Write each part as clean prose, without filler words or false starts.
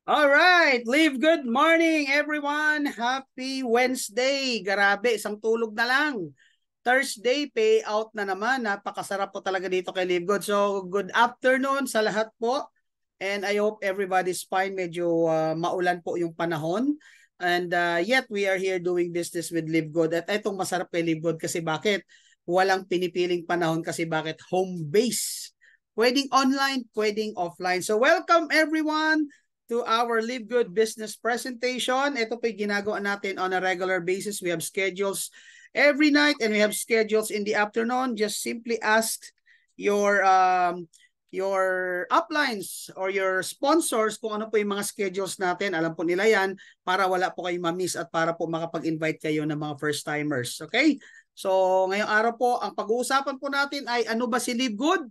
All right, Live good morning everyone. Happy Wednesday. Grabe, isang tulog na lang. Thursday payout na naman. Napakasarap po talaga dito kay Live Good. So, good afternoon sa lahat po. And I hope everybody's fine. Medyo maulan po yung panahon. And yet we are here doing business with Live Good. At itong masarap kay Live Good kasi bakit? Walang pinipiling panahon kasi bakit? Home base. Pwedeng online, pwedeng offline. So welcome everyone to our Live Good business presentation. Ito po yung ginagawa natin on a regular basis. We have schedules every night and we have schedules in the afternoon. Just simply ask your uplines or your sponsors kung ano po yung mga schedules natin. Alam po nila yan para wala po kayong ma-miss at para po makapag-invite kayo ng mga first timers. Okay? So ngayong araw po, ang pag-uusapan po natin ay ano ba si Live Good?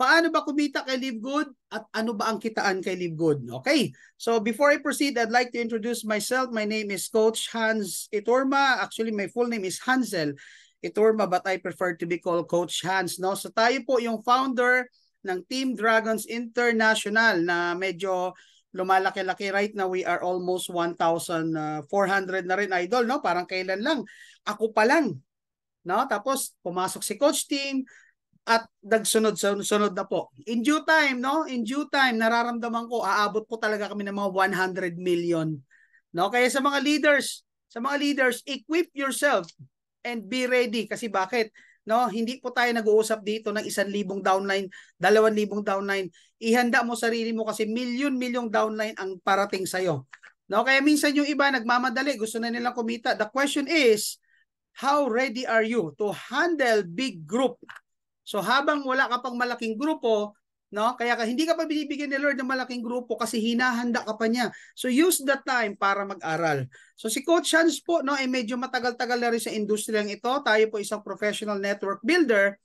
Paano ba kumita kay Live Good at ano ba ang kitaan kay Live Good? Okay, so before I proceed, I'd like to introduce myself. My name is Coach Hans Iturma. Actually, my full name is Hansel Iturma, but I prefer to be called Coach Hans. No? So tayo po yung founder ng Team Dragons International na medyo lumalaki-laki right now. We are almost 1,400 na rin, idol. No? Parang kailan lang. Ako pa lang. No? Tapos pumasok si Coach Team, at nagsunod-sunod na po. In due time, no? In due time, nararamdaman ko, aabot po talaga kami ng mga 100 million. No? Kaya sa mga leaders, equip yourself and be ready. Kasi bakit? No, hindi po tayo nag-uusap dito ng 1,000 downline, 2,000 downline. Ihanda mo sarili mo kasi milyon-milyong downline ang parating sa'yo. No, kaya minsan yung iba nagmamadali, gusto na nilang kumita. The question is, how ready are you to handle big group? So habang wala ka pang malaking grupo, no? Kaya hindi ka pa binibigyan ni Lord ng malaking grupo kasi hinahanda ka pa niya. So use that time para mag-aral. So si Coach Hans po, no, medyo matagal-tagal na rin sa industriyang ito. Tayo po isang professional network builder.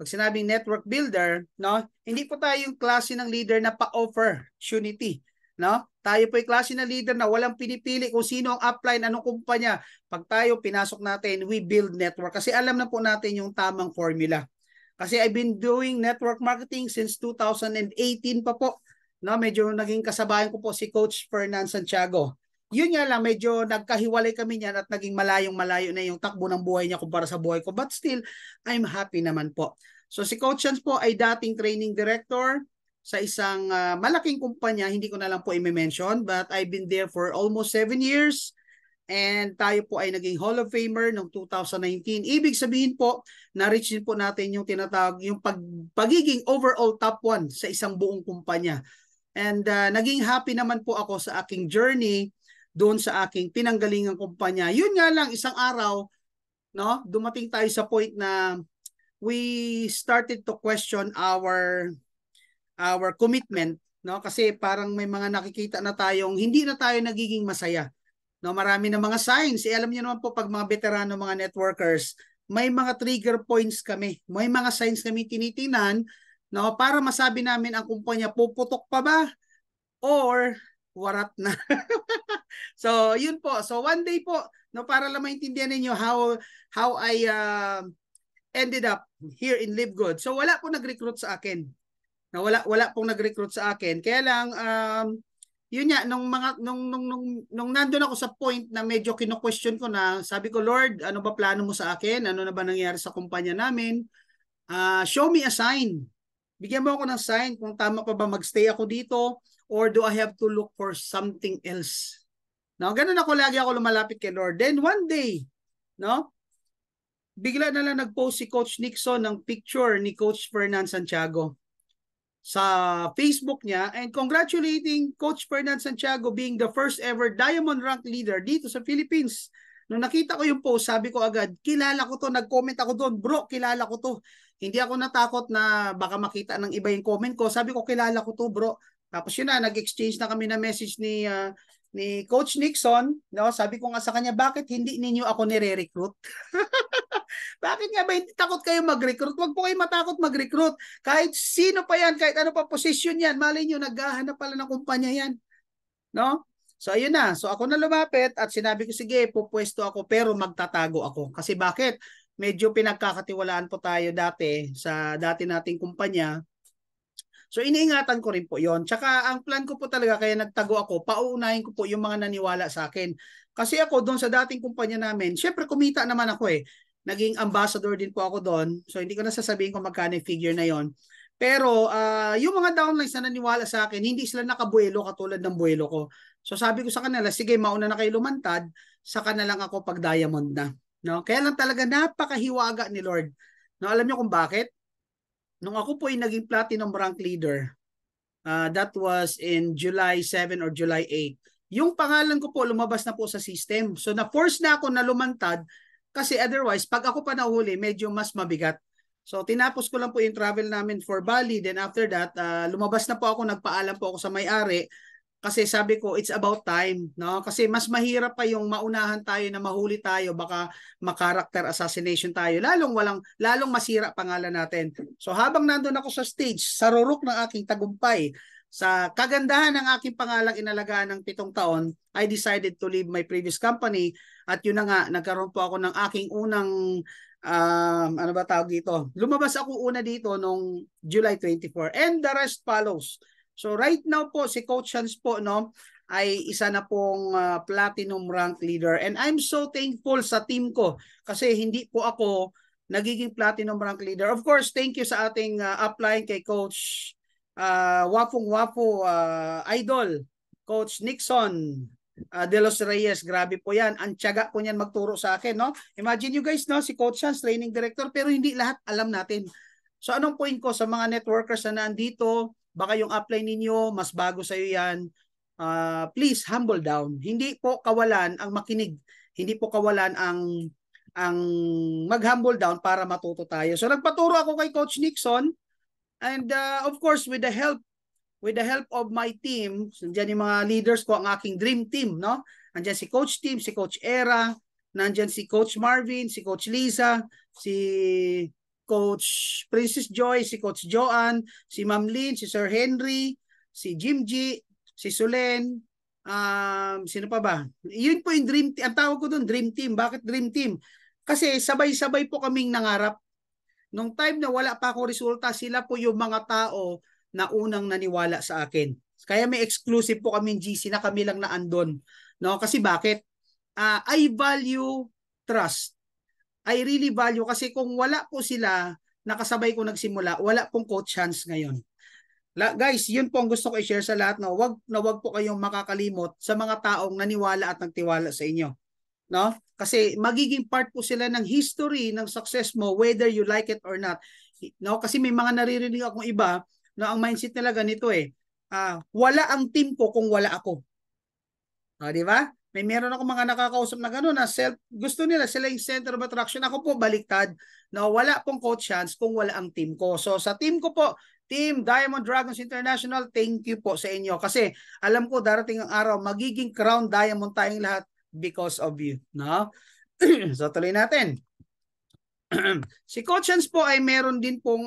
Pag sinabing network builder, no, hindi po tayo yung klase ng leader na pa-offer opportunity. No? Tayo po yung klase ng leader na walang pinipili kung sino ang upline, anong kumpanya. Pag tayo pinasok natin, we build network. Kasi alam na po natin yung tamang formula. Kasi I've been doing network marketing since 2018 pa po. No, medyo naging kasabayan ko po si Coach Fernan Santiago. Yun nga lang, medyo nagkahiwalay kami niyan at naging malayong-malayo na yung takbo ng buhay niya kumpara sa buhay ko. But still, I'm happy naman po. So si Coach Chance po ay dating training director sa isang malaking kumpanya. Hindi ko na lang po i-mention, but I've been there for almost 7 years. And tayo po ay naging Hall of Famer noong 2019. Ibig sabihin po, na-reach din po natin yung tinatawag, yung pagiging overall top 1 sa isang buong kumpanya. And naging happy naman po ako sa aking journey doon sa aking pinanggalingang kumpanya. Yun nga lang, isang araw, no, dumating tayo sa point na we started to question our commitment, no? Kasi parang may mga nakikita na tayong hindi na tayo nagiging masaya. No, marami na mga signs. Alam niyo naman po pag mga veterano, mga networkers, may mga trigger points kami. May mga signs kami tinitingnan, no, para masabi namin ang kumpanya puputok pa ba or warat na. So, yun po. So, one day po, no, para lang maintindihan ninyo how I ended up here in Live Good. So, wala po nag-recruit sa akin. No, wala pong nag-recruit sa akin. Kaya lang yun nga nung nandoon ako sa point na medyo kino-question ko na, sabi ko, Lord, ano ba plano mo sa akin? Ano na ba nangyari sa kumpanya namin? Show me a sign. Bigyan mo ako ng sign kung tama pa ba magstay ako dito or do I have to look for something else? No, ganun ako lumalapit kay Lord. Then one day, no? Bigla na lang nag-post si Coach Nixon ng picture ni Coach Fernan Santiago sa Facebook niya and congratulating Coach Fernan Santiago being the first ever diamond rank leader dito sa Philippines. Nung nakita ko yung post, sabi ko agad, kilala ko to, nag-comment ako doon, bro, kilala ko to. Hindi ako natakot na baka makita ng iba yung comment ko. Sabi ko, kilala ko to, bro. Tapos yun na, nag-exchange na kami na message ni Coach Nixon. No? Sabi ko nga sa kanya, bakit hindi ninyo ako nire-recruit? Bakit nga ba hindi takot kayo mag-recruit? Huwag po kayo matakot mag-recruit. Kahit sino pa yan, kahit ano pa position yan, malay nyo, naghahanap pala ng kumpanya yan. No? So ayun na. So ako na lumapit at sinabi ko, sige, pupwesto ako pero magtatago ako. Kasi bakit? Medyo pinagkakatiwalaan po tayo dati sa dati nating kumpanya. So iniingatan ko rin po yon. Tsaka ang plan ko po talaga, kaya nagtago ako, pauunahin ko po yung mga naniwala sa akin. Kasi ako doon sa dating kumpanya namin, syempre kumita naman ako eh. Naging ambassador din po ako doon. So hindi ko na sasabihin kung magkano yung figure na yon. Pero yung mga downlines na naniwala sa akin, hindi sila nakabuelo katulad ng buelo ko. So sabi ko sa kanila, sige mauna na kayo lumantad, saka na lang ako pag diamond na. No? Kaya lang talaga napakahiwaga ni Lord. No, alam niyo kung bakit? Nung ako po ay naging platinum rank leader, that was in July 7 or July 8. Yung pangalan ko po lumabas na po sa system. So na-force na ako na lumantad kasi otherwise pag ako pa nahuli medyo mas mabigat. So tinapos ko lang po yung travel namin for Bali. Then after that, lumabas na po ako, nagpaalam po ako sa may-ari. Kasi sabi ko, it's about time, no? Kasi mas mahirap pa yung maunahan tayo na mahuli tayo, baka ma-character assassination tayo, lalong masira pangalan natin. So habang nandoon ako sa stage, sa rurok ng aking tagumpay, sa kagandahan ng aking pangalang inalagaan ng 7 taon, I decided to leave my previous company at yun na nga, nagkaroon po ako ng aking unang ano ba tawag dito? Lumabas ako una dito nung July 24 and the rest follows. So right now po si Coach Hans po no ay isa na pong platinum rank leader and I'm so thankful sa team ko kasi hindi po ako nagiging platinum rank leader. Of course, thank you sa ating upline kay Coach Wapong Wapo Idol, Coach Nixon De Los Reyes. Grabe po yan. Ang tiyaga po niyan magturo sa akin. No? Imagine you guys, no? Si Coach Hans, training director, pero hindi lahat alam natin. So anong point ko sa mga networkers na nandito, baka yung upline ninyo, mas bago sa iyo yan, please humble down. Hindi po kawalan ang makinig. Hindi po kawalan ang mag-humble down para matuto tayo. So nagpaturo ako kay Coach Nixon and of course with the help of my team, nandiyan yung mga leaders ko, ang aking dream team, no? Nandiyan si Coach Tim, si Coach Era, nandiyan si Coach Marvin, si Coach Lisa, si Coach Princess Joy, si Coach Joanne, si Ma'am Lynn, si Sir Henry, si Jim G, si Sulen, sino pa ba? Yun po yung dream team. Ang tawag ko doon, dream team. Bakit dream team? Kasi sabay-sabay po kaming nangarap. Nung time na wala pa ako resulta, sila po yung mga tao na unang naniwala sa akin. Kaya may exclusive po kaming GC na kami lang na andon. No? Kasi bakit? I value trust. I really value kasi kung wala po sila, nakasabay ko nagsimula, wala pong Coach Hans ngayon. Guys, yun po ang gusto ko i-share sa lahat. No? Wag po kayong makakalimot sa mga taong naniwala at nagtiwala sa inyo. No? Kasi magiging part po sila ng history ng success mo whether you like it or not. No? Kasi may mga naririnig akong iba na ang mindset nila ganito eh. Wala ang team ko kung wala ako. Di ba? Meron ako mga nakakausap na gano'n na gusto nila sila yung center of attraction. Ako po baliktad na wala pong Coach Hans kung wala ang team ko. So sa team ko po, Team Diamond Dragons International, thank you po sa inyo. Kasi alam ko darating ang araw, magiging crown diamond tayong lahat because of you. No? So tuloy natin. Si Coach Hans po ay meron din pong,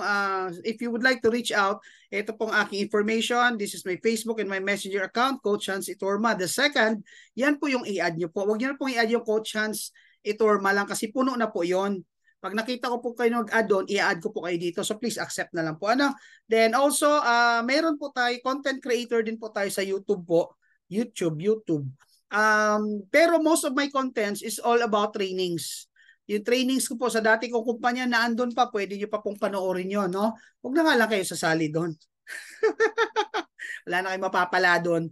if you would like to reach out, ito pong aking information. This is my Facebook and my Messenger account, Coach Hans Itorma. The second, yan po yung i-add nyo po. Huwag nyo na pong i-add yung Coach Hans Itorma lang kasi puno na po yon. Pag nakita ko po kayo nag-add doon, i-add ko po kayo dito. So please accept na lang po. Then also, meron po tayo, content creator din po tayo sa YouTube po. YouTube. Pero most of my contents is all about trainings. Yung trainings ko po sa dati kong kumpanya na andun pa, pwede nyo pa pong panoorin yun, no? Huwag na nga lang kayo sasali doon. Wala na kayo mapapala doon.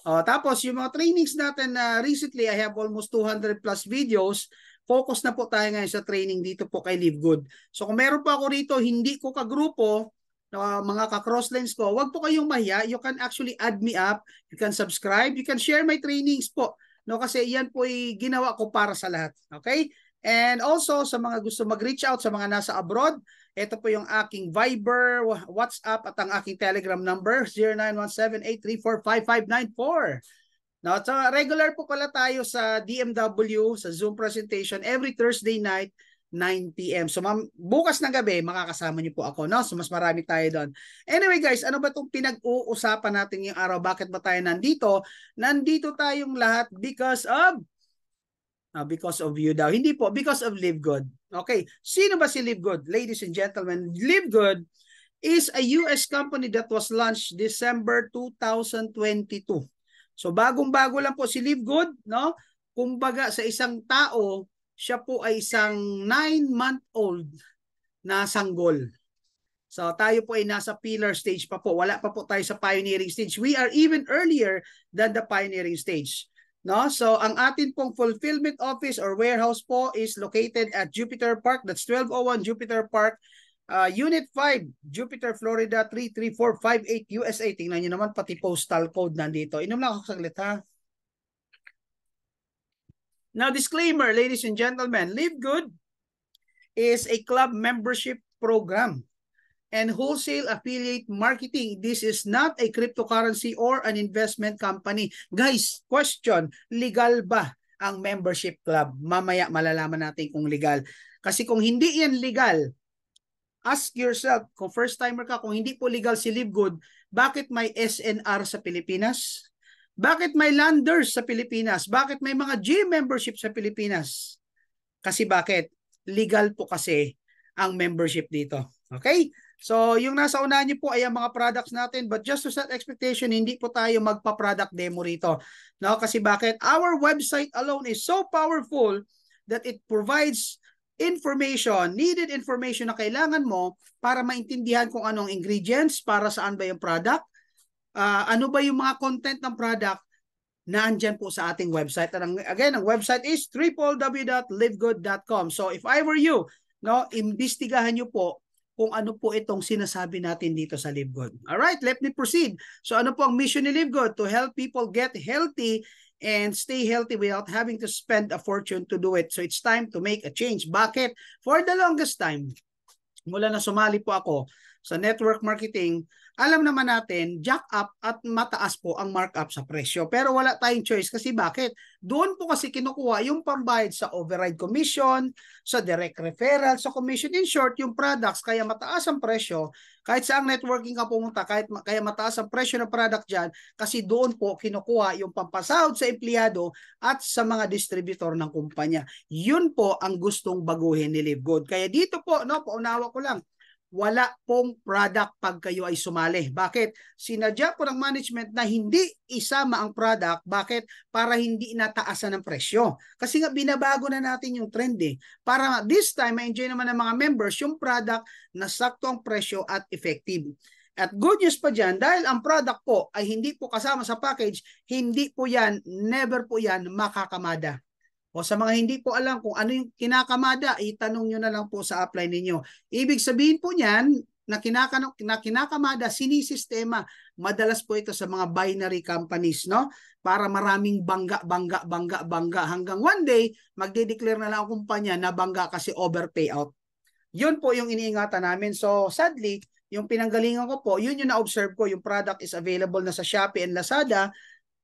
Tapos yung mga trainings natin na recently, I have almost 200 plus videos. Focus na po tayo ngayon sa training dito po kay Live Good. So kung meron po ako rito, hindi ko kagrupo, mga ka-crosslines ko, wag po kayong mahiya. You can actually add me up. You can subscribe. You can share my trainings po. No, kasi yan po ay ginawa ko para sa lahat. Okay? And also sa mga gusto mag-reach out sa mga nasa abroad, ito po yung aking Viber, WhatsApp at ang aking Telegram number 0917-834-5594. Now, so regular po pala tayo sa DMW sa Zoom presentation every Thursday night 9 PM. So bukas ng gabi makakasama niyo po ako, no? So mas marami tayo doon. Anyway guys, ano ba itong pinag-uusapan natin ngayong araw? Bakit ba tayo nandito? Nandito tayong lahat because of you daw. Hindi po, because of Live Good. Okay, sino ba si Live Good? Ladies and gentlemen, Live Good is a US company that was launched December 2022. So bagong-bago lang po si Live Good, no? Kumbaga sa isang tao, siya po ay isang 9-month-old na sanggol. So tayo po ay nasa pillar stage pa po. Wala pa po tayo sa pioneering stage. We are even earlier than the pioneering stage. No? So ang atin pong fulfillment office or warehouse po is located at Jupiter Park. That's 1201 Jupiter Park. Unit 5, Jupiter, Florida 33458 USA. Tingnan nyo naman pati postal code nandito. Inom lang ako saglit ha. Now disclaimer, ladies and gentlemen, Live Good is a club membership program and wholesale affiliate marketing. This is not a cryptocurrency or an investment company. Guys, question, legal ba ang membership club? Mamaya malalaman natin kung legal. Kasi kung hindi yan legal, ask yourself, kung first timer ka, kung hindi po legal si Live Good, bakit may SNR sa Pilipinas? Bakit may Landers sa Pilipinas? Bakit may mga gym membership sa Pilipinas? Kasi bakit? Legal po kasi ang membership dito. Okay? So, yung nasa unahan niyo po ay ang mga products natin, but just to set expectation, hindi po tayo magpa-product demo rito. No? Kasi bakit? Our website alone is so powerful that it provides information, needed information na kailangan mo para maintindihan kung anong ingredients, para saan ba yung product, ano ba yung mga content ng product na andyan po sa ating website. And again, ang website is www.livegood.com. So if I were you, no, imbestigahan nyo po kung ano po itong sinasabi natin dito sa Live Good. Alright, let me proceed. So ano po ang mission ni Live Good? To help people get healthy and stay healthy without having to spend a fortune to do it. So it's time to make a change. Bakit? For the longest time, mula na sumali po ako sa network marketing, alam naman natin, jack up at mataas po ang markup sa presyo. Pero wala tayong choice kasi bakit? Doon po kasi kinukuha yung pambayad sa override commission, sa direct referral, sa commission. In short, yung products, kaya mataas ang presyo, kahit sa ang networking ka pumunta, kaya mataas ang presyo ng product dyan, kasi doon po kinukuha yung pampasahod sa empleyado at sa mga distributor ng kumpanya. Yun po ang gustong baguhin ni Live Good. Kaya dito po, no, paunawa ko lang, wala pong product pag kayo ay sumali. Bakit? Sinadya po ng management na hindi isama ang product. Bakit? Para hindi nataasan ang presyo. Kasi nga binabago na natin yung trend eh. Para this time, ma-enjoy naman ng mga members yung product na sakto ang presyo at effective. At good news pa dyan, dahil ang product po ay hindi po kasama sa package, hindi po yan, never po yan makakamada. O sa mga hindi po alam kung ano yung kinakamada, itanong nyo na lang po sa upline ninyo. Ibig sabihin po niyan, na kinakamada, sinisistema. Madalas po ito sa mga binary companies, no? Para maraming bangga hanggang one day, magde-declare na lang ang kumpanya na bangga kasi over payout. Yun po yung iniingatan namin. So sadly, yung pinanggalingan ko po, yun yung na-observe ko, yung product is available na sa Shopee and Lazada.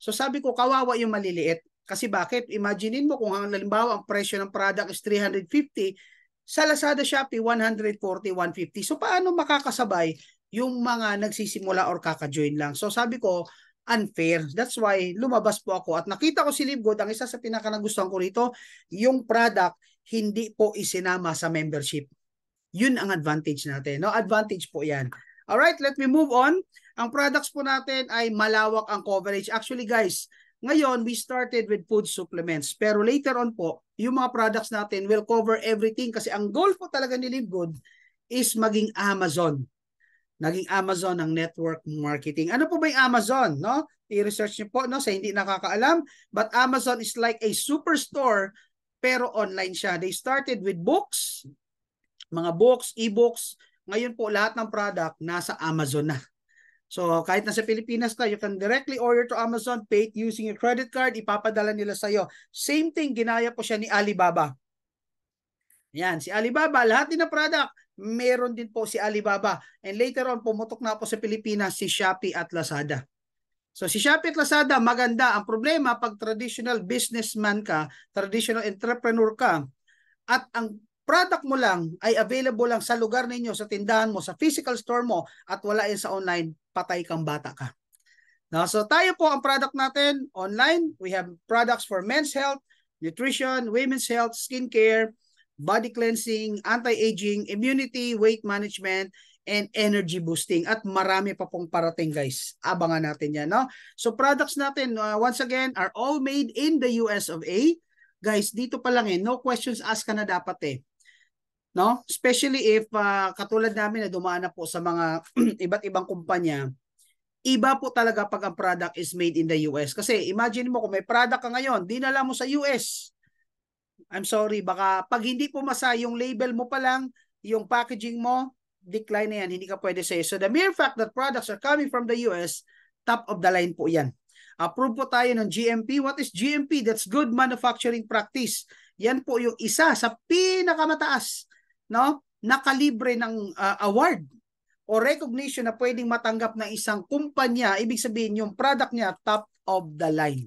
So sabi ko, kawawa yung maliliit. Kasi bakit? Imaginein mo kung halimbawa ang presyo ng product is 350, sa Lazada, Shopee 140, 150. So paano makakasabay yung mga nagsisimula or kaka-join lang? So sabi ko, unfair. That's why lumabas po ako at nakita ko si Live Good, ang isa sa pinaka-nagustuhan ko rito, yung product hindi po isinama sa membership. Yun ang advantage natin. No, advantage po 'yan. All right, let me move on. Ang products po natin ay malawak ang coverage. Actually, guys, ngayon, we started with food supplements. Pero later on po, yung mga products natin will cover everything kasi ang goal po talaga ni Live Good is maging Amazon. Naging Amazon ng network marketing. Ano po ba yung Amazon? No? I-research nyo po no? Sa hindi nakakaalam. But Amazon is like a superstore pero online siya. They started with books, mga books, e-books. Ngayon po lahat ng product nasa Amazon na. So kahit nasa Pilipinas ka, you can directly order to Amazon, pay it using your credit card, ipapadala nila sa'yo. Same thing, ginaya po siya ni Alibaba. Yan, si Alibaba, lahat din ng product, meron din po si Alibaba. And later on, pumutok na po sa Pilipinas si Shopee at Lazada. So si Shopee at Lazada, maganda. Ang problema, pag traditional businessman ka, traditional entrepreneur ka, at ang product mo lang ay available lang sa lugar ninyo, sa tindahan mo, sa physical store mo, at wala yan sa online, patay kang bata ka. Now, so tayo po ang product natin online. We have products for men's health, nutrition, women's health, skincare, body cleansing, anti-aging, immunity, weight management, and energy boosting. At marami pa pong parating guys. Abangan natin yan. No? So products natin, once again, are all made in the US of A. Guys, dito pa lang no questions asked ka na dapat No? Especially if katulad namin na dumaan na po sa mga iba't ibang kumpanya, iba po talaga pag ang product is made in the US. Kasi imagine mo kung may product ka ngayon, dinala mo sa US. I'm sorry, baka pag hindi pumasa yung label mo pa lang, yung packaging mo, decline na yan, hindi ka pwede sa'yo. So the mere fact that products are coming from the US, top of the line po yan. Approve po tayo ng GMP. What is GMP? That's Good Manufacturing Practice. Yan po yung isa sa pinakamataas, no, nakalibre ng award o recognition na pwedeng matanggap ng isang kumpanya. Ibig sabihin yung product niya top of the line.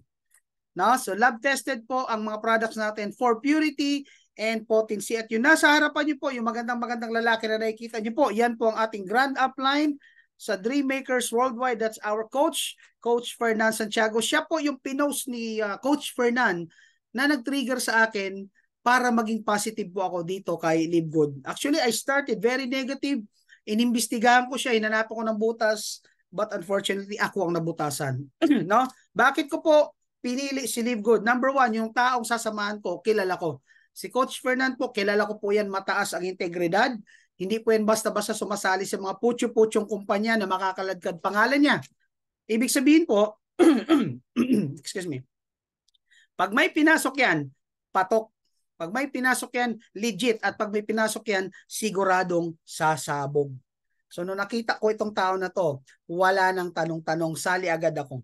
No? So lab tested po ang mga products natin for purity and potency. At yung nasa harapan niyo po, yung magandang lalaki na nakikita niyo po, yan po ang ating grand upline sa Dream Makers Worldwide. That's our coach, Coach Fernan Santiago. Siya po yung pinost ni Coach Fernan na nag-trigger sa akin para maging positive po ako dito kay Live Good. Actually, I started very negative. Inimbestigahan ko siya, hinanapan ko ng butas, but unfortunately, ako ang nabutasan. No? Bakit ko po pinili si Live Good? Number one, yung taong sasamahan ko, kilala ko. Si Coach Fernan po, kilala ko po yan, mataas ang integridad. Hindi po yan basta-basta sumasali sa mga putyo-putyong kumpanya na makakaladkad pangalan niya. Ibig sabihin po, excuse me, pag may pinasok yan, patok. Pag may pinasok yan, legit. At pag may pinasok yan, siguradong sasabog. So, nung nakita ko itong tao na to, wala nang tanong-tanong, sali agad ako.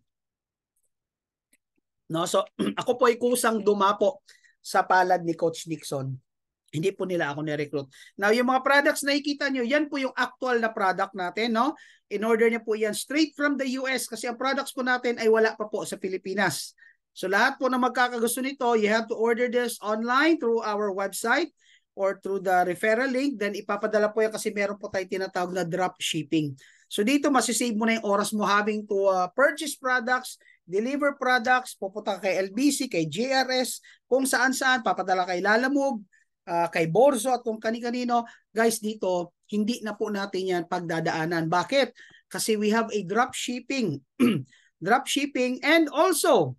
No? So, ako po ay kusang dumapo sa palad ni Coach Nixon. Hindi po nila ako ni-recruit. Now, yung mga products na nakikita nyo, yan po yung actual na product natin. No? In order niya po yan straight from the US kasi ang products po natin ay wala pa po sa Pilipinas. So lahat po na magkakagusto nito, you have to order this online through our website or through the referral link. Then ipapadala po yan kasi meron po tayo tinatawag na drop shipping. So dito masisave mo na yung oras mo having to purchase products, deliver products, pupunta kay LBC, kay JRS, kung saan-saan, papadala kay Lalamove, kay Borzo at kung kani-kanino. Guys, dito, hindi na po natin yan pagdadaanan. Bakit? Kasi we have a drop shipping. Drop shipping and also,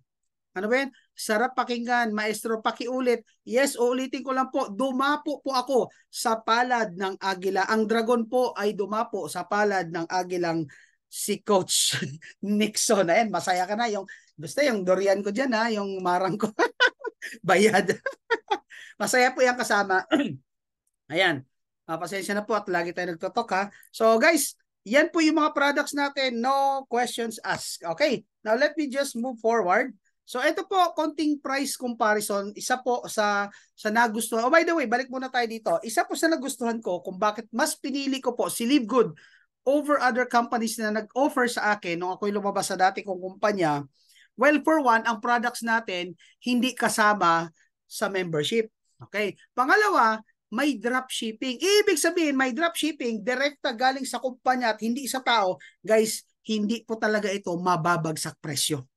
ano ba yan? Sarap pakinggan, maestro, pakiulit. Yes, uulitin ko lang po, dumapo po ako sa palad ng agila. Ang dragon po ay dumapo sa palad ng agilang si Coach Nixon. Ayan, masaya ka na. Basta yung durian ko dyan, yung marang ko. Bayad. Masaya po yung kasama. Ayan, pasensya na po at lagi tayo nagtotok So guys, yan po yung mga products natin. No questions asked. Okay, now let me just move forward. So ito po, konting price comparison, isa po sa nagustuhan. Oh, by the way, balik muna tayo dito. Isa po sa nagustuhan ko kung bakit mas pinili ko po si Live Good over other companies na nag-offer sa akin nung ako'y lumabas sa dati kong kumpanya. Well, for one, ang products natin hindi kasama sa membership. Okay. Pangalawa, may drop shipping. Ibig sabihin, may drop shipping, direkta galing sa kumpanya at hindi sa tao. Guys, hindi po talaga ito mababagsak presyo.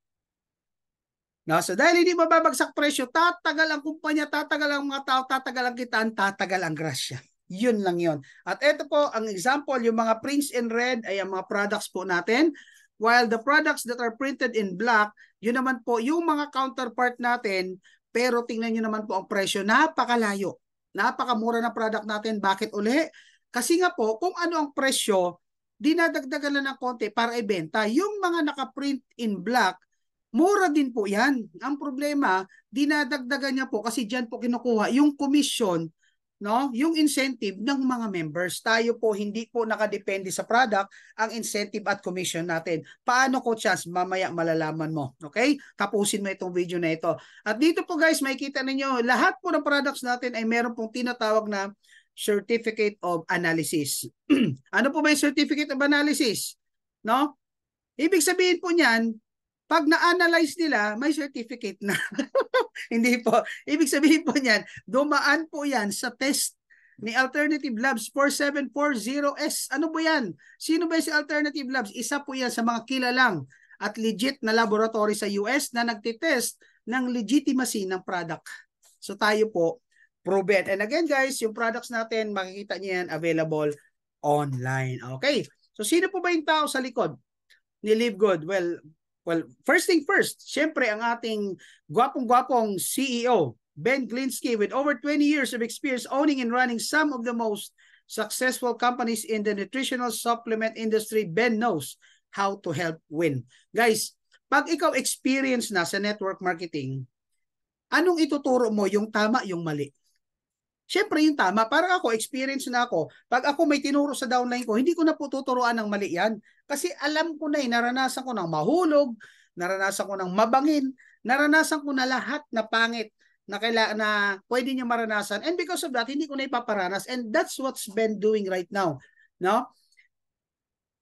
No, so dahil hindi mababagsak presyo, tatagal ang kumpanya, tatagal ang mga tao, tatagal ang kitaan, tatagal ang grasya. Yun lang yun. At ito po, ang example, yung mga prints in red ay ang mga products po natin. While the products that are printed in black, yun naman po yung mga counterpart natin, pero tingnan nyo naman po ang presyo, napakalayo. Napakamura ng product natin. Bakit uli? Kasi nga po, kung ano ang presyo, dinadagdagan lang ng konti para ibenta. Yung mga nakaprint in black, mura din po yan. Ang problema, dinadagdagan niya po kasi dyan po kinukuha yung commission, no? Yung incentive ng mga members. Tayo po hindi po nakadepende sa product ang incentive at commission natin. Paano ko, Chance? Mamaya malalaman mo. Okay? Tapusin mo itong video na ito. At dito po guys, makikita ninyo, lahat po ng products natin ay meron pong tinatawag na Certificate of Analysis. Ano po ba yung Certificate of Analysis? No? Ibig sabihin po niyan, pag na-analyze nila, may certificate na. Hindi po. Ibig sabihin po niyan, dumaan po yan sa test ni Alternative Labs 4740S. Ano po yan? Sino ba si Alternative Labs? Isa po yan sa mga kilalang at legit na laboratory sa US na nagtitest ng legitimacy ng product. So tayo po, prove it. And again guys, yung products natin, makikita niyo yan available online. Okay. So sino po ba yung tao sa likod ni Live Good? Well, first thing first, syempre ang ating gwapong-gwapong CEO, Ben Glinsky, with over 20 years of experience owning and running some of the most successful companies in the nutritional supplement industry. Ben knows how to help win. Guys, pag ikaw experience na sa network marketing, anong ituturo mo? Yung tama, yung mali? Siyempre yung tama. Parang ako, experience na ako. Pag ako may tinuro sa downline ko, hindi ko na po tuturuan ng mali yan. Kasi alam ko na naranasan ko ng mahulog, naranasan ko ng mabangin, naranasan ko na lahat na pangit na pwede niya maranasan. And because of that, hindi ko na ipaparanas. And that's what's been doing right now. No?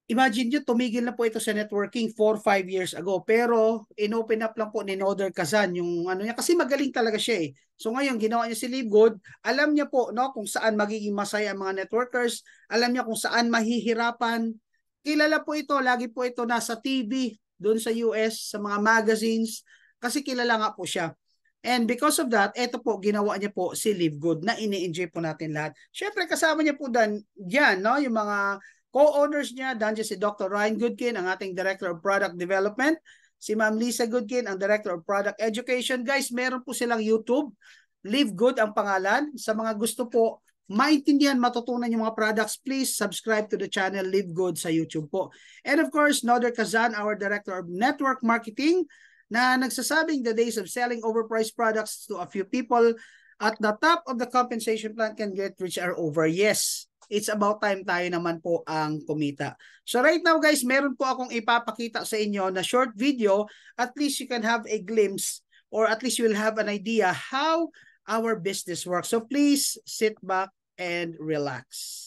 Imagine nyo, tumigil na po ito sa networking 4-5 years ago. Pero, inopen up lang po ni Noder Kazan yung ano niya. Kasi magaling talaga siya eh. So ngayon, ginawa niya si Live Good. Alam niya po no, kung saan magiging masaya ang mga networkers. Alam niya kung saan mahihirapan. Kilala po ito. Lagi po ito nasa TV, doon sa US, sa mga magazines. Kasi kilala nga po siya. And because of that, ito po, ginawa niya po si Live Good na ini-enjoy po natin lahat. Siyempre, kasama niya po dyan, no, yung mga co-owners niya, si Dr. Ryan Goodkin, ang ating Director of Product Development. Si Ma'am Lisa Goodkin, ang Director of Product Education. Guys, meron po silang YouTube. Live Good ang pangalan. Sa mga gusto po maintindihan, matutunan yung mga products, please subscribe to the channel Live Good sa YouTube po. And of course, Noder Kazan, our Director of Network Marketing, na nagsasabing the days of selling overpriced products to a few people at the top of the compensation plan can get rich are over. Yes, it's about time tayo naman po ang kumita. So right now guys, meron po akong ipapakita sa inyo na short video. At least you can have a glimpse or at least you will have an idea how our business works. So please sit back and relax.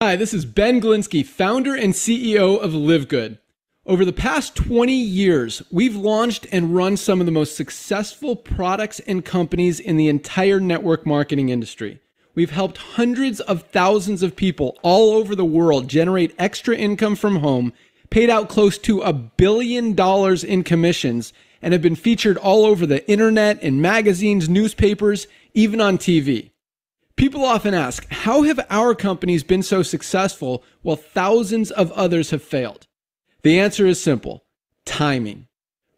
Hi, this is Ben Glinsky, founder and CEO of Live Good. Over the past 20 years, we've launched and run some of the most successful products and companies in the entire network marketing industry. We've helped hundreds of thousands of people all over the world generate extra income from home, paid out close to $1 billion in commissions, and have been featured all over the internet, in magazines, newspapers, even on TV. People often ask, how have our companies been so successful while thousands of others have failed? The answer is simple: timing.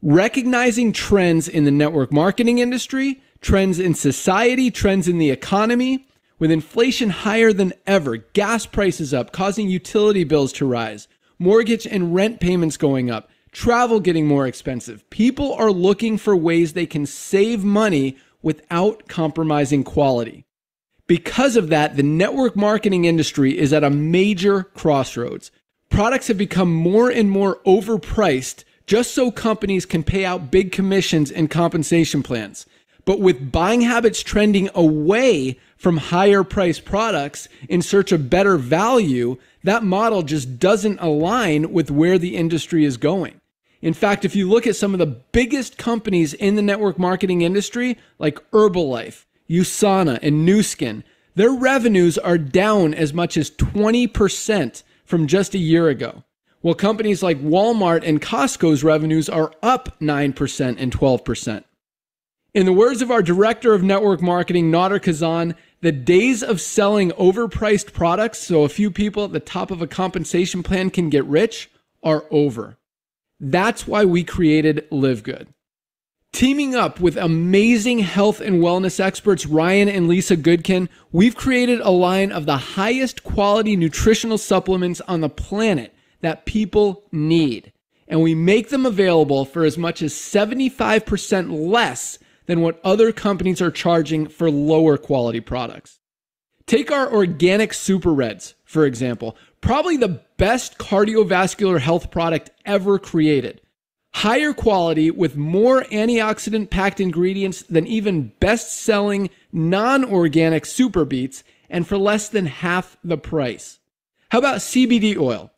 Recognizing trends in the network marketing industry, trends in society, trends in the economy. With inflation higher than ever, gas prices up, causing utility bills to rise, mortgage and rent payments going up, travel getting more expensive, people are looking for ways they can save money without compromising quality. Because of that, the network marketing industry is at a major crossroads. Products have become more and more overpriced just so companies can pay out big commissions and compensation plans. But with buying habits trending away from higher priced products in search of better value, that model just doesn't align with where the industry is going. In fact, if you look at some of the biggest companies in the network marketing industry, like Herbalife, USANA, and Nu Skin, their revenues are down as much as 20% from just a year ago. While companies like Walmart and Costco's revenues are up 9% and 12%. In the words of our Director of Network Marketing, Noder Kazan, the days of selling overpriced products so a few people at the top of a compensation plan can get rich are over. That's why we created Live Good. Teaming up with amazing health and wellness experts Ryan and Lisa Goodkin, we've created a line of the highest quality nutritional supplements on the planet that people need. And we make them available for as much as 75% less than what other companies are charging for lower quality products. Take our organic Super Reds, for example, probably the best cardiovascular health product ever created. Higher quality with more antioxidant-packed ingredients than even best-selling non-organic Super Beets, and for less than half the price. How about CBD oil?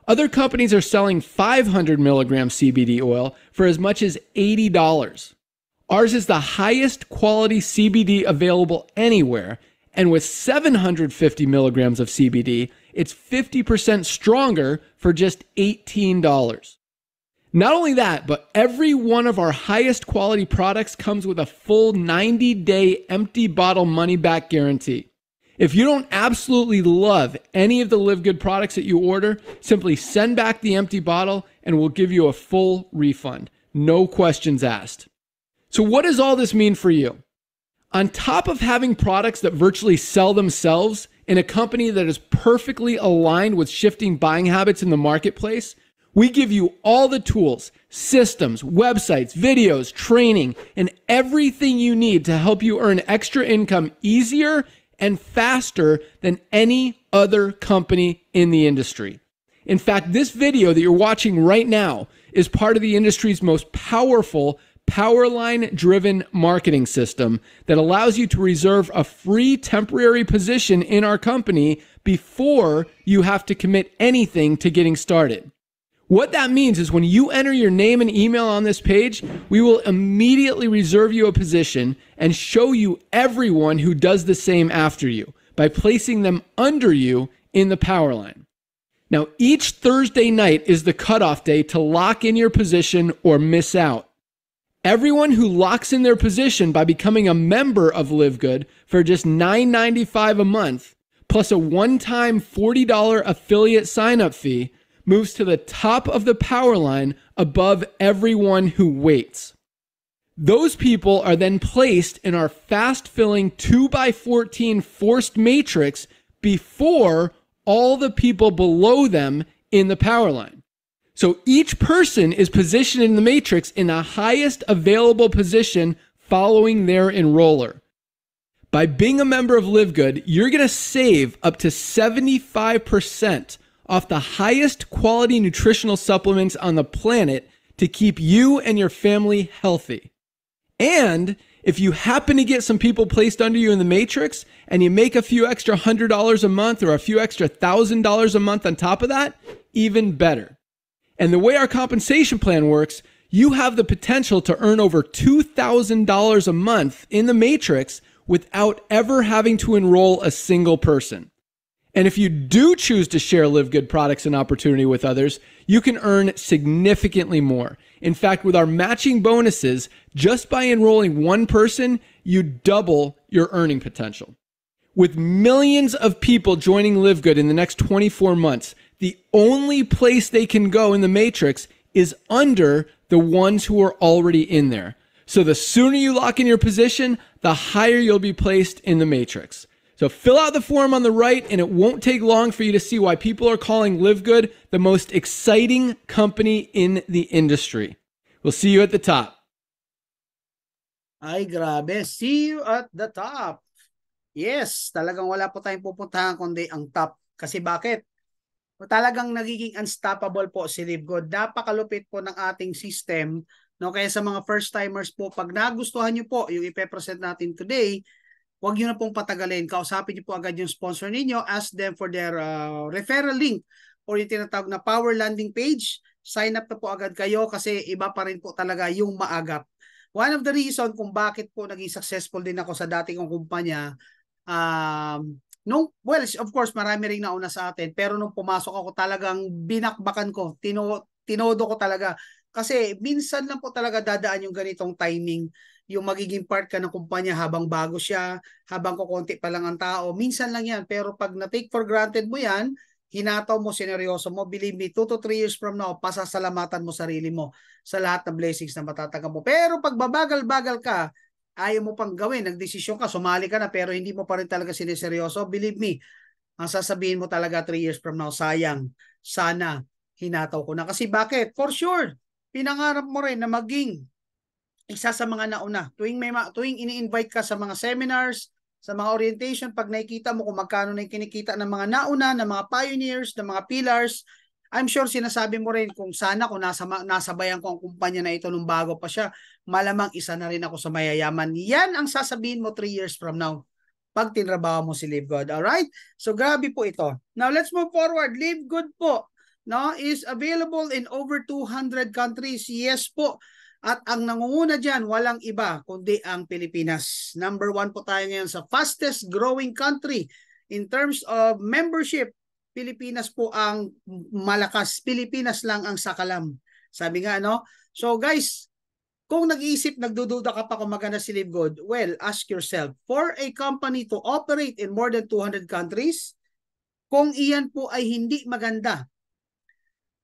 Other companies are selling 500 milligram CBD oil for as much as $80. Ours is the highest quality CBD available anywhere, and with 750 milligrams of CBD, it's 50% stronger for just $18. Not only that, but every one of our highest quality products comes with a full 90-day empty bottle money-back guarantee. If you don't absolutely love any of the Live Good products that you order, simply send back the empty bottle and we'll give you a full refund. No questions asked. So what does all this mean for you? On top of having products that virtually sell themselves in a company that is perfectly aligned with shifting buying habits in the marketplace, we give you all the tools, systems, websites, videos, training, and everything you need to help you earn extra income easier and faster than any other company in the industry. In fact, this video that you're watching right now is part of the industry's most powerful Powerline-driven marketing system that allows you to reserve a free temporary position in our company before you have to commit anything to getting started. What that means is when you enter your name and email on this page, we will immediately reserve you a position and show you everyone who does the same after you by placing them under you in the Powerline. Now, each Thursday night is the cutoff day to lock in your position or miss out. Everyone who locks in their position by becoming a member of Live Good for just $9.95 a month, plus a one-time $40 affiliate sign-up fee, moves to the top of the Powerline above everyone who waits. Those people are then placed in our fast-filling 2x14 forced matrix before all the people below them in the Powerline. So each person is positioned in the matrix in the highest available position following their enroller. By being a member of Live Good, you're going to save up to 75% off the highest quality nutritional supplements on the planet to keep you and your family healthy. And if you happen to get some people placed under you in the matrix and you make a few extra $100 a month or a few extra $1,000 a month on top of that, even better. And the way our compensation plan works, you have the potential to earn over $2,000 a month in the matrix without ever having to enroll a single person. And if you do choose to share Live Good products and opportunity with others, you can earn significantly more. In fact, with our matching bonuses, just by enrolling one person, you double your earning potential. With millions of people joining Live Good in the next 24 months, the only place they can go in the matrix is under the ones who are already in there. So the sooner you lock in your position, the higher you'll be placed in the matrix. So fill out the form on the right, and it won't take long for you to see why people are calling Live Good the most exciting company in the industry. We'll see you at the top. Ay, grabe. See you at the top. Yes, talagang wala po tayong pupuntahan kundi ang top. Kasi bakit? Talagang nagiging unstoppable po si Live Good. Napakalupit po ng ating system. No? Kaya sa mga first timers po, pag nagustuhan nyo po yung ipe-present natin today, huwag nyo na pong patagalin. Kausapin nyo po agad yung sponsor ninyo. Ask them for their referral link or yung tinatawag na power landing page. Sign up na po agad kayo kasi iba pa rin po talaga yung maagap. One of the reason kung bakit po naging successful din ako sa dati kong kumpanya, well, of course, marami rin nauna sa atin. Pero nung pumasok ako, talagang binakbakan ko. Tinodo ko talaga. Kasi minsan lang po talaga dadaan yung ganitong timing. Yung magiging part ka ng kumpanya habang bago siya, habang kukunti pa lang ang tao. Minsan lang yan. Pero pag na-take for granted mo yan, hinataw mo, sineryoso mo, believe me, 2 to 3 years from now, pasasalamatan mo sarili mo sa lahat ng blessings na matatanggap mo. Pero pag babagal-bagal ka, ayaw mo pang gawin, nagdesisyon ka, sumali ka na, pero hindi mo pa rin talaga sineseryoso, believe me, ang sasabihin mo talaga 3 years from now, sayang, sana, hinataw ko na. Kasi bakit? For sure, pinangarap mo rin na maging isa sa mga nauna. Tuwing ini-invite ka sa mga seminars, sa mga orientation, pag nakikita mo kung magkano na yung kinikita ng mga nauna, ng mga pioneers, ng mga pillars, I'm sure sinasabi mo rin kung sana kung nasabayan ko ang kumpanya na ito nung bago pa siya, malamang isa na rin ako sa mayayaman. Yan ang sasabihin mo 3 years from now pag tinrabaho mo si Live Good. Alright? So grabe po ito. Now let's move forward. Live Good po, no, is available in over 200 countries. Yes po. At ang nangunguna dyan, walang iba kundi ang Pilipinas. Number 1 po tayo ngayon sa fastest growing country in terms of membership. Pilipinas po ang malakas. Pilipinas lang ang sakalam. Sabi nga, no? So guys, kung nag-iisip, nagdududa ka pa kung maganda si Live Good, well, ask yourself, for a company to operate in more than 200 countries, kung iyan po ay hindi maganda,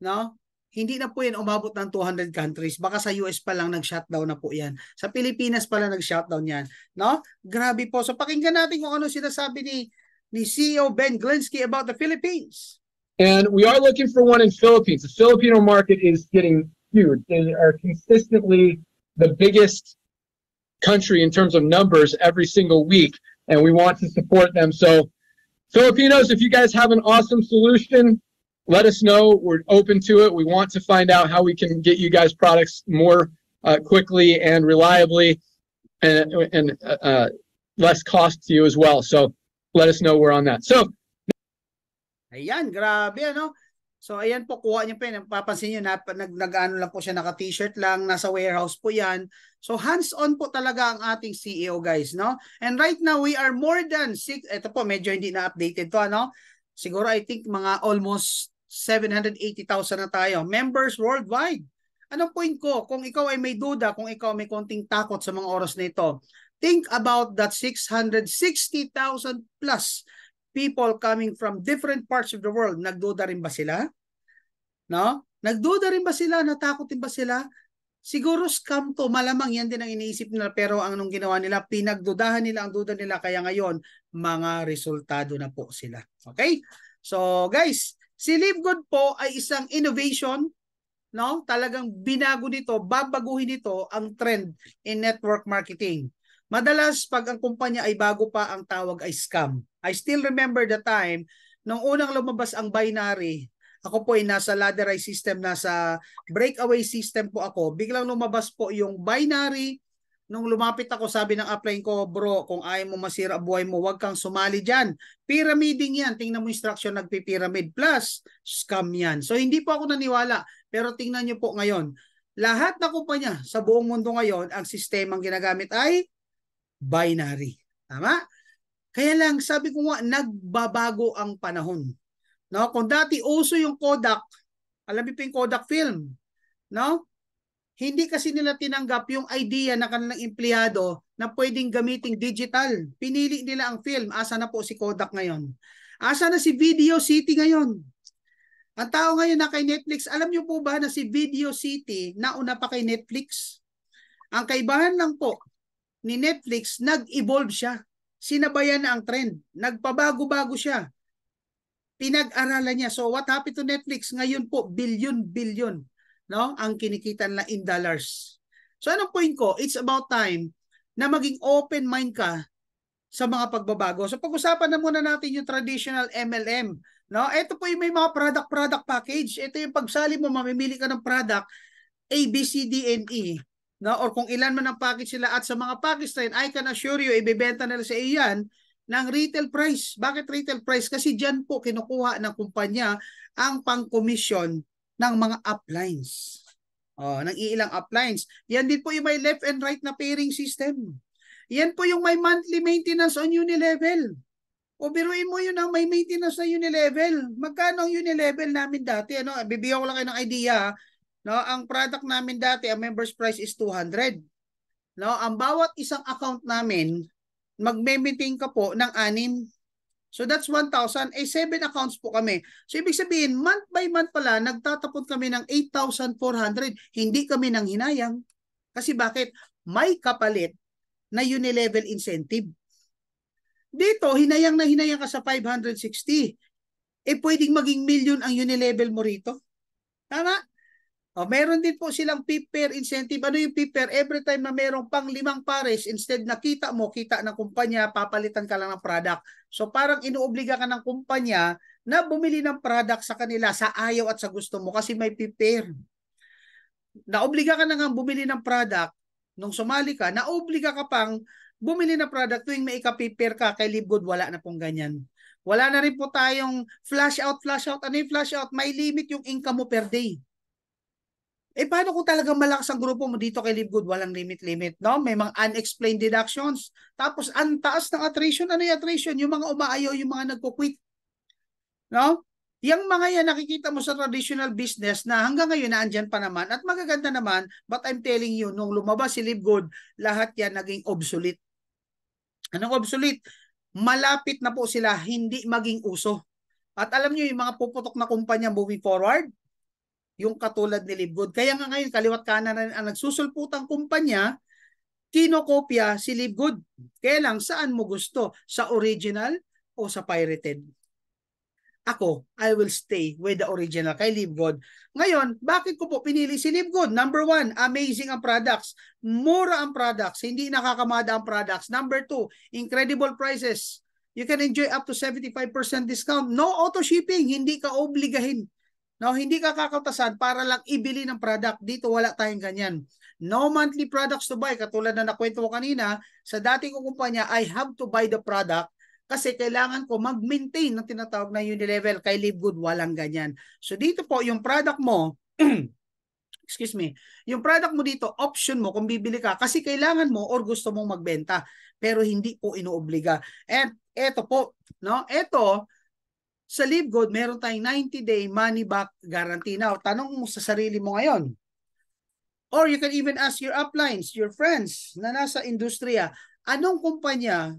no? Hindi na po yan umabot ng 200 countries. Baka sa US pa lang nag-shutdown na po yan. Sa Pilipinas pa lang nag-shutdown yan. No? Grabe po. So pakinggan natin kung ano sinasabi ni CEO Ben Glinsky about the Philippines. And we are looking for one in Philippines. The Filipino market is getting huge. They are consistently the biggest country in terms of numbers every single week, and we want to support them. So Filipinos, if you guys have an awesome solution, let us know. We're open to it. We want to find out how we can get you guys products more quickly and reliably, and less cost to you as well. So let us know we're on that. So, ayan, grabe ano. So ayan po, kuha niyo pa yan. Papansin niyo na nag-ano lang po siya, naka-t-shirt lang, nasa warehouse po yan. So hands-on po talaga ang ating CEO guys, no? And right now we are more than 6, ito po medyo hindi na updated to, ano? Siguro I think mga almost 780,000 na tayo. Members worldwide. Anong point ko? Kung ikaw ay may duda, kung ikaw may konting takot sa mga oras na ito, think about that 660,000 plus people coming from different parts of the world. Nagduda rin ba sila? No? Nagduda rin ba sila? Natakot din ba sila? Siguro scam to. Malamang yan din ang iniisip nila. Pero ang anong ginawa nila, pinagdudahan nila ang duda nila. Kaya ngayon, mga resultado na po sila. Okay? So guys, si Live Good po ay isang innovation, no? Talagang binago nito, babaguhin nito ang trend in network marketing. Madalas pag ang kumpanya ay bago pa, ang tawag ay scam. I still remember the time nung unang lumabas ang binary. Ako po ay nasa ladderized system, nasa breakaway system po ako. Biglang lumabas po yung binary. Nung lumapit ako, sabi ng upline ko, bro, kung ayaw mo masira buhay mo, huwag kang sumali dyan. Pyramiding yan. Tingnan mo instruction, nagpipyramid. Plus, scam yan. So, hindi po ako naniwala. Pero tingnan nyo po ngayon. Lahat na kumpanya sa buong mundo ngayon, ang sistemang ginagamit ay binary. Tama? Kaya lang, sabi ko nga, nagbabago ang panahon. No? Kung dati uso yung Kodak, alam mo po yung Kodak film, no? Hindi kasi nila tinanggap yung idea na kanilang empleyado na pwedeng gamiting digital. Pinili nila ang film. Asa na po si Kodak ngayon? Asa na si Video City ngayon? Ang tao ngayon na kay Netflix, alam niyo po ba na si Video City nauna pa kay Netflix? Ang kaibahan lang po ni Netflix, nag-evolve siya. Sinabayan na ang trend. Nagpabago-bago siya. Pinag-aralan niya. So what happened to Netflix? Ngayon po, billion-billion, no, ang kinikita na in dollars. So anong point ko? It's about time na maging open mind ka sa mga pagbabago. So pag-usapan na muna natin yung traditional MLM. No? Ito po yung may mga product package. Ito yung pagsali mo, mamimili ka ng product A, B, C, D, and E. No? Or kung ilan man ang package sila, at sa mga package na yun, I can assure you, ibebenta nila sa iyan ng retail price. Bakit retail price? Kasi dyan po kinukuha ng kumpanya ang pang-commission ng mga uplines. Ng iilang uplines. Yan din po yung may left and right na pairing system. Yan po yung may monthly maintenance on Unilevel. O biruin mo yun ang may maintenance na Unilevel. Magkano ang Unilevel namin dati? Ano? Bibigyan ko lang kayo ng idea. No? Ang product namin dati, ang member's price is 200. No? Ang bawat isang account namin, magme-maintain ka po ng 6. So that's 1,000. 7 accounts po kami. So ibig sabihin, month by month pala, nagtatapon kami ng 8,400. Hindi kami nang hinayang. Kasi bakit? May kapalit na Unilevel incentive. Dito, hinayang na hinayang ka sa 560. Pwedeng maging million ang Unilevel mo rito. Tama? Meron din po silang PIP-pair incentive. Ano yung PIP-pair? Every time na merong pang 5 pares, instead na kita mo, kita ng kumpanya, papalitan ka lang ng product. So parang inuobliga ka ng kumpanya na bumili ng product sa kanila sa ayaw at sa gusto mo kasi may PIP-pair. Naobliga ka na nga bumili ng product, nung sumali ka, naobliga ka pang bumili ng product tuwing may ika-PIP-pair ka. Kay Live Good, wala na pong ganyan. Wala na rin po tayong flash out. Ano yung flash out? May limit yung income mo per day. Paano kung talagang malakas ang grupo mo dito kay Live Good? Walang limit-limit, no? May mga unexplained deductions. Tapos, ang taas ng attrition. Ano yung attrition? Yung mga umaayaw, yung mga nagko-quit. No? Yung mga yan nakikita mo sa traditional business na hanggang ngayon naandyan pa naman at magaganda naman, but I'm telling you, nung lumabas si Live Good, lahat yan naging obsolete. Anong obsolete? Malapit na po sila hindi maging uso. At alam niyo yung mga puputok na kumpanya moving forward, yung katulad ni Live Good. Kaya nga ngayon kaliwat kanan na ang nagsusulputang kumpanya, kinokopya si Live Good. Kaya lang saan mo gusto? Sa original o sa pirated? Ako, I will stay with the original kay Live Good. Ngayon, bakit ko po pinili si Live Good? Number 1, amazing ang products. Mura ang products, hindi nakakamada ang products. Number 2, incredible prices. You can enjoy up to 75% discount. No auto shipping, hindi ka obligahin. No, hindi ka kakatasan para lang ibili ng product. Dito wala tayong ganyan. No monthly products to buy. Katulad na nakwento ko kanina, sa dating kong kumpanya, I have to buy the product kasi kailangan ko mag-maintain ng tinatawag na Unilevel. Kay Live Good, walang ganyan. So dito po, yung product mo, excuse me, yung product mo dito, option mo kung bibili ka kasi kailangan mo or gusto mong magbenta. Pero hindi po inuobliga. And eto po, no? Eto, sa Live Good, meron tayong 90-day money back guarantee. Now, tanong mo sa sarili mo ngayon. Or you can even ask your uplines, your friends na nasa industriya, anong kumpanya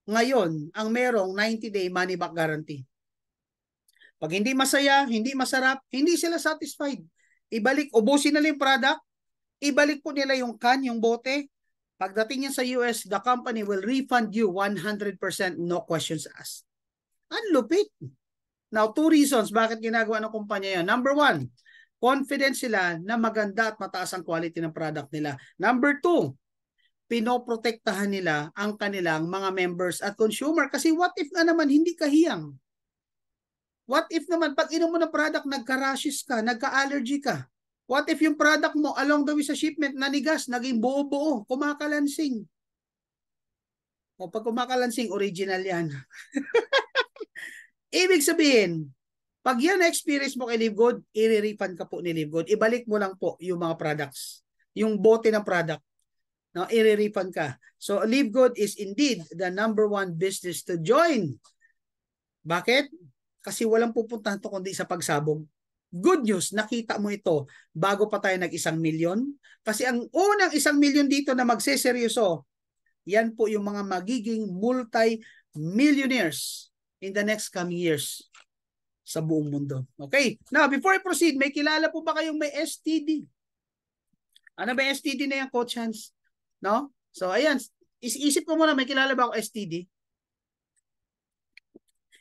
ngayon ang merong 90-day money back guarantee? Pag hindi masaya, hindi masarap, hindi sila satisfied. Ibalik, ubusin nila yung product, ibalik po nila yung can, yung bote. Pagdating yan sa US, the company will refund you 100%, no questions asked. Ang lupit. Now, 2 reasons bakit ginagawa ng kumpanya yan. Number 1, confident sila na maganda at mataas ang quality ng product nila. Number 2, pinoprotektahan nila ang kanilang mga members at consumer. Kasi what if nga naman hindi ka hiyang? What if naman pag inom mo ng product, nagka-rashes ka, nagka-allergy ka? What if yung product mo along the way sa shipment nanigas, naging buo-buo, kumakalansing? O pag kumakalansing, original yan. Ibig sabihin, pag yan na-experience mo kay Live Good, i-refund ka po ni Live Good. Ibalik mo lang po yung mga products, yung bote ng product. No, i-refund ka. So, Live Good is indeed the number 1 business to join. Bakit? Kasi walang pupuntahan to kundi sa pagsabog. Good news, nakita mo ito bago pa tayo nag-1 milyon. Kasi ang unang 1 milyon dito na magseseryoso, yan po yung mga magiging multi-millionaires in the next coming years sa buong mundo. Okay? Now, before I proceed, may kilala po ba kayong may STD? Ano ba STD na yan, Coach Hans? No? So, ayan. Isip ko muna, may kilala ba ako STD?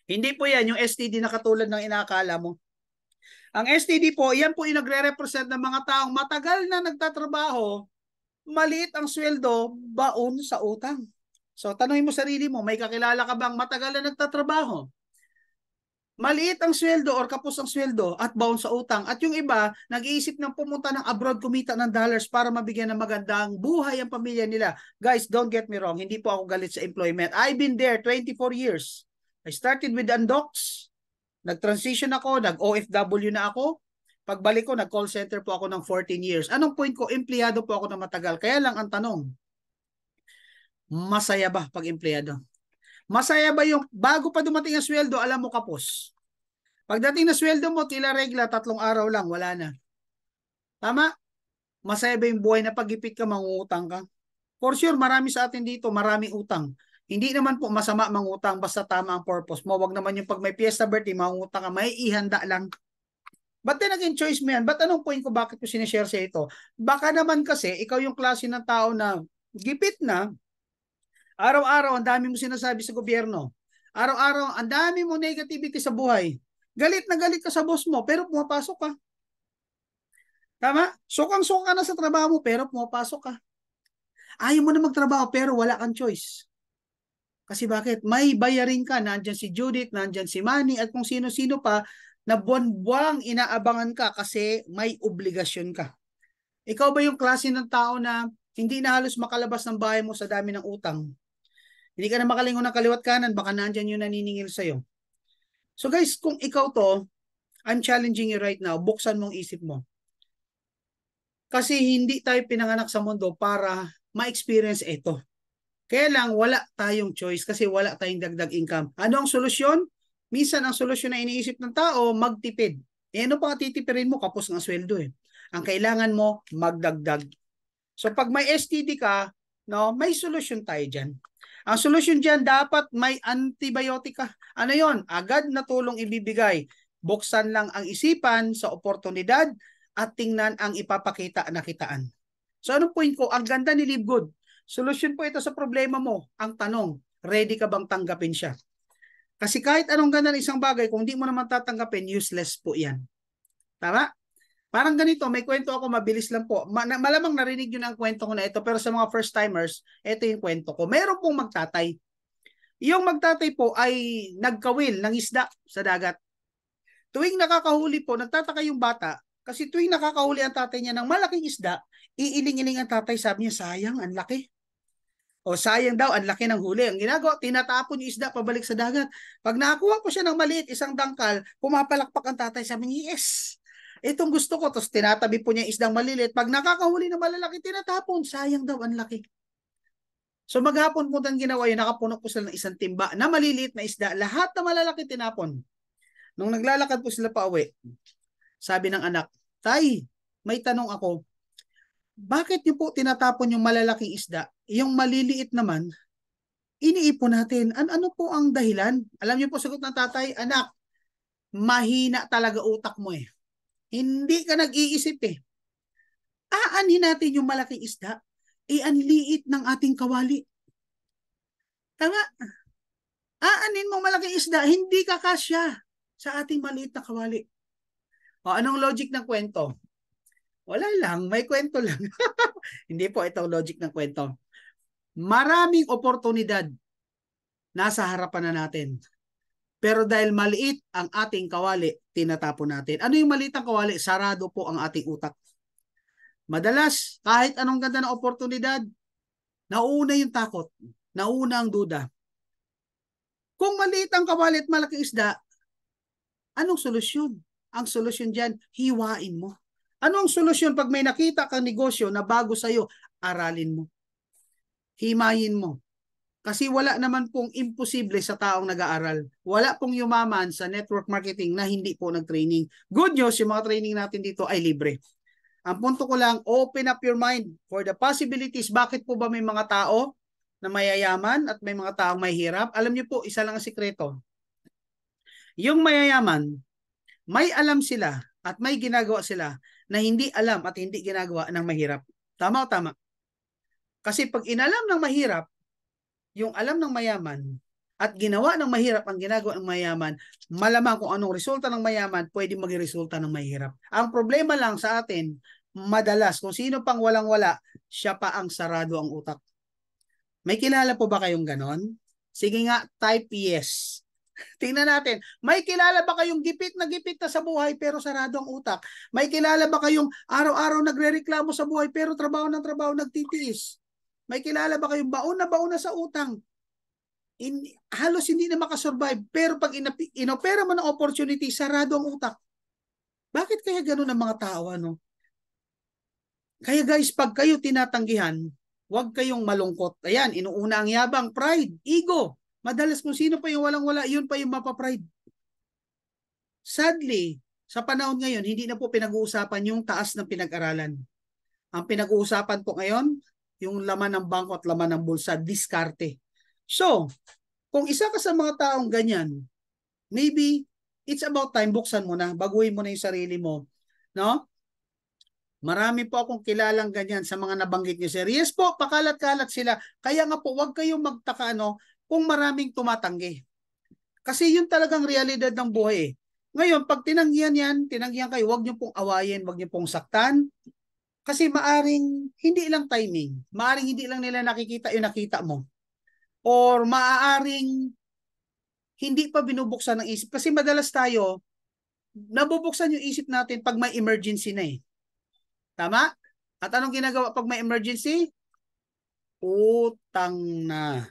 Hindi po yan yung STD na katulad ng inaakala mo. Ang STD po, yan po yung nagre-represent ng mga taong matagal na nagtatrabaho, maliit ang sweldo, baon sa utang. So, tanungin mo sarili mo, may kakilala ka bang matagal na nagtatrabaho? Maliit ang sweldo or kapos ang sweldo at baon sa utang. At yung iba, nag-iisip ng pumunta ng abroad, kumita ng dollars para mabigyan ng magandang buhay ang pamilya nila. Guys, don't get me wrong. Hindi po ako galit sa employment. I've been there 24 years. I started with Undocs. Nag-transition ako, nag-OFW na ako. Pagbalik ko, nag-call center po ako ng 14 years. Anong point ko? Empleyado po ako na matagal. Kaya lang ang tanong, masaya ba pag empleyado? Masaya ba yung bago pa dumating ang sweldo, alam mo kapos. Pagdating na sweldo mo, tila regla, 3 araw lang, wala na. Tama? Masaya ba yung buhay na pag-ipit ka, mangungutang ka? For sure, marami sa atin dito, maraming utang. Hindi naman po masama mangutang basta tama ang purpose mo. Wag naman yung pag may fiesta birthday, mangutang ka, may ihanda lang. But then again, choice mo yan. But anong point ko bakit ko sinishare sa ito? Baka naman kasi, ikaw yung klase ng tao na gipit na, araw-araw, ang dami mo sinasabi sa gobyerno. Araw-araw, ang dami mo negativity sa buhay. Galit na galit ka sa boss mo, pero pumapasok ka. Tama? Sukang-suka ka na sa trabaho mo, pero pumapasok ka. Ayaw mo na magtrabaho, pero wala kang choice. Kasi bakit? May bayarin ka. Nandyan si Judith, nandyan si Manny, at kung sino-sino pa, na buwan-buwang inaabangan ka kasi may obligasyon ka. Ikaw ba yung klase ng tao na hindi na halos makalabas ng bahay mo sa dami ng utang? Hindi ka na makalingon ng kaliwat kanan, baka nandyan yung naniningil sa'yo. So guys, kung ikaw to, I'm challenging you right now, buksan mong isip mo. Kasi hindi tayo pinanganak sa mundo para ma-experience ito. Kaya lang, wala tayong choice kasi wala tayong dagdag income. Ano ang solusyon? Minsan ang solusyon na iniisip ng tao, magtipid. Eh ano pa titipirin mo? Kapos ng sweldo eh. Ang kailangan mo, magdagdag. So pag may STD ka, no, may solusyon tayo dyan. Ang solusyon dyan, dapat may antibiotic ka. Ano yon? Agad na tulong ibibigay. Buksan lang ang isipan sa oportunidad at tingnan ang ipapakita na kitaan. So anong point ko? Ang ganda ni Live Good. Solusyon po ito sa problema mo. Ang tanong, ready ka bang tanggapin siya? Kasi kahit anong ganda ng isang bagay, kung hindi mo naman tatanggapin, useless po yan. Tama? Parang ganito, may kwento ako, mabilis lang po. Malamang narinig yun ang kwento ko na ito, pero sa mga first timers, ito yung kwento ko. Meron pong magtatay. Yung magtatay po ay nagkawil ng isda sa dagat. Tuwing nakakahuli po, nagtataka yung bata, kasi tuwing nakakahuli ang tatay niya ng malaking isda, iiling-iling ang tatay, sabi niya, sayang, ang laki. O sayang daw, ang laki ng huli. Ang ginagawa, tinatapon yung isda pabalik sa dagat. Pag nakakuha ko siya ng maliit, isang dangkal, pumapalakpak ang tatay, sabi niya, yes, itong gusto ko. Tapos tinatabi po niya isdang maliliit. Pag nakakahuli ng malalaki, tinatapon, sayang daw, ang laki. So maghapon po ang ginawa yun, nakapuno po sila ng isang timba na maliliit na isda. Lahat na malalaki tinapon. Nung naglalakad po sila pa uwi, sabi ng anak, Tay, may tanong ako, bakit niyo po tinatapon yung malalaking isda? Yung maliliit naman, iniipon natin. Ano po ang dahilan? Alam niyo po sagot ng tatay, anak, mahina talaga utak mo eh. Hindi ka nag-iisip eh. Aanin natin yung malaking isda, ang liit ng ating kawali. Tama? Aanin mong malaking isda, hindi ka kasya sa ating maliit na kawali. O, anong logic ng kwento? Wala lang, may kwento lang. Hindi po ito logic ng kwento. Maraming oportunidad nasa harapan na natin. Pero dahil maliit ang ating kawali, tinatapon natin. Ano yung maliit ang kawali? Sarado po ang ating utak. Madalas, kahit anong ganda ng oportunidad, nauna yung takot, nauna ang duda. Kung maliit ang kawali at malaking isda, anong solusyon? Ang solusyon dyan, hiwain mo. Anong solusyon pag may nakita kang negosyo na bago sa'yo? Aralin mo. Himayin mo. Kasi wala naman pong imposible sa taong nag-aaral. Wala pong yumaman sa network marketing na hindi po nag-training. Good news, yung mga training natin dito ay libre. Ang punto ko lang, open up your mind for the possibilities. Bakit po ba may mga tao na mayayaman at may mga taong may hirap? Alam niyo po, isa lang ang sikreto. Yung mayayaman, may alam sila at may ginagawa sila na hindi alam at hindi ginagawa ng mahirap. Tama o tama? Kasi pag inalam ng mahirap, yung alam ng mayaman at ginawa ng mahirap ang ginagawa ng mayaman, malamang kung anong resulta ng mayaman, pwede maging resulta ng mahirap. Ang problema lang sa atin, madalas, kung sino pang walang-wala, siya pa ang sarado ang utak. May kilala po ba kayong ganon? Sige nga, type yes. Tingnan natin, may kilala ba kayong gipit na sa buhay pero sarado ang utak? May kilala ba kayong araw-araw nagrereklamo sa buhay pero trabaho ng trabaho nagtitiis? May kilala ba kayong baon na sa utang? Halos hindi na makasurvive pero pag inopera mo ng opportunity, sarado ang utak. Bakit kaya ganun ang mga tao? Ano? Kaya guys, pag kayo tinatanggihan, huwag kayong malungkot. Ayan, inuuna ang yabang, pride, ego. Madalas kung sino pa yung walang-wala, yun pa yung mapapride. Sadly, sa panahon ngayon, hindi na po pinag-uusapan yung taas ng pinag-aralan. Ang pinag-uusapan po ngayon, yung laman ng bangko at laman ng bulsa, diskarte. So, kung isa ka sa mga taong ganyan, maybe it's about time, buksan mo na, baguhin mo na yung sarili mo. No? Marami po akong kilalang ganyan sa mga nabanggit niyo, sir. Yes po, pakalat-kalat sila. Kaya nga po, huwag kayong magtaka, kung maraming tumatanggi. Kasi yun talagang realidad ng buhay eh. Ngayon, pag tinanggihan kayo, huwag niyo pong awayin, huwag niyo pong saktan. Kasi maaring hindi lang timing. Maaring hindi lang nila nakikita yung nakita mo. Or maaaring hindi pa binubuksan ng isip. Kasi madalas tayo, nabubuksan yung isip natin pag may emergency na eh. Tama? At anong ginagawa pag may emergency? Utang na.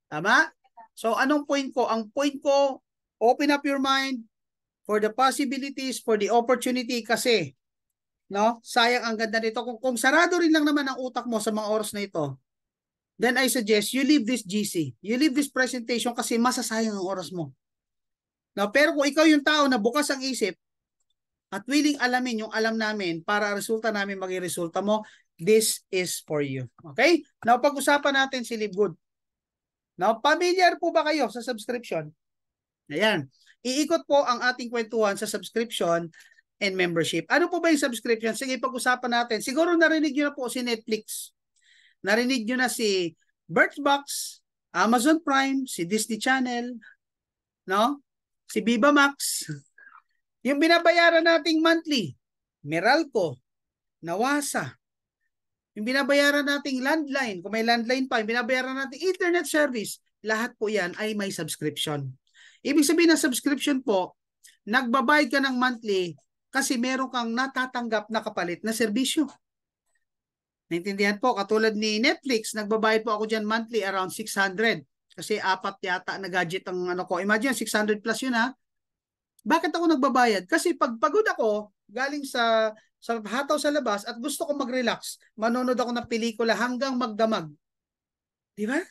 Tama? So, anong point ko? Ang point ko, open up your mind for the possibilities, for the opportunity kasi, sayang ang ganda nito. Kung sarado rin lang naman ang utak mo sa mga oras na ito, then I suggest you leave this GC. You leave this presentation kasi masasayang ang oras mo. Now, pero kung ikaw yung tao na bukas ang isip at willing alamin yung alam namin para resulta namin maging resulta mo, this is for you. Okay? Now, pag-usapan natin si Live Good. Now, familiar po ba kayo sa subscription? Ayan. Iikot po ang ating kwentuhan sa subscription and membership. Ano po ba yung subscription? Sige, pag-usapan natin. Siguro narinig nyo na po si Netflix. Narinig nyo na si Birchbox, Amazon Prime, si Disney Channel, no? Si Viva Max. Yung binabayaran nating monthly, Meralco, Nawasa. Yung binabayaran nating landline, kung may landline pa, yung binabayaran nating internet service, lahat po yan ay may subscription. Ibig sabihin ng subscription po, nagbabayad ka ng monthly kasi meron kang natatanggap na kapalit na serbisyo. Naintindihan po, katulad ni Netflix, nagbabayad po ako dyan monthly around 600. Kasi 4 yata na gadget ang ano ko. Imagine, 600 plus yun ha. Bakit ako nagbabayad? Kasi pag pagod ako, galing sa hataw sa labas at gusto ko mag-relax, manonood ako ng pelikula hanggang magdamag. Di ba?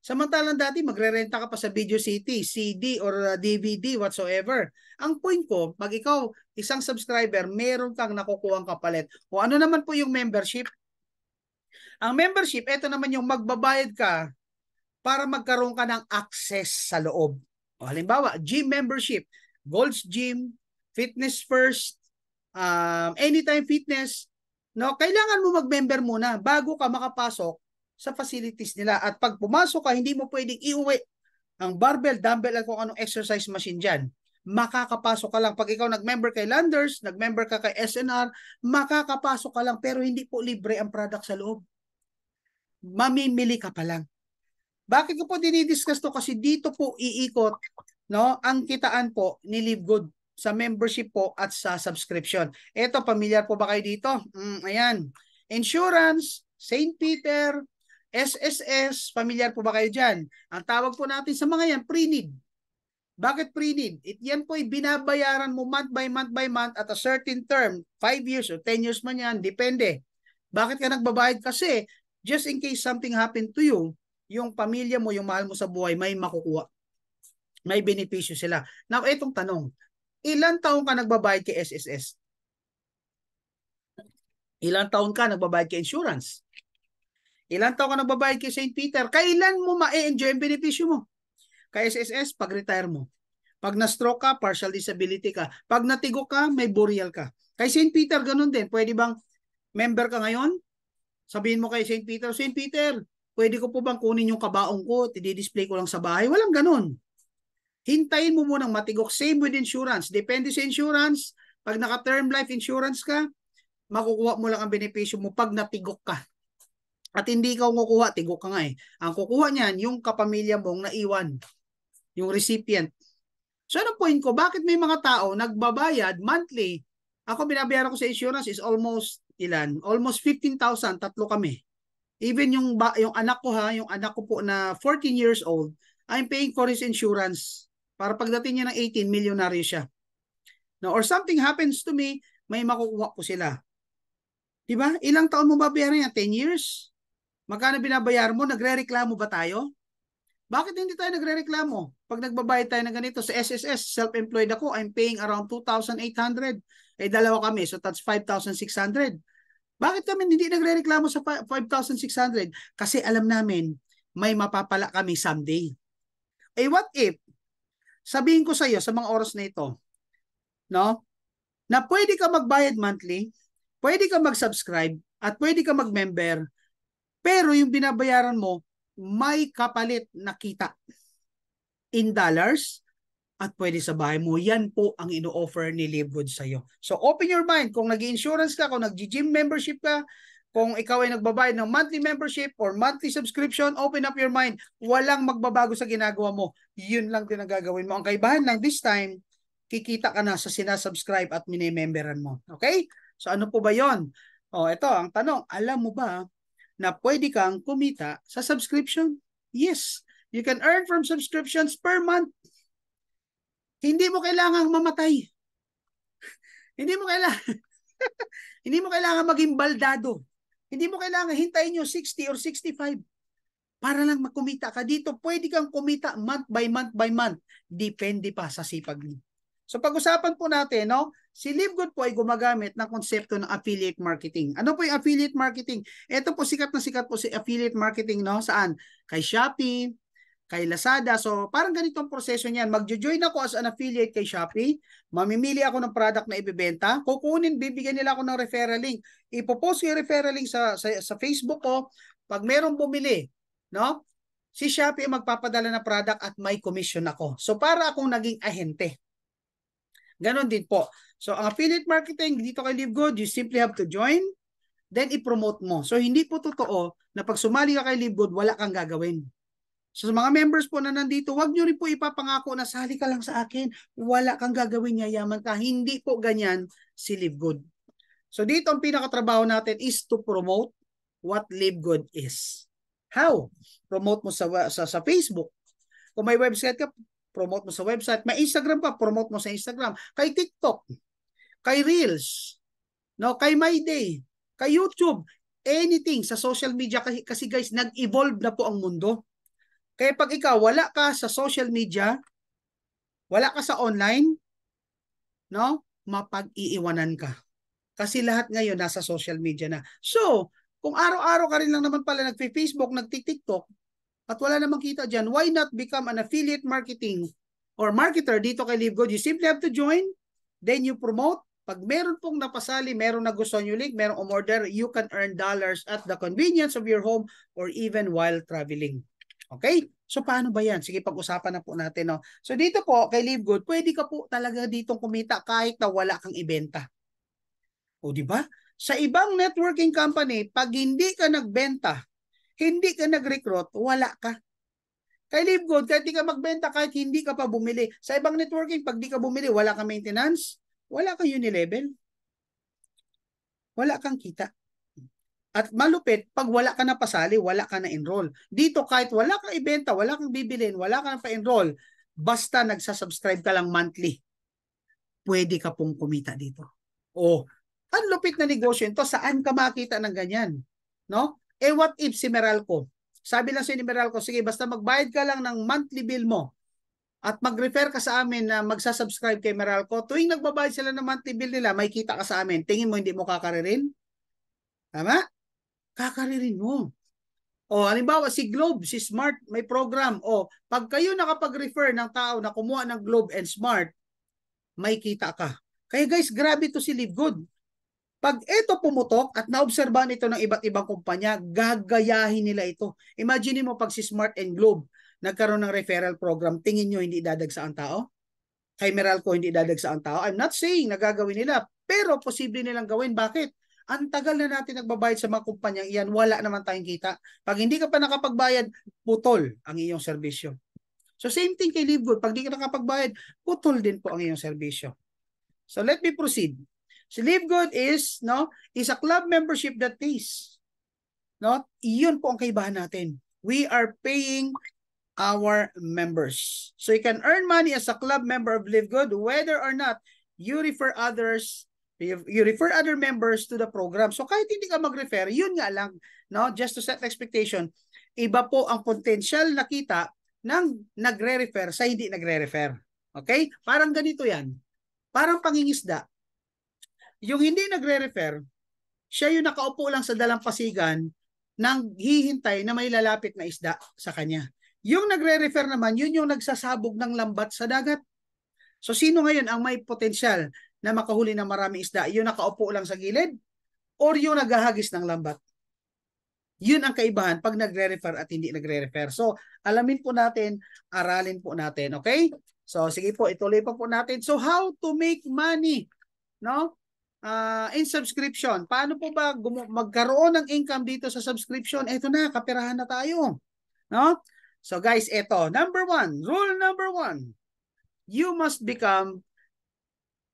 Samantalang dati magre-renta ka pa sa Video City, CD or DVD whatsoever. Ang point ko, pag ikaw isang subscriber, meron kang nakukuhang kapalit. O ano naman po yung membership? Ang membership, ito naman yung magbabayad ka para magkaroon ka ng access sa loob. O halimbawa, gym membership, Gold's Gym, Fitness First, Anytime Fitness, no, kailangan mo mag-member muna bago ka makapasok sa facilities nila. At pag pumasok ka, hindi mo pwedeng iuwi ang barbell, dumbbell at kung anong exercise machine dyan. Makakapasok ka lang. Pag ikaw nag-member kay Landers, nag-member ka kay SNR, makakapasok ka lang pero hindi po libre ang product sa loob. Mamimili ka pa lang. Bakit ko po dinidiscuss to? Kasi dito po iikot, no, ang kitaan po ni Live Good sa membership po at sa subscription. Ito, pamilyar po ba kayo dito? Ayan. Insurance, St. Peter, SSS, pamilyar po ba kayo dyan? Ang tawag po natin sa mga yan, pre-need. Bakit pre-need? Yan po ay binabayaran mo month by month at a certain term, 5 years or 10 years man yan, depende. Bakit ka nagbabayad? Kasi just in case something happened to you, yung pamilya mo, yung mahal mo sa buhay, may makukuha. May benepisyo sila. Now, itong tanong, ilan taon ka nagbabayad kay SSS? Ilan taon ka nagbabayad kay insurance? Ilan taon ka nagbabayad kay St. Peter? Kailan mo ma-enjoy ang benepisyo mo? Kay SSS, pag-retire mo. Pag na-stroke ka, partial disability ka. Pag natigok ka, may burial ka. Kay St. Peter, ganun din. Pwede bang member ka ngayon? Sabihin mo kay St. Peter, St. Peter, pwede ko po bang kunin yung kabaong ko, i-display ko lang sa bahay? Walang ganun. Hintayin mo munang matigok. Same with insurance. Depende sa insurance. Pag naka-term life insurance ka, makukuha mo lang ang benepisyo mo pag natigok ka. At hindi ka kukuha, tigok ka nga eh. Ang kukuha niyan, yung kapamilya mong naiwan. Yung recipient. So ano point ko? Bakit may mga tao nagbabayad monthly? Ako binabayaran ko sa insurance is almost ilan? Almost 15,000. Tatlo kami. Even yung anak ko yung anak ko po na 14 years old, I'm paying for his insurance. Para pagdating niya ng 18, milyonaryo siya. Now, or something happens to me, may makukuha po sila. Diba? Ilang taon mo babayaran yan? 10 years? Magkano binabayaran mo? Nagre-reklamo ba tayo? Bakit hindi tayo nagre-reklamo? Pag nagbabayad tayo ng ganito sa SSS, self-employed ako, I'm paying around 2,800. Eh, dalawa kami, so that's 5,600. Bakit kami hindi nagre-reklamo sa 5,600? Kasi alam namin, may mapapala kami someday. Eh, what if, sabihin ko sa iyo sa mga oras na ito, no, na pwede ka magbayad monthly, pwede ka mag-subscribe, at pwede ka mag-member, pero yung binabayaran mo, may kapalit na kita in dollars, at pwede sa bahay mo. Yan po ang ino-offer ni Live Good sa'yo. So open your mind. Kung nag-insurance ka, kung nag-gym membership ka, kung ikaw ay nagbabayad ng monthly membership or monthly subscription, open up your mind. Walang magbabago sa ginagawa mo. Yun lang din ang gagawin mo. Ang kaibahan lang this time, kikita ka na sa sinasubscribe at minememberan mo. Okay? So ano po ba yon? O ito, ang tanong, alam mo ba na pwede kang kumita sa subscription? Yes. You can earn from subscriptions per month. Hindi mo kailangang mamatay. Hindi mo kailangan hindi mo kailangan maging baldado. Hindi mo kailangan hintayin yung 60 or 65. para lang magkumita ka dito. Pwede kang kumita month by month by month. Depende pa sa sipag mo. So pag-usapan po natin, no? Si LiveGood po ay gumagamit ng konsepto ng affiliate marketing. Ano po yung affiliate marketing? Ito po sikat na sikat po si affiliate marketing, no? Saan? Kay Shopee, kay Lazada. So parang ganito ang proseso niyan. Magjo-join ako as an affiliate kay Shopee. Mamimili ako ng product na ibebenta. Kukunin, bibigyan nila ako ng referral link. Ipopost yung referral link sa Facebook ko. Pag merong bumili, no? Si Shopee magpapadala ng product at may commission ako. So para akong naging ahente. Ganon din po. So ang affiliate marketing dito kay LiveGood, you simply have to join, then i-promote mo. So hindi po totoo na pag sumali ka kay LiveGood, wala kang gagawin. So sa mga members po na nandito, wag nyo rin po ipapangako na sali ka lang sa akin, wala kang gagawin, yayaman ka. Hindi po ganyan si LiveGood. So dito ang pinakatrabaho natin is to promote what LiveGood is. How? Promote mo sa Facebook. Kung may website ka, promote mo sa website. May Instagram pa, promote mo sa Instagram. Kay TikTok, kay Reels, no, kay MyDay, kay YouTube, anything sa social media kasi guys, nag-evolve na po ang mundo. Kaya pag ikaw wala ka sa social media, wala ka sa online, no, mapag-iiwanan ka. Kasi lahat ngayon nasa social media na. So, kung araw-araw ka rin lang naman pala nag-Facebook, nag-TikTok, at wala namang kita dyan, why not become an affiliate marketing or marketer dito kay LiveGood? You simply have to join, then you promote. Pag meron pong napasali, meron na gusto nyo link, meron umorder, you can earn dollars at the convenience of your home or even while traveling. Okay? So paano ba yan? Sige, pag-usapan na po natin. No? So dito po kay LiveGood, pwede ka po talaga ditong kumita kahit na wala kang ibenta. O di ba? Sa ibang networking company, pag hindi ka nagbenta, hindi ka nag-recruit, wala ka. Kay LiveGood, kahit di ka magbenta, kahit hindi ka pa bumili. Sa ibang networking, pag di ka bumili, wala ka maintenance, wala kang unilevel, wala kang kita. At malupit, pag wala ka na pasali, wala ka na enroll. Dito, kahit wala kang ibenta, wala kang bibilin, wala ka na pa-enroll, basta nagsasubscribe ka lang monthly, pwede ka pong kumita dito. O, ang lupit na negosyo ito, saan ka makita ng ganyan? No? Eh what if si Meralco? Sabi lang si Meralco, sige basta magbayad ka lang ng monthly bill mo at mag-refer ka sa amin na magsasubscribe kay Meralco, tuwing nagbabayad sila ng monthly bill nila, may kita ka sa amin. Tingin mo hindi mo kakaririn? Tama? Kakaririn mo. O halimbawa si Globe, si Smart, may program. O pag kayo nakapag-refer ng tao na kumuha ng Globe and Smart, may kita ka. Kaya guys, grabe to si LiveGood. Pag ito pumutok at naobserbahan ito ng iba't ibang kumpanya, gagayahin nila ito. Imagine mo pag si Smart and Globe nagkaroon ng referral program, tingin nyo hindi dadagsa ang tao? Kay Meralco hindi dadagsa ang tao? I'm not saying nagagawin nila, pero posible nilang gawin. Bakit? Ang tagal na natin nagbabayad sa mga kumpanyang iyan, wala naman tayong kita. Pag hindi ka pa nakapagbayad, putol ang iyong serbisyo. So same thing kay LiveGood, pag hindi ka nakapagbayad, putol din po ang iyong serbisyo. So let me proceed. Si LiveGood is a club membership that pays. No? Iyon po ang kaibahan natin. We are paying our members. So you can earn money as a club member of LiveGood whether or not you refer others, you refer other members to the program. So kahit hindi ka mag-refer, yun nga lang, no? Just to set expectation, iba po ang potential na kita ng nagre-refer sa hindi nagre-refer. Okay? Parang ganito yan. Parang pangingisda. Yung hindi nagre-refer, siya yung nakaupo lang sa dalampasigan nang hihintay na may lalapit na isda sa kanya. Yung nagre-refer naman, yun yung nagsasabog ng lambat sa dagat. So sino ngayon ang may potensyal na makahuli ng maraming isda? Yung nakaupo lang sa gilid or yung naghahagis ng lambat? Yun ang kaibahan pag nagre-refer at hindi nagre-refer. So alamin po natin, aralin po natin, okay? So sige po, ituloy pa po natin. So how to make money, no? In subscription. Paano po ba magkaroon ng income dito sa subscription? Ito na, kaperahan na tayo. No? So guys, ito. Rule number one. You must become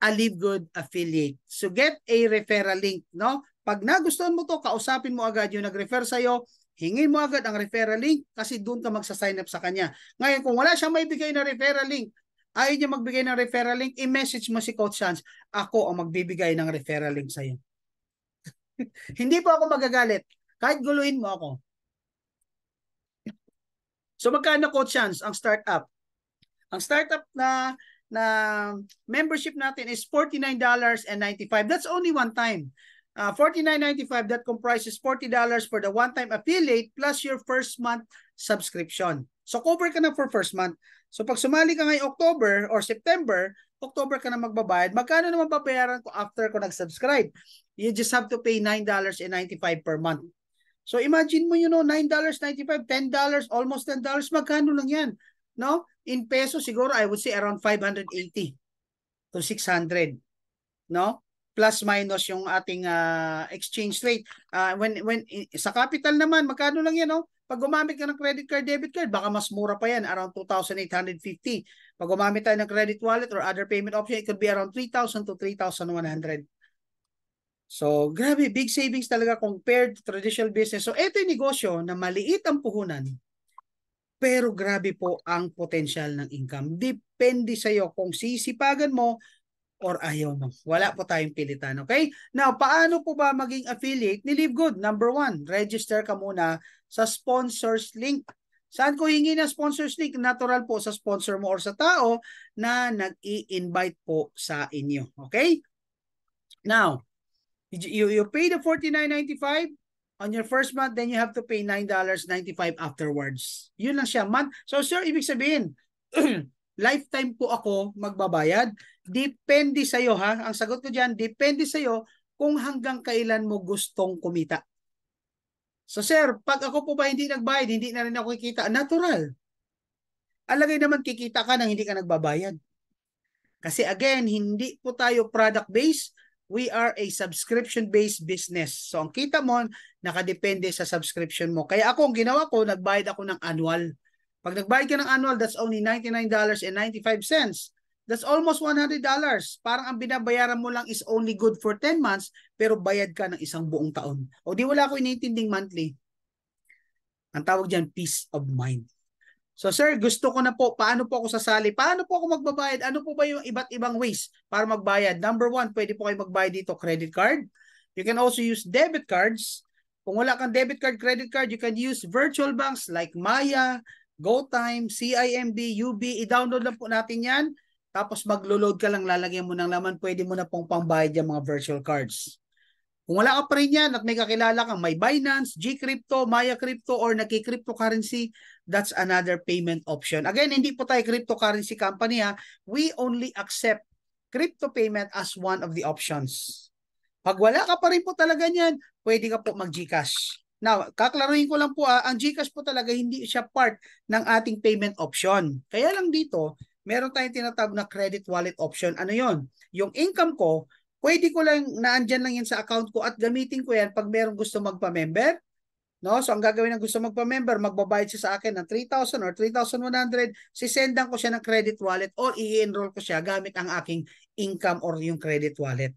a LiveGood affiliate. So get a referral link. No? Pag nagustuhan mo to, kausapin mo agad yung nag-refer sa'yo, hingin mo agad ang referral link kasi doon ka magsa-sign up sa kanya. Ngayon, kung wala siyang maibigay na referral link, ayaw niya magbigay ng referral link, i-message mo si Coach Hans, ako ang magbibigay ng referral link sa'yo. Hindi po ako magagalit. Kahit guluhin mo ako. So magkano Coach Chance ang startup? Ang startup na membership natin is $49.95. That's only one time. $49.95, that comprises $40 for the one-time affiliate plus your first month subscription. So cover ka na for first month. So pag sumali ka ngayong October or September, October ka na magbabayad. Magkano naman babayaran ko after ko nag-subscribe? You just have to pay $9.95 per month. So imagine mo $9.95, $10, almost $10, magkano lang yan? No? In peso siguro I would say around 580 to 600. No? Plus minus yung ating exchange rate. When sa capital naman, magkano lang yan, no? Pag gumamit ka ng credit card, debit card, baka mas mura pa yan, around 2,850. Pag gumamit tayo ng credit wallet or other payment option, it could be around 3,000 to 3,100. So, grabe, big savings talaga compared to traditional business. So, ito yung negosyo na maliit ang puhunan, pero grabe po ang potential ng income. Depende sa'yo kung sisipagan mo or ayaw mo. Wala po tayong pilitan, okay? Now, paano po ba maging affiliate ni Live Good? Number 1, register ka muna sa sponsors link. Saan ko hingi na sponsors link? Natural po sa sponsor mo or sa tao na nag-i-invite po sa inyo, okay? Now, you pay the $49.95 on your first month, then you have to pay $9.95 afterwards. Yun lang siya, month. So, sir, ibig sabihin, lifetime po ako magbabayad. Depende sa'yo, ha? Ang sagot ko dyan, depende sa'yo kung hanggang kailan mo gustong kumita. So, sir, pag ako po ba hindi nagbayad, hindi na rin ako kikita, natural. Alagay naman kikita ka nang hindi ka nagbabayad. Kasi again, hindi po tayo product-based, we are a subscription-based business. So, ang kita mo, nakadepende sa subscription mo. Kaya ako, ang ginawa ko, nagbayad ako ng annual. Pag nagbayad ka ng annual, that's only $99.95. That's almost $100. Parang ang binabayaran mo lang is only good for 10 months, pero bayad ka ng isang buong taon. O di wala ko inintinding monthly. Ang tawag dyan, peace of mind. So sir, gusto ko na po, paano po ako sasali? Paano po ako magbabayad? Ano po ba yung iba't ibang ways para magbayad? Number 1, pwede po kayo magbayad dito, credit card. You can also use debit cards. Kung wala kang debit card, credit card, you can use virtual banks like Maya, GoTime, CIMB, UB. I-download lang po natin yan. Tapos maglo-load ka lang, lalagyan mo ng laman, pwede mo na pong pangbayad yung mga virtual cards. Kung wala ka pa rin yan at may kakilala kang may Binance, Gcrypto, Maya Crypto, or naki-cryptocurrency, that's another payment option. Again, hindi po tayo cryptocurrency company, ha. We only accept crypto payment as one of the options. Pag wala ka pa rin po talaga niyan, pwede ka po mag-Gcash. Now, kaklaruhin ko lang po, ang Gcash po talaga hindi siya part ng ating payment option. Kaya lang dito, meron tayong tinatawag na credit wallet option. Ano yon? Yung income ko, pwede ko lang, naandyan lang yan sa account ko at gamitin ko yan pag merong gusto magpa-member. No? So, ang gagawin ng gusto magpa-member, magbabayad siya sa akin ng 3,000 or 3,100, sisendan ko siya ng credit wallet or i-enroll ko siya gamit ang aking income or yung credit wallet.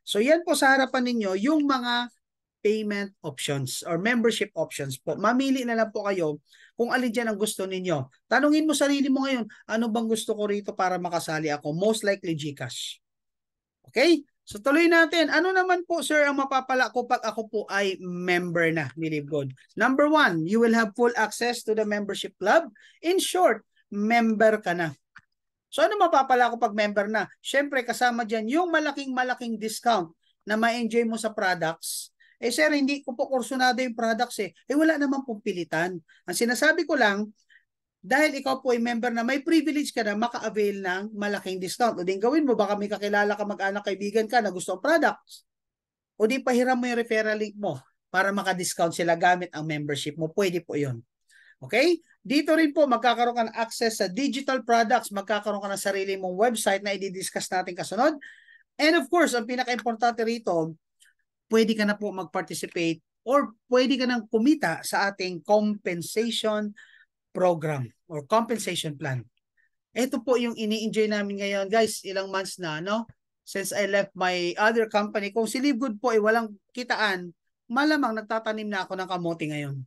So, yan po sa harapan ninyo, yung mga payment options or membership options po. Mamili na lang po kayo kung alin dyan ang gusto ninyo. Tanungin mo sarili mo ngayon, ano bang gusto ko rito para makasali ako? Most likely Gcash. Okay? So tuloy natin. Ano naman po, sir, ang mapapala ko pag ako po ay member na ni Live Good? Number 1, you will have full access to the membership club. In short, member ka na. So ano mapapala ko pag member na? Siyempre, kasama dyan yung malaking discount na ma-enjoy mo sa products. Eh sir, hindi ko po kursunado yung products eh. Eh wala naman pong pilitan. Ang sinasabi ko lang, dahil ikaw po ay member na, may privilege ka na maka-avail ng malaking discount. O din gawin mo, baka may kakilala ka, mag-anak, kaibigan ka na gusto ang products. O di pahiram mo yung referral link mo para maka-discount sila gamit ang membership mo. Pwede po yun. Okay? Dito rin po, magkakaroon ka ng access sa digital products, magkakaroon ka ng sarili mong website na i-discuss natin kasunod. And of course, ang pinaka-importante rito, pwede ka na po mag-participate or pwede ka nang kumita sa ating compensation program or compensation plan. Ito po yung ini-enjoy namin ngayon, guys, ilang months na, no? Since I left my other company, kung si Live Good po ay walang kitaan, malamang nagtatanim na ako ng kamote ngayon.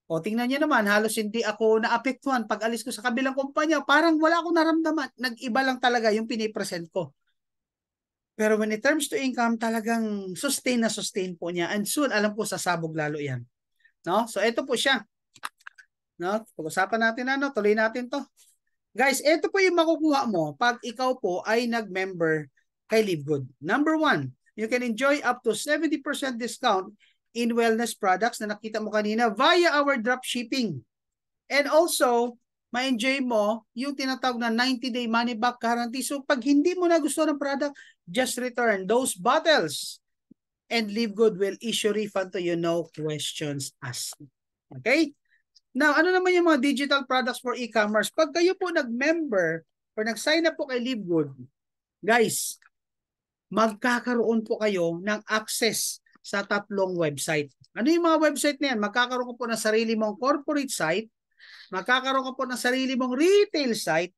O tingnan niyo naman, halos hindi ako naapektuhan pag alis ko sa kabilang kumpanya, parang wala akong naramdaman, nag-iba lang talaga yung pinipresent ko. Pero when it terms to income, talagang sustain po niya. And soon, alam po, sasabog lalo yan. No? So, ito po siya. No? Pag-usapan natin tuloy natin to. Guys, ito po yung makukuha mo pag ikaw po ay nag-member kay LiveGood. Number 1, you can enjoy up to 70% discount in wellness products na nakita mo kanina via our drop shipping. And also, ma-enjoy mo yung tinatawag na 90-day money back guarantee. So pag hindi mo na gusto ng product, just return those bottles and LiveGood will issue refund to you, no questions asked. Okay? Now, ano naman yung mga digital products for e-commerce? Pag kayo po nag-member or nag-sign up po kay LiveGood, guys, magkakaroon po kayo ng access sa 3 website. Ano yung mga website na yan? Magkakaroon ko po ng sarili mong corporate site, magkakaroon ka po ng sarili mong retail site,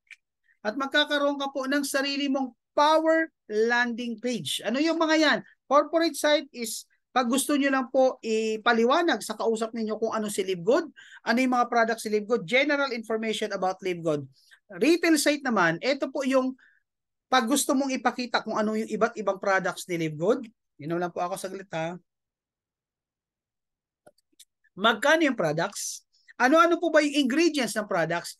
at magkakaroon ka po ng sarili mong power landing page. Ano yung mga yan? Corporate site is pag gusto nyo lang po ipaliwanag sa kausap ninyo kung ano si LiveGood, ano yung mga products si LiveGood, general information about LiveGood. Retail site naman, ito po yung pag gusto mong ipakita kung ano yung iba't ibang products ni LiveGood. Yun lang po ako saglit ha. Magkano yung products? Ano-ano po ba yung ingredients ng products?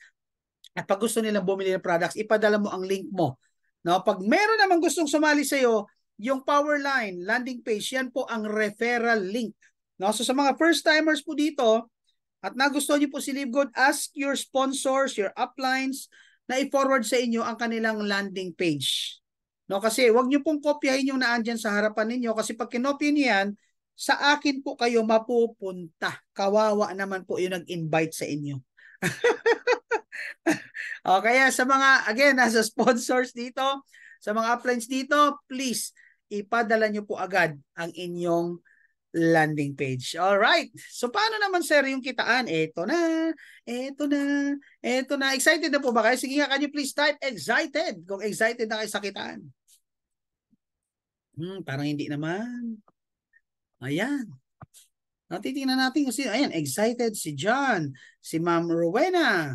At pag gusto nilang bumili ng products, ipadala mo ang link mo. No? Pag meron namang gustong sumali sa iyo, yung Powerline landing page, yan po ang referral link. No? So sa mga first timers po dito, at nagustuhan niyo po si LiveGood, ask your sponsors, your uplines, na i-forward sa inyo ang kanilang landing page. No? Kasi wag niyo pong kopyahin yung naandyan sa harapan ninyo kasi pag kinopya niyo yan, sa akin po kayo mapupunta. Kawawa naman po yung nag-invite sa inyo. O kaya sa mga, again, nasa sponsors dito, sa mga uplines dito, please, ipadala nyo po agad ang inyong landing page. Alright. So paano naman sir yung kitaan? Ito na, ito na, ito na. Excited na po ba kayo? Sige nga, can you please type excited? Kung excited na kayo sa kitaan. Parang hindi naman. Ayan. Titingnan natin kasi, ayan, excited si John, si Ma'am Rowena.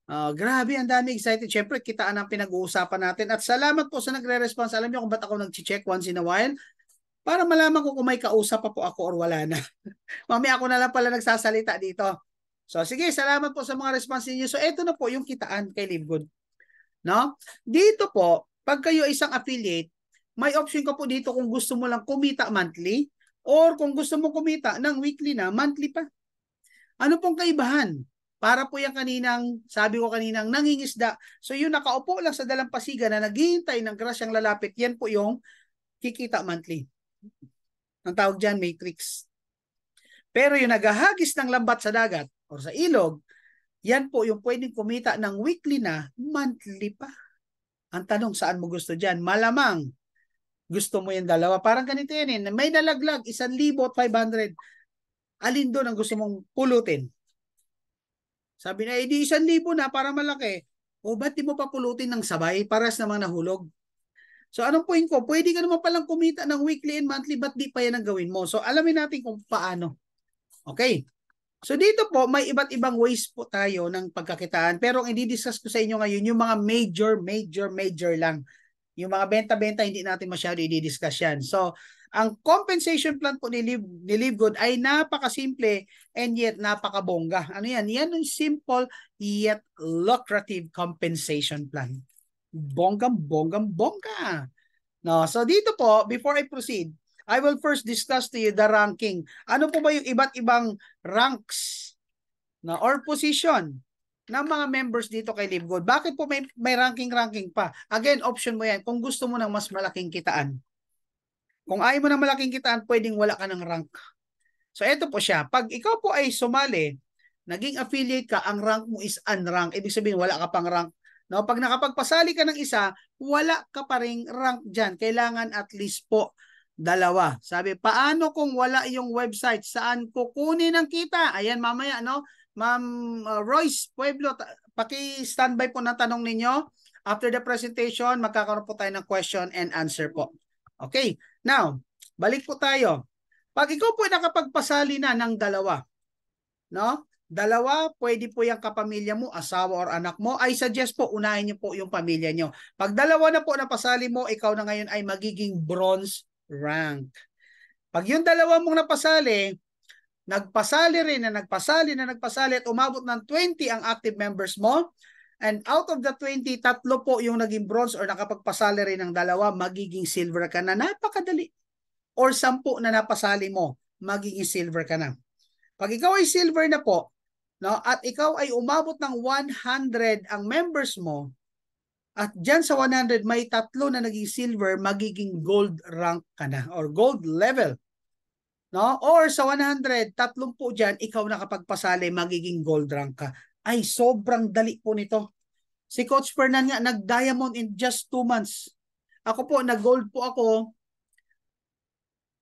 Grabe, ang dami excited. Siyempre, kitaan ang pinag-uusapan natin. At salamat po sa nagre-response. Alam niyo kung ba't ako nag-check once in a while? Para malaman ko kung may kausap pa po ako or wala na. Mamaya ako na lang pala nagsasalita dito. So, sige, salamat po sa mga response niyo. So, eto na po yung kitaan kay LiveGood. No? Dito po, pag kayo isang affiliate, may option ka po dito kung gusto mo lang kumita monthly or kung gusto mo kumita ng weekly na, monthly pa. Ano pong kaibahan? Para po yung kaninang, sabi ko kaninang nangingisda. So yung nakaupo lang sa dalampasigan na naghihintay ng grasyang lalapit, yan po yung kikita monthly. Ang tawag dyan, matrix. Pero yung naghahagis ng lambat sa dagat o sa ilog, yan po yung pwedeng kumita ng weekly na, monthly pa. Ang tanong, saan mo gusto dyan? Malamang gusto mo yung dalawa. Parang ganito yan eh. May nalaglag, 1,500. Alin doon ang gusto mong pulutin? Sabi na, di 1,000 na para malaki. O ba't di mo pa pulutin ng sabay? Paras namang nahulog. So anong point ko? Pwede ka naman palang kumita ng weekly and monthly, ba't di pa yan ang gawin mo? So alamin natin kung paano. Okay. So dito po, may iba't ibang ways po tayo ng pagkakitaan. Pero ang i-discuss ko sa inyo ngayon, yung mga major lang. Yung mga benta-benta, hindi natin masyado i-discuss yan. So, ang compensation plan po ni LiveGood ay napakasimple and yet napakabongga. Ano yan? Yan yung simple yet lucrative compensation plan. Bongga. No, so dito po, before I proceed, I will first discuss to you the ranking. Ano po ba yung iba't ibang ranks na or position ng mga members dito kay LiveGood? Bakit po may ranking pa? Again, option mo yan kung gusto mo ng mas malaking kitaan. Kung ayaw mo ng malaking kitaan, pwedeng wala ka ng rank. So ito po siya. Pag ikaw po ay sumali, naging affiliate ka, ang rank mo is unrank. Ibig sabihin, wala ka pang rank. No, pag nakapagpasali ka ng isa, wala ka pa ring rank dyan. Kailangan at least po 2. Sabi, paano kung wala yung website? Saan kukunin ang kita? Ayan, mamaya, no? Ma'am Royce Pueblo, paki-standby po na tanong ninyo. After the presentation, magkakaroon po tayo ng question and answer po. Okay, now, balik po tayo. Pag ikaw po nakapagpasali na ng 2, no? 2, pwede po yung kapamilya mo, asawa or anak mo. I suggest po, unahin niyo po yung pamilya niyo. Pag 2 na po napasali mo, ikaw na ngayon ay magiging bronze rank. Pag yung 2 mong napasali, nagpasali rin na nagpasali at umabot ng 20 ang active members mo, and out of the 20, 3 po yung naging bronze or nakapagpasali rin ng 2, magiging silver ka na. Napakadali. Or 10 na napasali mo, magiging silver ka na. Pag ikaw ay silver na po, no, at ikaw ay umabot ng 100 ang members mo, at dyan sa 100 may 3 na naging silver, magiging gold rank ka na or gold level. No? Or sa 100, 30 dyan, ikaw nakapagpasali, magiging gold rank ka. Ay, sobrang dali po nito. Si Coach Fernan nga, nag-diamond in just 2 months. Ako po, nag-gold po ako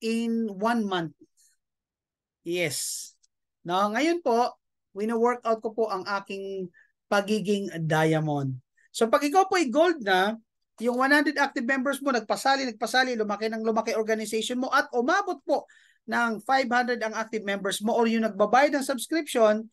in 1 month. Yes. No, ngayon po, wino-workout ko po ang aking pagiging diamond. So pag ikaw po ay gold na, yung 100 active members mo, nagpasali, lumaki ng lumaki organization mo, at umabot po ng 500 ang active members mo, or yung nagbabayad ng subscription,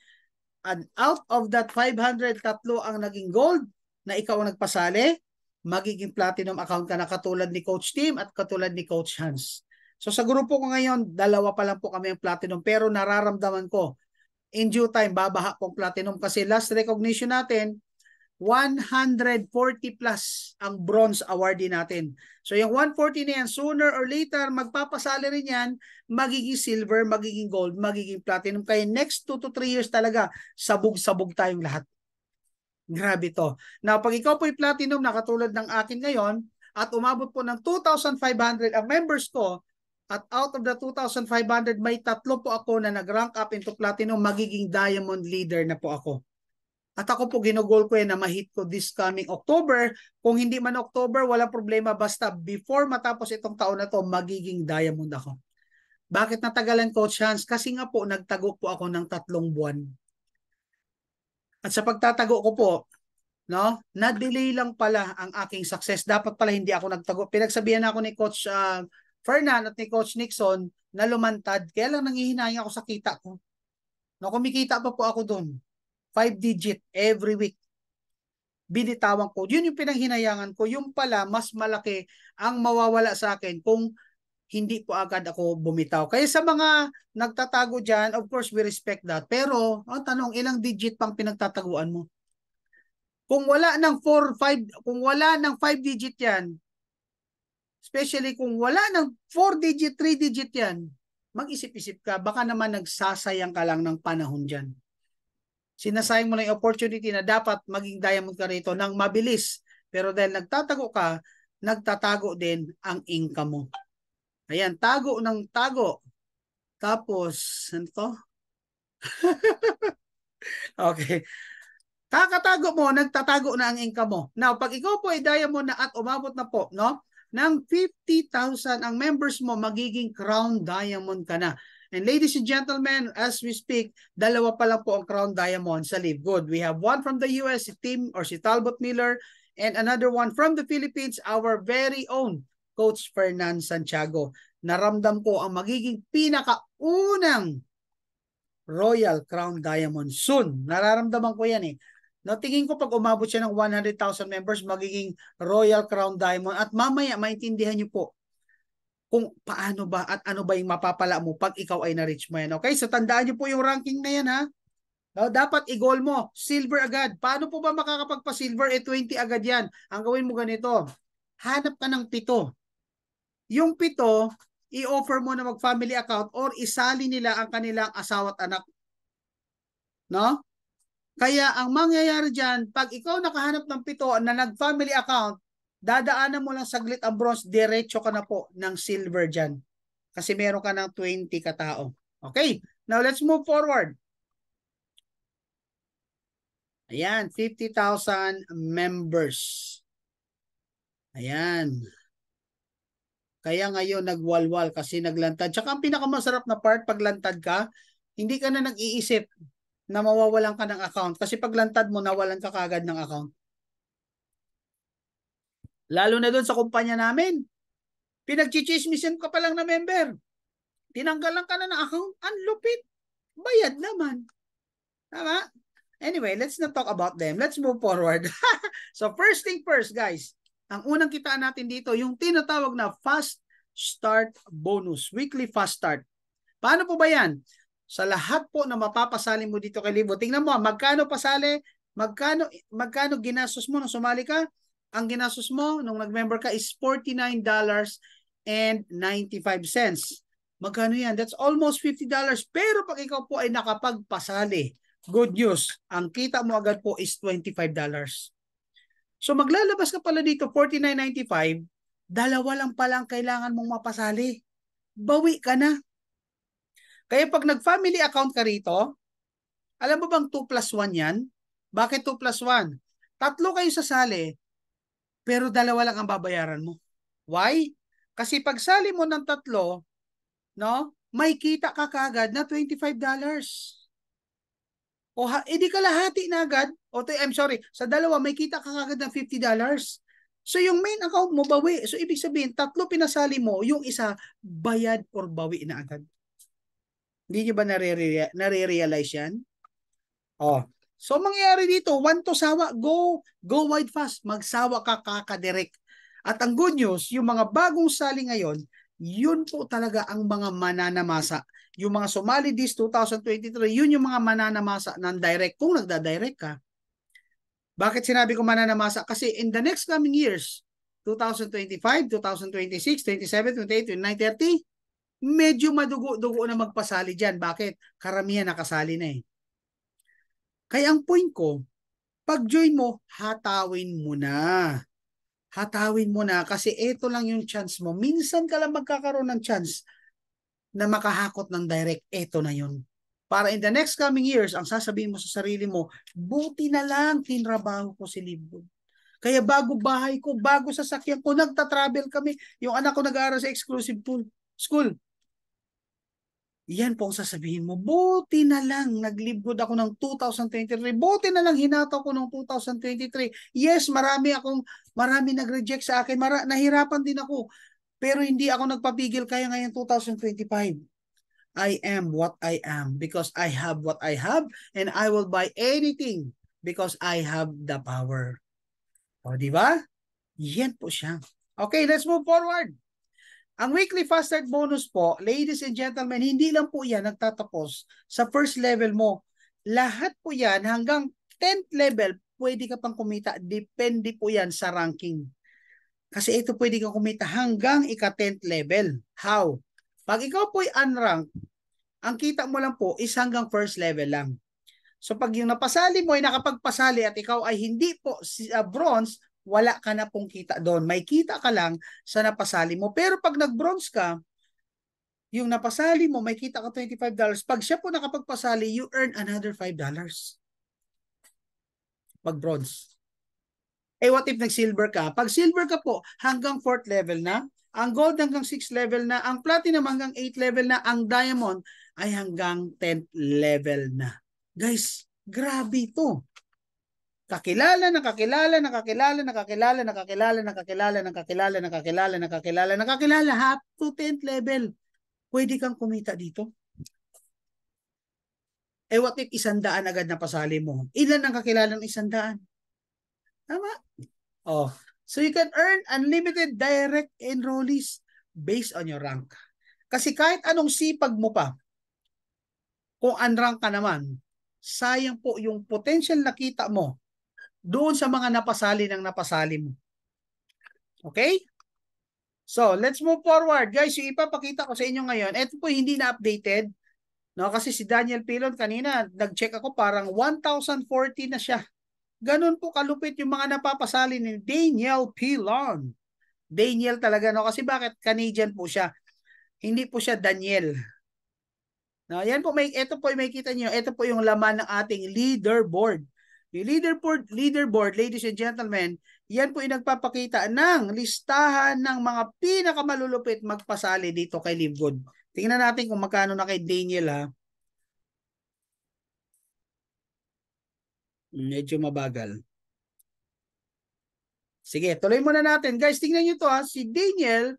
and out of that 500, 3 ang naging gold na ikaw ang nagpasali, magiging platinum account ka na, katulad ni Coach Tim at katulad ni Coach Hans. So sa grupo ko ngayon, 2 pa lang po kami ang platinum, pero nararamdaman ko, in due time, babaha pong platinum, kasi last recognition natin, 140 plus ang bronze awardee natin. So yung 140 na yan, sooner or later, magpapasali rin yan, magiging silver, magiging gold, magiging platinum. Kaya next 2 to 3 years talaga, sabog-sabog tayong lahat. Grabe to. Now, pag ikaw po'y platinum na katulad ng akin ngayon, at umabot po ng 2,500 ang members ko, at out of the 2,500, may 3 po ako na nag-rank up into platinum, magiging diamond leader na po ako. At ako po ginugol ko yan na ma-hit ko this coming October. Kung hindi man October, wala problema. Basta before matapos itong taon na to, magiging diamond ako. Bakit natagalan, Coach Hans? Kasi nga po, nagtago po ako ng 3 buwan. At sa pagtatago ko po, no, na-delay lang pala ang aking success. Dapat pala hindi ako nagtago. Pinagsabihan ako ni Coach Fernan at ni Coach Nixon na lumantad. Kaya lang nangihinayang ako sa kita ko. No, kumikita pa po ako doon. 5-digit every week. Binitawan ko. Yun yung pinanghinayangan ko. Yung pala, mas malaki ang mawawala sa akin kung hindi po agad ako bumitaw. Kaya sa mga nagtatago dyan, of course, we respect that. Pero, ang tanong, ilang digit pang pinagtataguan mo? Kung wala ng 4, 5, kung wala ng 5-digit yan, especially kung wala ng 4-digit, 3-digit yan, mag-isip-isip ka, baka naman nagsasayang ka lang ng panahon dyan. Sinasayang mo na yung opportunity na dapat maging diamond ka rito ng mabilis. Pero dahil nagtatago ka, nagtatago din ang income mo. Ayan, tago ng tago. Tapos, ano to? Okay. Kakatago mo, nagtatago na ang income mo. Now, pag ikaw po ay diamond na at umabot na po, no? Ng 50,000 ang members mo, magiging crown diamond ka na. And ladies and gentlemen, as we speak, 2 pa lang po ang crown diamond sa Live Good. We have one from the US, si Tim or si Talbot Miller, and another one from the Philippines, our very own Coach Fernan Santiago. Naramdam ko ang magiging pinakaunang Royal Crown Diamond soon. Nararamdaman ko yan eh. No, tingin ko pag umabot siya ng 100,000 members, magiging Royal Crown Diamond. At mamaya, maintindihan niyo po kung paano ba at ano ba yung mapapala mo pag ikaw ay na-reach mo yan. Okay? So tandaan niyo po yung ranking na yan ha. No, dapat i-goal mo. Silver agad. Paano po ba makakapagpa-silver? 20 agad yan. Ang gawin mo ganito. Hanap ka ng 7. Yung 7, i-offer mo na mag-family account or isali nila ang kanilang asawa at anak. No? Kaya ang mangyayari dyan, pag ikaw nakahanap ng 7 na nag-family account, dadaanan mo lang saglit ang bronze, diretso ka na po ng silver dyan. Kasi meron ka ng 20 katao. Okay, now let's move forward. Ayan, 50,000 members. Ayan. Kaya ngayon nagwalwal kasi naglantad. Tsaka ang pinakamasarap na part, paglantad ka, hindi ka na nag-iisip na mawawalan ka ng account. Kasi paglantad mo, nawalan ka kagad ng account. Lalo na doon sa kumpanya namin. Pinagchichismisin ka pa lang na member. Tinanggalan ka na ng account. Ang lupit. Bayad naman. Tama? Anyway, let's not talk about them. Let's move forward. So first thing first, guys. Ang unang kitaan natin dito, yung tinatawag na fast start bonus. Weekly fast start. Paano po ba yan? sa lahat po na mapapasali mo dito kay Live Good. Tingnan mo, magkano pasali, magkano ginastos mo nung sumali ka? Ang ginastos mo nung nag-member ka is $49.95. Magkano yan? That's almost $50. Pero pag ikaw po ay nakapagpasali, good news, ang kita mo agad po is $25. So maglalabas ka pala dito $49.95, dalawa lang pala ang kailangan mong mapasali. Bawi ka na. Kaya pag nag-family account ka rito, alam mo bang 2 plus 1 yan? Bakit 2 plus 1? Tatlo kayo sasali, pero dalawa lang ang babayaran mo. Why? Kasi pag sali mo ng tatlo, no, may kita ka kagad na $25. O edi kalahati na agad. I'm sorry, sa dalawa may kita ka kagad ng $50. So yung main account mo bawi. So ibig sabihin, tatlo pinasali mo, yung isa bayad or bawi na agad. Hindi nyo ba nare-realize yan? Oh. So mangyayari dito, want to sawa, go wide fast. Magsawa ka kakadirect. At ang good news, yung mga bagong sali ngayon, yun po talaga ang mga mananamasa. Yung mga sumali this 2023, yun yung mga mananamasa ng direct kung nagda-direct ka. Bakit sinabi ko mananamasa? Kasi in the next coming years, 2025, 2026, 27, 28, 29, 30, medyo madugo-dugo na magpasali dyan. Bakit? Karamihan nakasali na eh. Kaya ang point ko, pag join mo, hatawin mo na. Hatawin mo na kasi ito lang yung chance mo. Minsan ka lang magkakaroon ng chance na makahakot ng direct. Ito na yun. Para in the next coming years, ang sasabihin mo sa sarili mo, buti na lang tinrabaho ko si Live Good. Kaya bago bahay ko, bago sasakyan ko, nagta-travel kami. Yung anak ko nag-aaral sa exclusive school. Yan po ang sasabihin mo. Buti na lang nag-Live Good ako ng 2023. Buti na lang hinataw ko ng 2023. Yes, marami nag-reject sa akin. Nahirapan din ako. Pero hindi ako nagpapigil kaya ngayon 2025. I am what I am because I have what I have and I will buy anything because I have the power. O, di ba? Yan po siya. Okay, let's move forward. Ang weekly fast start bonus po, ladies and gentlemen, hindi lang po yan nagtatapos sa first level mo. Lahat po yan hanggang 10th level, pwede ka pang kumita. Depende po yan sa ranking. Kasi ito pwede kang kumita hanggang ika-10th level. How? Pag ikaw po ay unranked, ang kita mo lang po is hanggang first level lang. So pag yung napasali mo ay nakapagpasali at ikaw ay hindi po bronze, wala ka na pong kita doon. May kita ka lang sa napasali mo. Pero pag nag-bronze ka, yung napasali mo, may kita ka $25. Pag siya po nakapagpasali, you earn another $5. Pag bronze. Eh what if nag-silver ka? Pag silver ka po, hanggang 4th level na. Ang gold hanggang 6th level na. Ang platinum hanggang 8th level na. Ang diamond ay hanggang 10th level na. Guys, grabe ito. Kakilala up to 10th level. Pwede kang kumita dito. Eh what if 100 agad na pasali mo? Ilan ang kakilala ng 100? Tama? Oh. So you can earn unlimited direct enrollees based on your rank. Kasi kahit anong sipag mo pa, kung unrank ka naman, sayang po yung potential na kita mo doon sa mga napasali mo. Okay? So, let's move forward. Guys, yung ipapakita ko sa inyo ngayon, ito po hindi na updated. No? Kasi si Daniel Pilon kanina, nag-check ako, parang 1,040 na siya. Ganun po kalupit yung mga napapasali ni Daniel Pilon. Daniel talaga, no? Kasi bakit? Canadian po siya. Hindi po siya Daniel. No, yan po, ito po may kita niyo. Ito po yung laman ng ating leaderboard. Yung leaderboard, ladies and gentlemen, yan po yung nagpapakita ng listahan ng mga pinakamalulupit magpasali dito kay Live Good. Tingnan natin kung magkano na kay Daniel, ha. Medyo mabagal. Sige, tuloy muna natin. Guys, tingnan nyo to, ha. Si Daniel,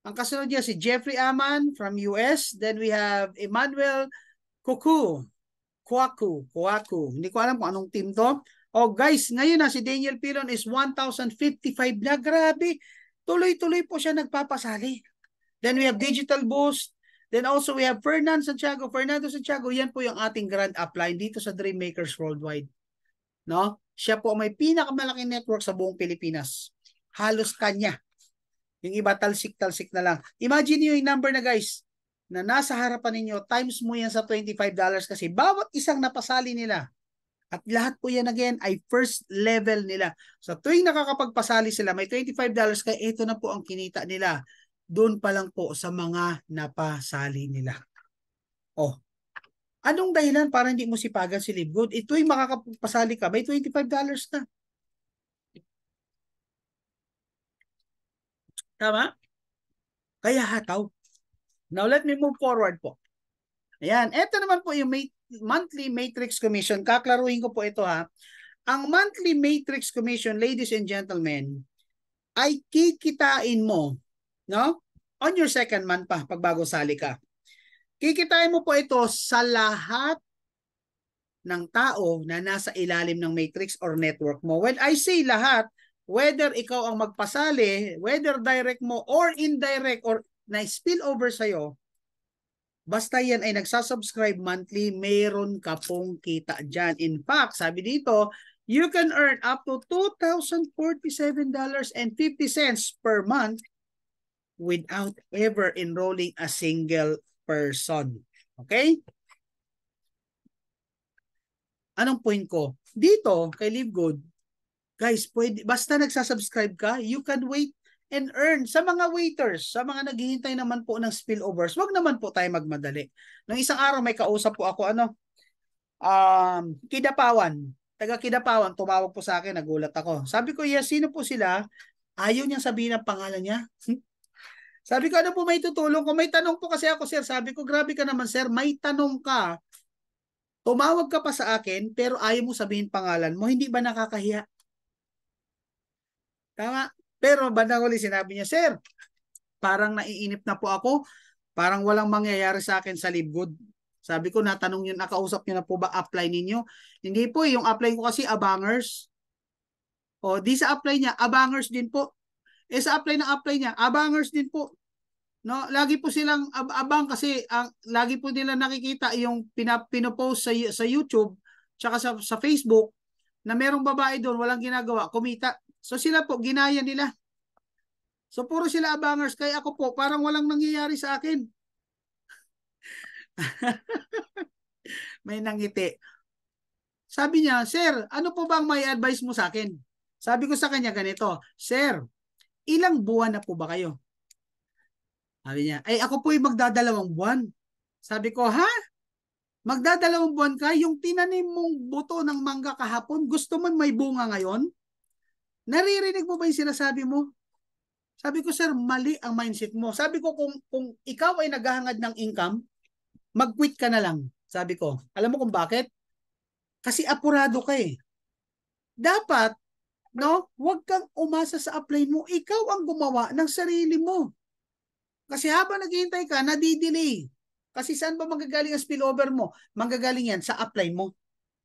ang kasunod niya si Jeffrey Aman from US. Then we have Emmanuel Kwaku. Hindi ko alam kung anong team to. Oh guys, ngayon na si Daniel Pilon is 1,055 na. Grabe. Tuloy-tuloy po siya nagpapasali. Then we have Digital Boost. Then also we have Fernando Santiago, yan po yung ating grand upline dito sa Dreammakers Worldwide. No? Siya po may pinakamalaking network sa buong Pilipinas. Halos kanya. Yung iba talsik-talsik na lang. Imagine nyo yung number na guys, na nasa harapan ninyo, times mo yan sa $25 kasi bawat isang napasali nila. At lahat po yan again ay first level nila. So tuwing nakakapagpasali sila, may $25 kaya ito na po ang kinita nila. Doon pa lang po sa mga napasali nila. Oh, anong dahilan para hindi mo sipagan si Live Good? Ito yung makakapagpasali ka, may $25 na. Tama? Kaya hataw. Now let me move forward po. Ayan, ito naman po yung monthly matrix commission. Kaklaruhin ko po ito ha. Ang monthly matrix commission, ladies and gentlemen, ay kikitain mo, no? On your second month pa, pag bago sali ka. Kikitain mo po ito sa lahat ng tao na nasa ilalim ng matrix or network mo. When I say lahat, whether ikaw ang magpasali, whether direct mo or indirect or na-spill over sa'yo, basta yan ay nagsasubscribe monthly, meron ka pong kita dyan. In fact, sabi dito, you can earn up to $2,047.50 per month without ever enrolling a single person. Okay? Anong point ko? Dito, kay Live Good, guys, pwede, basta nagsasubscribe ka, you can wait and earn. Sa mga waiters, sa mga naghihintay naman po ng spillovers, wag naman po tayo magmadali. Nung isang araw may kausap po ako, Kidapawan. Taga Kidapawan, tumawag po sa akin, nagulat ako. Sabi ko, yes, sino po sila? Ayaw niyang sabihin ang pangalan niya. Sabi ko, ano po may tutulong ko? May tanong po kasi ako, sir. Sabi ko, grabe ka naman, sir. May tanong ka. Tumawag ka pa sa akin, pero ayaw mo sabihin pangalan mo. Hindi ba nakakahiya? Tama. Pero bandang huli sinabi niya, sir, parang naiinip na po ako. Parang walang mangyayari sa akin sa Live Good. Sabi ko, natanong yun, nakausap niyo na po ba apply ninyo? Hindi po, yung apply ko kasi abangers. O, di sa apply niya, abangers din po. Sa apply niya, abangers din po. No, lagi po silang abang kasi lagi po nila nakikita yung pinopost sa YouTube tsaka sa Facebook na merong babae doon walang ginagawa, kumita. So sila po ginaya nila. So puro sila abangers kaya ako po parang walang nangyayari sa akin. May nangiti. Sabi niya, "Sir, ano po bang may advice mo sa akin?" Sabi ko sa kanya ganito, "Sir, ilang buwan na po ba kayo?" Sabi niya, "Ay ako po ay magdadalawang buwan." Sabi ko, "Ha? Magdadalawang buwan ka? Yung tinanim mong buto ng mangga kahapon, gusto mo may bunga ngayon? Naririnig mo ba yung sinasabi mo?" Sabi ko, "Sir, mali ang mindset mo." Sabi ko, kung ikaw ay naghahangad ng income, mag-quit ka na lang. Sabi ko, alam mo kung bakit? Kasi apurado ka eh. Dapat, no, huwag kang umasa sa upline mo. Ikaw ang gumawa ng sarili mo. Kasi habang naghihintay ka, nadidelay. Kasi saan ba manggagaling ang spillover mo? Manggagaling yan sa upline mo.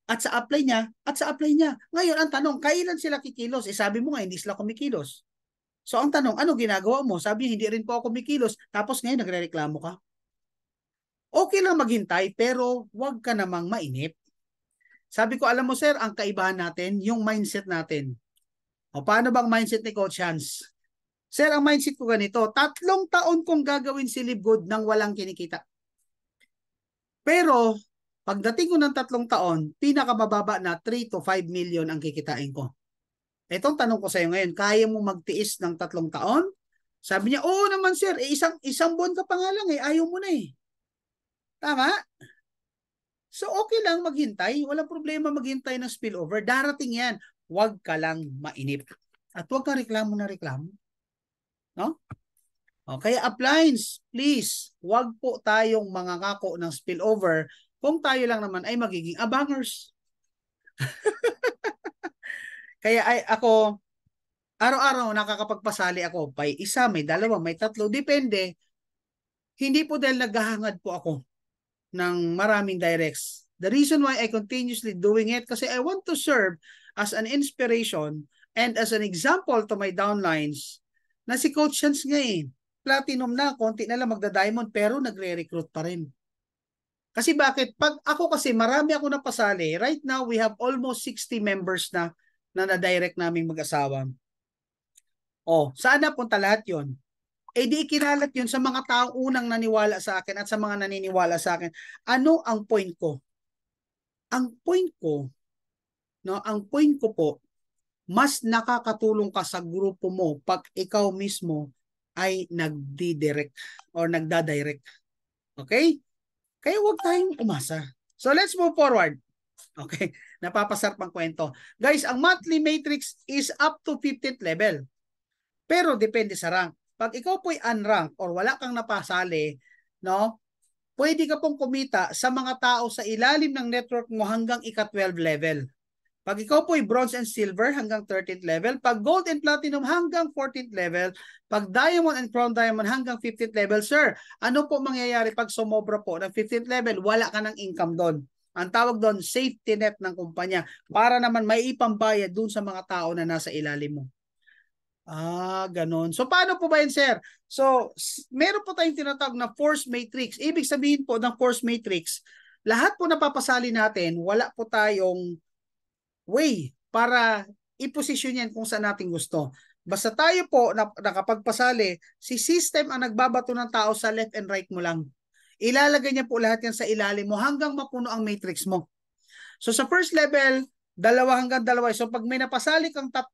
At sa upline niya, at sa upline niya. Ngayon, ang tanong, kailan sila kikilos? Sabi mo nga, hindi sila kumikilos. So, ang tanong, ano ginagawa mo? Sabi niya, hindi rin po ako kumikilos. Tapos ngayon, nagre-reklamo ka. Okay lang maghintay, pero huwag ka namang mainip. Sabi ko, alam mo sir, ang kaibahan natin, yung mindset natin. O, paano bang mindset ni Coach Hans? Sir, ang mindset ko ganito, 3 taon kong gagawin si Live Good nang walang kinikita. Pero, pagdating ko ng 3 taon, pinakamababa na 3 to 5 million ang kikitain ko. Itong tanong ko sa iyo ngayon, kaya mo magtiis ng 3 taon? Sabi niya, oo naman sir, isang buwan ka pa nga lang ayaw mo na eh. Tama? So okay lang maghintay, walang problema maghintay ng spillover. Darating yan, huwag ka lang mainip. At huwag ka reklamo na reklamo. No? Okay, uplines, please, huwag po tayong mangangako ng spillover kung tayo lang naman ay magiging abangers. Kaya ako, araw-araw nakakapagpasali ako. May 1, may 2, may 3, depende. Hindi po dahil naghahangad po ako ng maraming directs. The reason why I continuously doing it kasi I want to serve as an inspiration and as an example to my downlines na si Coach Hans nga eh. platinum na, konti na lang magda-diamond, pero nagre-recruit pa rin. Kasi bakit? Pag ako kasi marami ako napasali. Right now, we have almost 60 members na na-direct naming mag-asawa. Oh, saan napunta lahat yon? Eh di ikinalat yun sa mga taong unang naniwala sa akin at sa mga naniniwala sa akin. Ano ang point ko? Ang point ko, no, ang point ko po, mas nakakatulong ka sa grupo mo pag ikaw mismo ay nagdi-direct or nagda-direct. Okay? Kaya huwag tayong umasa. So let's move forward. Okay, napapasarap ang kwento. Guys, ang monthly matrix is up to 15th level. Pero depende sa rank. Pag ikaw po'y unranked or wala kang napasali, no, pwede ka pong kumita sa mga tao sa ilalim ng network mo hanggang ika-12 level. Pag ikaw po'y bronze and silver hanggang 13th level, pag gold and platinum hanggang 14th level, pag diamond and crown diamond hanggang 15th level, sir, ano po mangyayari pag sumobra po ng 15th level? Wala ka ng income doon. Ang tawag doon, safety net ng kumpanya para naman may ipambayad doon sa mga tao na nasa ilalim mo. Ah, ganun. So, paano po ba yun, sir? So, meron po tayong tinatawag na force matrix. Ibig sabihin po ng force matrix, lahat po napapasali natin, wala po tayong way para i-position yan kung saan natin gusto. Basta tayo po nakapagpasali, si system ang nagbabato ng tao sa left and right mo lang. Ilalagay niya po lahat yan sa ilalim mo hanggang mapuno ang matrix mo. So sa first level, 2 hanggang 2. So pag may napasali kang 3,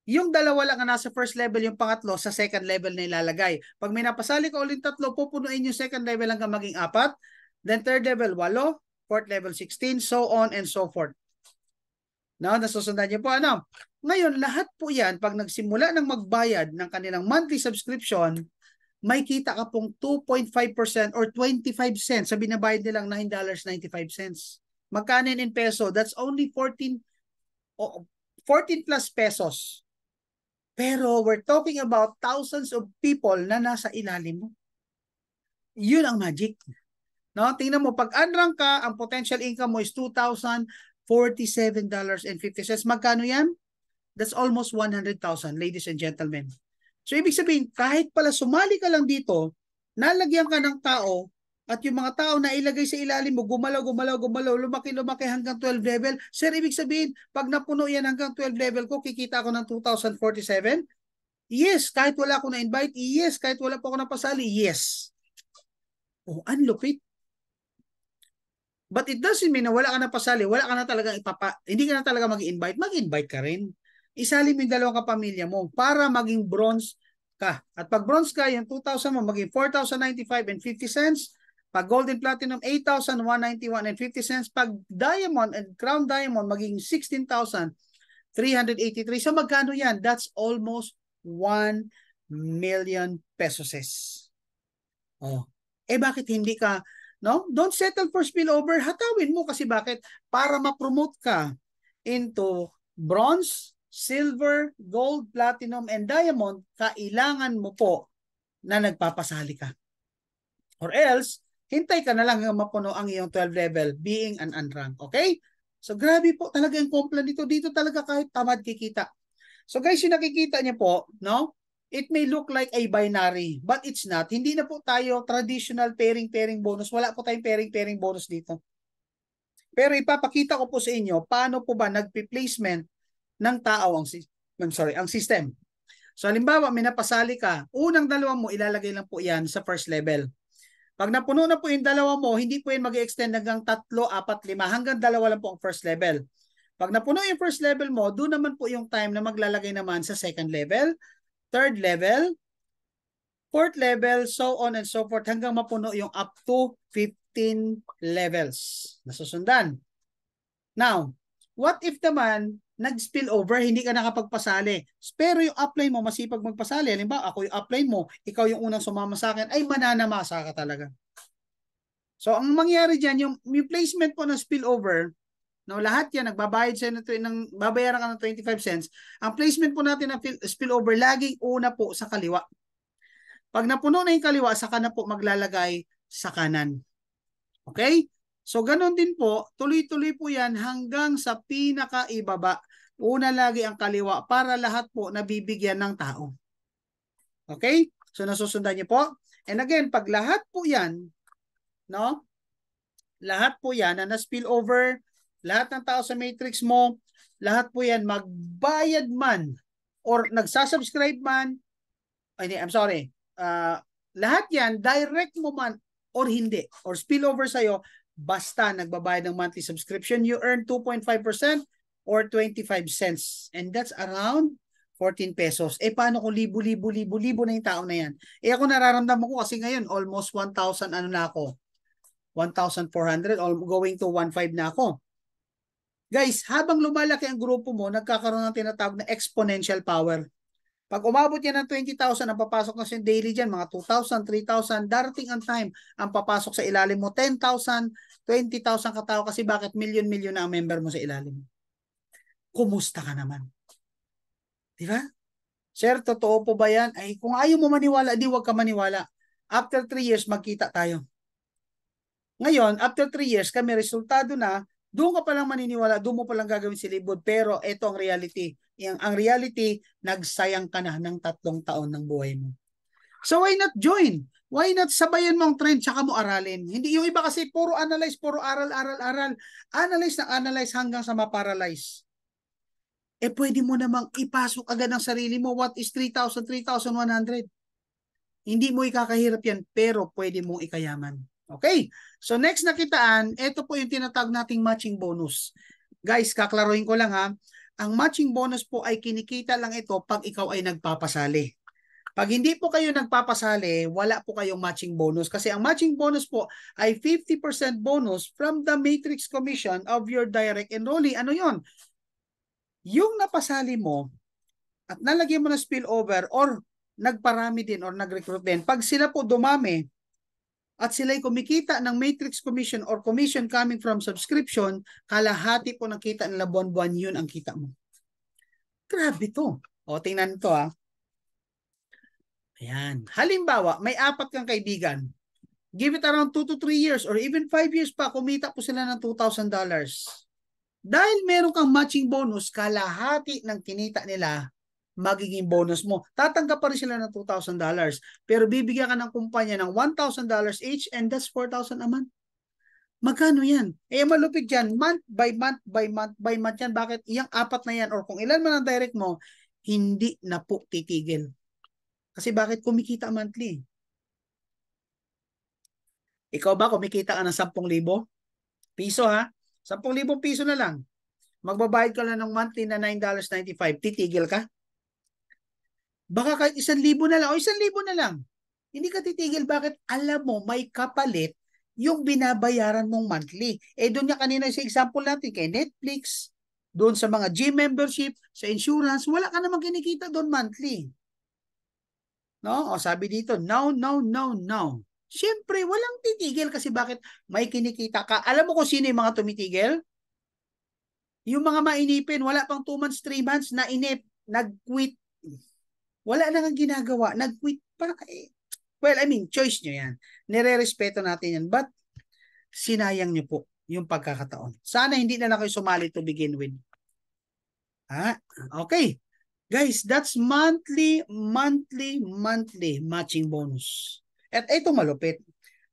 yung 2 lang ang nasa first level, yung pangatlo sa second level na ilalagay. Pag may napasali ka ulit 3, pupunuin yung second level hanggang maging 4. Then third level, 8. Fourth level, 16. So on and so forth. No, nasusundan niyo po ano? Ngayon, lahat po yan, pag nagsimula ng magbayad ng kanilang monthly subscription, may kita ka pong 2.5% or 25 cents sa binabayad nilang $9.95. Magkano in peso? That's only 14 plus pesos. Pero we're talking about thousands of people na nasa ilalim mo. Yun ang magic. No? Tingnan mo, pag unrank ka, ang potential income mo is $2,047.50. Magkano yan? That's almost 100,000, ladies and gentlemen. So, ibig sabihin, kahit pala sumali ka lang dito, nalagyan ka ng tao, at yung mga tao na ilagay sa ilalim mo, gumalaw, lumaki hanggang 12 level. Sir, ibig sabihin, pag napuno yan hanggang 12 level ko, kikita ako ng 2,047? Yes, kahit wala ako na-invite. Yes, kahit wala po ako napasali. Yes. Oh, unlupit. But it doesn't mean na wala ka na pasali, wala ka na talagang hindi ka na talaga mag-invite, mag-invite ka rin. Isali mo yung 2 kapamilya mo para maging bronze ka. At pag bronze ka, yung 2,000 mo maging 4,095.50. Pag gold and platinum, 8,191.50. Pag diamond and crown diamond, maging 16,383. So magkano yan? That's almost 1 million pesos. Oh. Eh bakit hindi ka, no? Don't settle for spillover. Hatawin mo kasi bakit? Para ma-promote ka into bronze, silver, gold, platinum, and diamond, kailangan mo po na nagpapasali ka. Or else, hintay ka na lang hanggang mapuno ang iyong 12 level being an unranked. Okay? So grabe po talaga yung complan dito. Dito talaga kahit tamad kikita. So guys, yung nakikita niyo po, no? It may look like a binary, but it's not. Hindi na po tayo traditional pairing bonus. Wala po tayong pairing bonus dito. Pero ipapakita ko po sa inyo paano po ba nagpi-placement ng tao ang system. So halimbawa, may napasali ka, unang 2 mo ilalagay lang po yan sa first level. Pag napuno na po yung 2 mo, hindi po yan mag-extend hanggang 3, 4, 5, hanggang 2 lang po ang first level. Pag napuno yung first level mo, doon naman po yung time na maglalagay naman sa second level, third level, fourth level, so on and so forth, hanggang mapuno yung up to 15 levels. Nasusundan. Now, what if naman nag-spill over, hindi ka nakapagpasali, pero yung upline mo masipag magpasali, halimbawa ako yung upline mo, ikaw yung unang sumama sa akin, ay mananamasa ka talaga. So ang mangyari dyan, yung placement po ng spillover, no, lahat yan, nagbabayad sa babayaran ka ng 25 cents, ang placement po natin ng spillover, laging una po sa kaliwa. Pag napuno na yung kaliwa, saka na po maglalagay sa kanan. Okay? So, ganun din po, tuloy-tuloy po yan hanggang sa pinakaibaba. Una lagi ang kaliwa para lahat po nabibigyan ng tao. Okay? So nasusundan niyo po. And again, pag lahat po yan, no? Lahat po yan na na-spill over, lahat ng tao sa matrix mo, lahat po yan magbayad man or nagsasubscribe man, I'm sorry, lahat yan, direct mo man or hindi, or spillover sa'yo, basta nagbabayad ng monthly subscription, you earn 2.5% or 25 cents. And that's around 14 pesos. Eh, paano kung libo na yung tao na yan? Eh, ako nararamdaman ko kasi ngayon, almost 1,000 ano na ako, 1,400, or going to 1,500 na ako. Guys, habang lumalaki ang grupo mo, nagkakaroon ng tinatawag na exponential power. Pag umabot yan ng 20,000, ang papasok na siya daily dyan, mga 2,000, 3,000, darating ang time, ang papasok sa ilalim mo, 10,000, 20,000 katao, kasi bakit milyon-milyon na ang member mo sa ilalim? Kumusta ka naman? Di ba? Sir, totoo po ba yan? Ay, kung ayaw mo maniwala, di wag ka maniwala. After 3 years, magkita tayo. Ngayon, after 3 years, kami resultado na, doon ka palang maniniwala, doon mo palang gagawin si Libod. Pero ito ang reality. Ang reality, nagsayang ka na ng 3 taon ng buhay mo. So why not join? Why not sabayan mo ang trend tsaka mo aralin? Hindi yung iba kasi puro analyze, puro aral. Analyze na analyze hanggang sa maparalyze. Eh pwede mo namang ipasok agad ang sarili mo. What is 3,000, 3,100? Hindi mo ikakahirap yan, pero pwede mong ikayaman. Okay? So next na kitaan, ito po yung tinatawag nating matching bonus. Guys, kaklaruhin ko lang ha. Ang matching bonus po ay kinikita lang ito pag ikaw ay nagpapasali. Pag hindi po kayo nagpapasali, wala po kayong matching bonus. Kasi ang matching bonus po ay 50% bonus from the matrix commission of your direct enrollee. Ano yon? Yung napasali mo at nalagyan mo na spillover or nagparami din or nag-recruit din, pag sila po dumami, at sila'y kumikita ng matrix commission or commission coming from subscription, kalahati po ng kita nila buwan-buwan, yun ang kita mo. Grabe to. O, tingnan to ha. Ayan. Halimbawa, may 4 kang kaibigan. Give it around 2 to 3 years or even 5 years pa, kumita po sila ng $2,000. Dahil meron kang matching bonus, kalahati ng kinita nila, magiging bonus mo. Tatanggap pa rin sila ng $2,000. Pero bibigyan ka ng kumpanya ng $1,000 each and that's 4,000 a month. Magkano yan? Eh malupit yan. Month by month by month by month yan. Bakit? Iyang 4 na yan or kung ilan man ang direct mo, hindi na po titigil. Kasi bakit kumikita monthly? Ikaw ba kumikita ka ng 10,000 piso ha? 10,000 piso na lang. Magbabayad ka lang ng monthly na $9.95. Titigil ka? Baka kahit 1,000 na lang o 1,000 na lang. Hindi ka titigil. Bakit? Alam mo, may kapalit yung binabayaran mong monthly. Eh doon niya kanina sa example natin kay Netflix, doon sa mga gym membership, sa insurance, wala ka namang kinikita doon monthly. No? O sabi dito, no. Siyempre, walang titigil kasi bakit? May kinikita ka. Alam mo kung sino yung mga tumitigil? Yung mga mainipin, wala pang 2 months, 3 months, nainip, nag-quit. Wala na kang ginagawa. Nag-quit pa. Well, I mean, choice nyo yan. Nire-respeto natin yan. But, sinayang nyo po yung pagkakataon. Sana hindi na lang kayo sumali to begin with. Okay. Guys, that's monthly matching bonus. At ito malupit.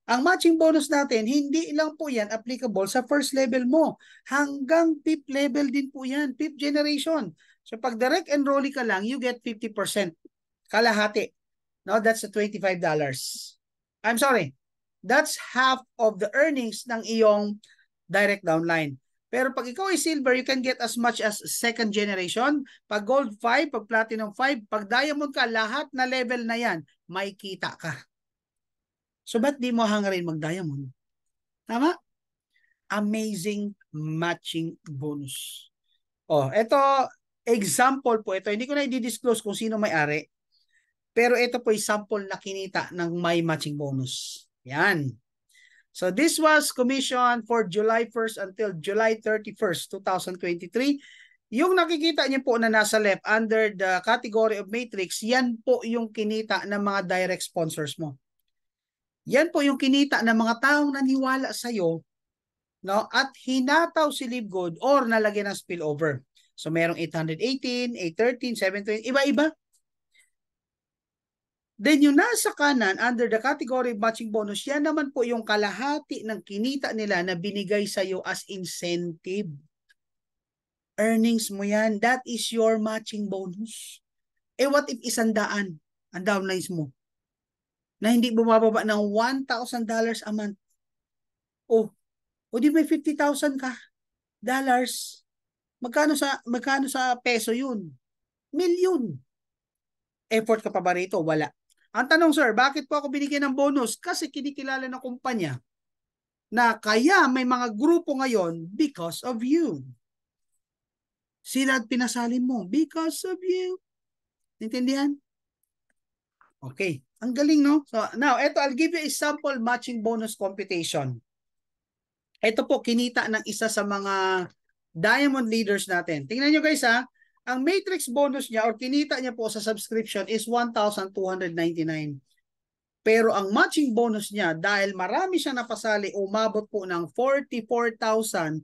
Ang matching bonus natin, hindi lang po yan applicable sa first level mo. Hanggang 5th level din po yan. 5th generation. So pag direct enrollee ka lang, you get 50%. Kalahati. No, that's $25. I'm sorry. That's half of the earnings ng iyong direct downline. Pero pag ikaw ay silver, you can get as much as 2nd generation. Pag gold 5, pag platinum 5, pag diamond ka, lahat na level na yan, may kita ka. So ba't di mo hangarin mag-diamond? Tama? Amazing matching bonus. Oh, ito example po ito. Hindi ko na i-disclose kung sino may-ari. Pero ito po yung sample na kinita ng may matching bonus. Yan. So this was commission for July 1st until July 31st, 2023. Yung nakikita niyo po na nasa left under the category of matrix, yan po yung kinita ng mga direct sponsors mo. Yan po yung kinita ng mga taong naniwala sa'yo, no? At hinataw si Livegood or nalagyan ng spillover. So merong 818, 813, 720, iba-iba. Then yung nasa kanan, under the category of matching bonus, yan naman po yung kalahati ng kinita nila na binigay sa iyo as incentive. Earnings mo yan. That is your matching bonus. Eh what if 100 ang downlines mo? Na hindi bumababa ng $1,000 a month. O di may 50,000 ka dollars. Magkano sa peso yun? Million. Effort ka pa ba rito? Wala. Ang tanong, sir, bakit po ako binigyan ng bonus? Kasi kinikilala ng kumpanya na kaya may mga grupo ngayon because of you. Sila at pinasalin mo because of you. Intindihan? Okay. Ang galing, no? So, now, I'll give you a sample matching bonus computation. Ito po, kinita ng isa sa mga diamond leaders natin. Tingnan nyo guys, ha? Ang matrix bonus niya or kinita niya po sa subscription is 1,299. Pero ang matching bonus niya, dahil marami siya napasali, umabot po ng 44,810.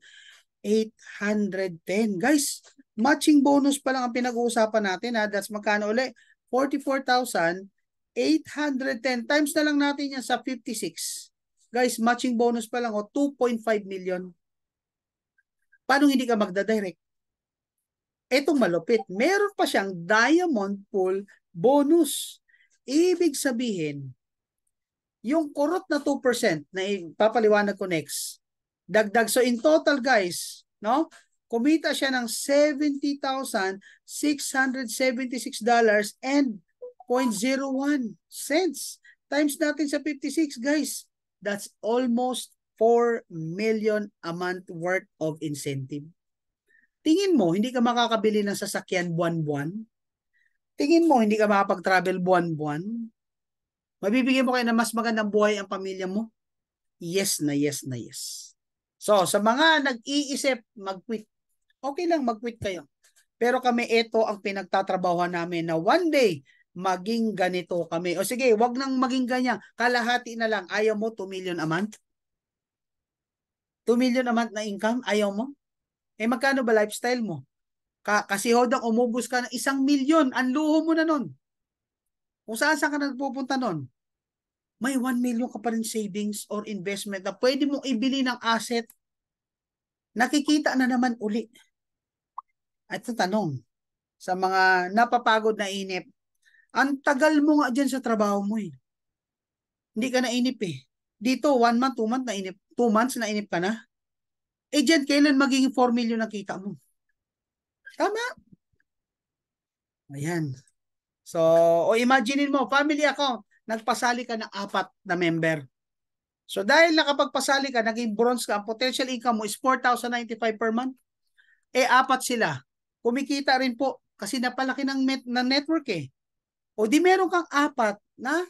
Guys, matching bonus pa lang ang pinag-uusapan natin, ha? That's magkano ulit? 44,810 times na lang natin yan sa 56. Guys, matching bonus pa lang 2.5 million. Paano hindi ka magda-direct? Etong malupit, meron pa siyang diamond pool bonus. Ibig sabihin, yung kurot na 2% na ipapaliwanag ko next, dagdag. So in total guys, no? Kumita siya ng $70,676 and 0.01 cents. Times natin sa 56 guys. That's almost 4 million a month worth of incentive. Tingin mo, hindi ka makakabili ng sasakyan buwan-buwan? Tingin mo, hindi ka makapag-travel buwan-buwan? Mabibigyan mo kayo ng mas magandang buhay ang pamilya mo? Yes na yes na yes. So, sa mga nag-iisip, mag-quit. Okay lang, mag-quit kayo. Pero kami, ito ang pinagtatrabahuan namin na one day, maging ganito kami. O sige, wag nang maging ganyan. Kalahati na lang. Ayaw mo 2 million a month? 2 million a month na income? Ayaw mo? Eh magkano ba lifestyle mo? Kasi hodang umubos ka ng 1 million. Ang luho mo na nun. Kung saan ka nagpupunta nun? May 1 million ka pa rin savings or investment na pwede mong ibili ng asset. Nakikita na naman uli. At ito tanong, sa mga napapagod na inip, ang tagal mo nga dyan sa trabaho mo eh. Hindi ka nainip eh. Dito, 1 month, 2 months na inip. 2 months na inip ka na. Eh dyan, kailan magiging 4 million ang kita mo? Tama. Ayan. So, o imaginein mo, family account, nagpasali ka ng 4 na member. So, dahil nakapagpasali ka, naging bronze ka, ang potential income mo is 4,095 per month. Eh, 4 sila. Kumikita rin po kasi napalaki ng network eh. O di meron kang 4 na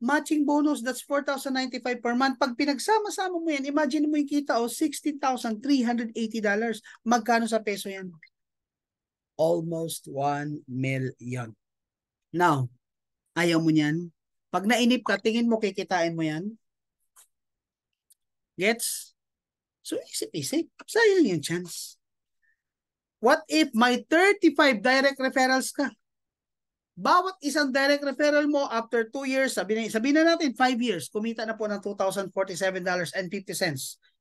matching bonus, that's 4,095 per month. Pag pinagsama-sama mo yan, imagine mo yung kita $16,380. Magkano sa peso yan? Almost 1 million. Now, ayaw mo yan? Pag nainip ka, tingin mo kikitain mo yan? Gets? So, isip-isip. Sayang yung chance. What if may 35 direct referrals ka? Bawat isang direct referral mo after 2 years, sabihin na natin 5 years, kumita na po ng $2,047.50.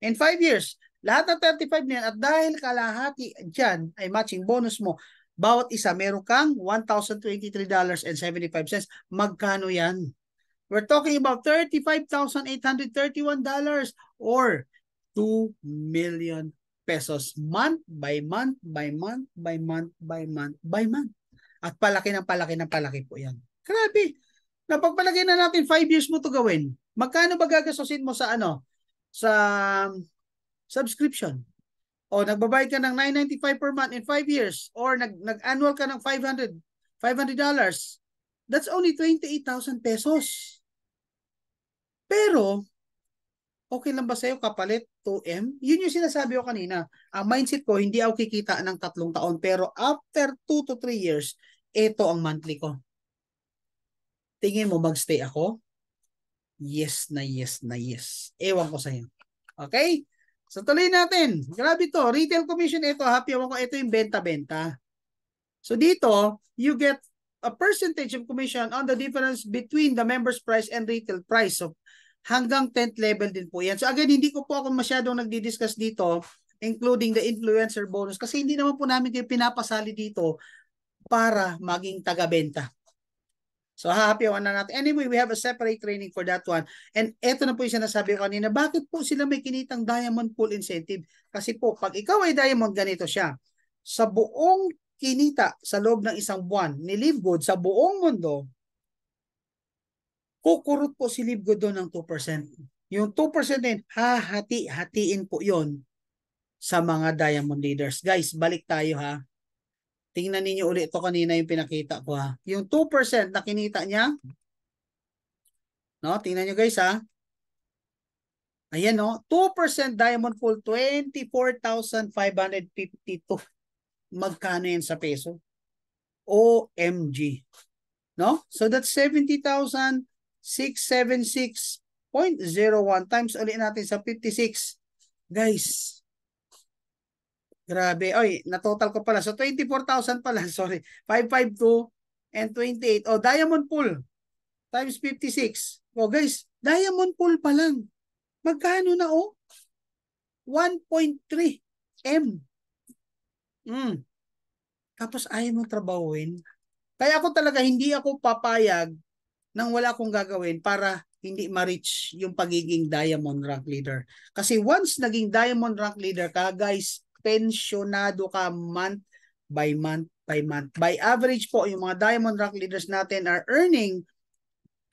In 5 years, lahat ng 35 niyan at dahil kalahati dyan ay matching bonus mo, bawat isa meron kang $1,023.75. Magkano yan? We're talking about $35,831 or 2 million pesos month by month by month by month by month by month. At palaki ng palaki po yan. Grabe. Napagpalagay na natin 5 years mo to gawin. Magkano ba gagastusin mo sa sa subscription? O nagbabayad ka ng $995 per month in 5 years or nag-annual ka ng $500. That's only 28,000 pesos. Pero okay lang ba sa'yo kapalit 2M? Yun yung sinasabi ko kanina. Ang mindset ko, hindi ako kikita ng 3 taon. Pero after 2 to 3 years, ito ang monthly ko. Tingin mo magstay ako? Yes na yes na yes. Ewan ko sa'yo. Okay? So tuloy natin. Grabe to. Retail commission ito. Happy ako. Ito yung benta-benta. So dito, you get a percentage of commission on the difference between the members price and retail price. So hanggang 10th level din po yan. So again, hindi ko po ako masyadong nagdi-discuss dito, including the influencer bonus, kasi hindi naman po namin kayo pinapasali dito para maging taga-benta. So happy one na natin. Anyway, we have a separate training for that one. And eto na po yung sinasabi ko kanina, bakit po sila may kinitang diamond pool incentive? Kasi po, pag ikaw ay diamond, ganito siya. Sa buong kinita sa loob ng isang buwan ni Livegood sa buong mundo, kukurot po si Livegood doon ng 2%. Yung 2% din, hatiin po yon sa mga diamond leaders. Guys, balik tayo ha. Tingnan ninyo ulit ito kanina yung pinakita ko ha. Yung 2% na kinita niya, no? Tingnan nyo guys ha. Ayan no, 2% diamond pool, 24,552. Magkano yan sa peso? OMG. No? So that's 70,676.01 times ulit natin sa 56. Guys, grabe. Oy, na-total ko pala. So 24,000 pala. Sorry. 552 and 28. Oh, diamond pool times 56. Oh, guys, diamond pool pa lang. Magkano na oh? 1.3 M. Tapos ayaw mo trabahuin. Kaya ako talaga hindi ako papayag nang wala akong gagawin para hindi ma-reach yung pagiging diamond rank leader. Kasi once naging diamond rank leader ka, guys, pensionado ka month by month by month. By average po, yung mga diamond rank leaders natin are earning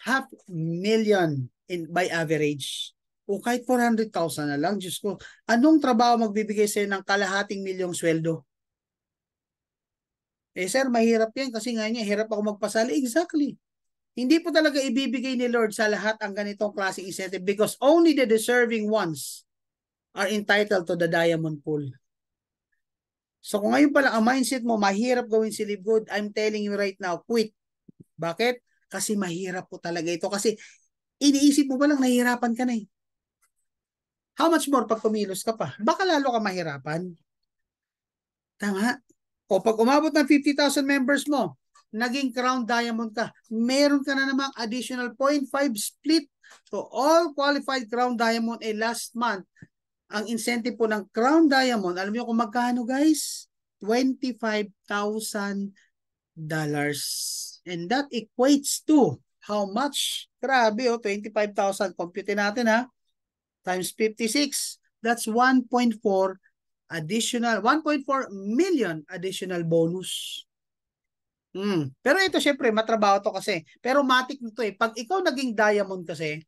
$500,000 by average. O kahit 400,000 na lang, Diyos ko, anong trabaho magbibigay sa'yo ng kalahating milyong sweldo? Eh sir, mahirap yan kasi nga niya, hirap ako magpasali. Exactly. Hindi po talaga ibibigay ni Lord sa lahat ang ganitong klaseng incentive because only the deserving ones are entitled to the diamond pool. So kung ngayon pa lang ang mindset mo, mahirap gawin si Livegood, I'm telling you right now, quit. Bakit? Kasi mahirap po talaga ito. Kasi iniisip mo ba lang nahihirapan ka na eh. How much more pag kumilos ka pa? Baka lalo ka mahirapan. Tama? O pag umabot ng 50,000 members mo, naging crown diamond ka, meron ka na namang additional 0.5 split to all qualified crown diamond last month. Ang incentive po ng crown diamond, alam niyo kung magkano guys? $25,000. And that equates to how much? Grabe 25,000. Compute natin ha. Times 56. That's 1.4 additional, 1.4 million additional bonus. Pero ito syempre matrabaho to kasi. Pero matik nito eh. Pag ikaw naging diamond kasi,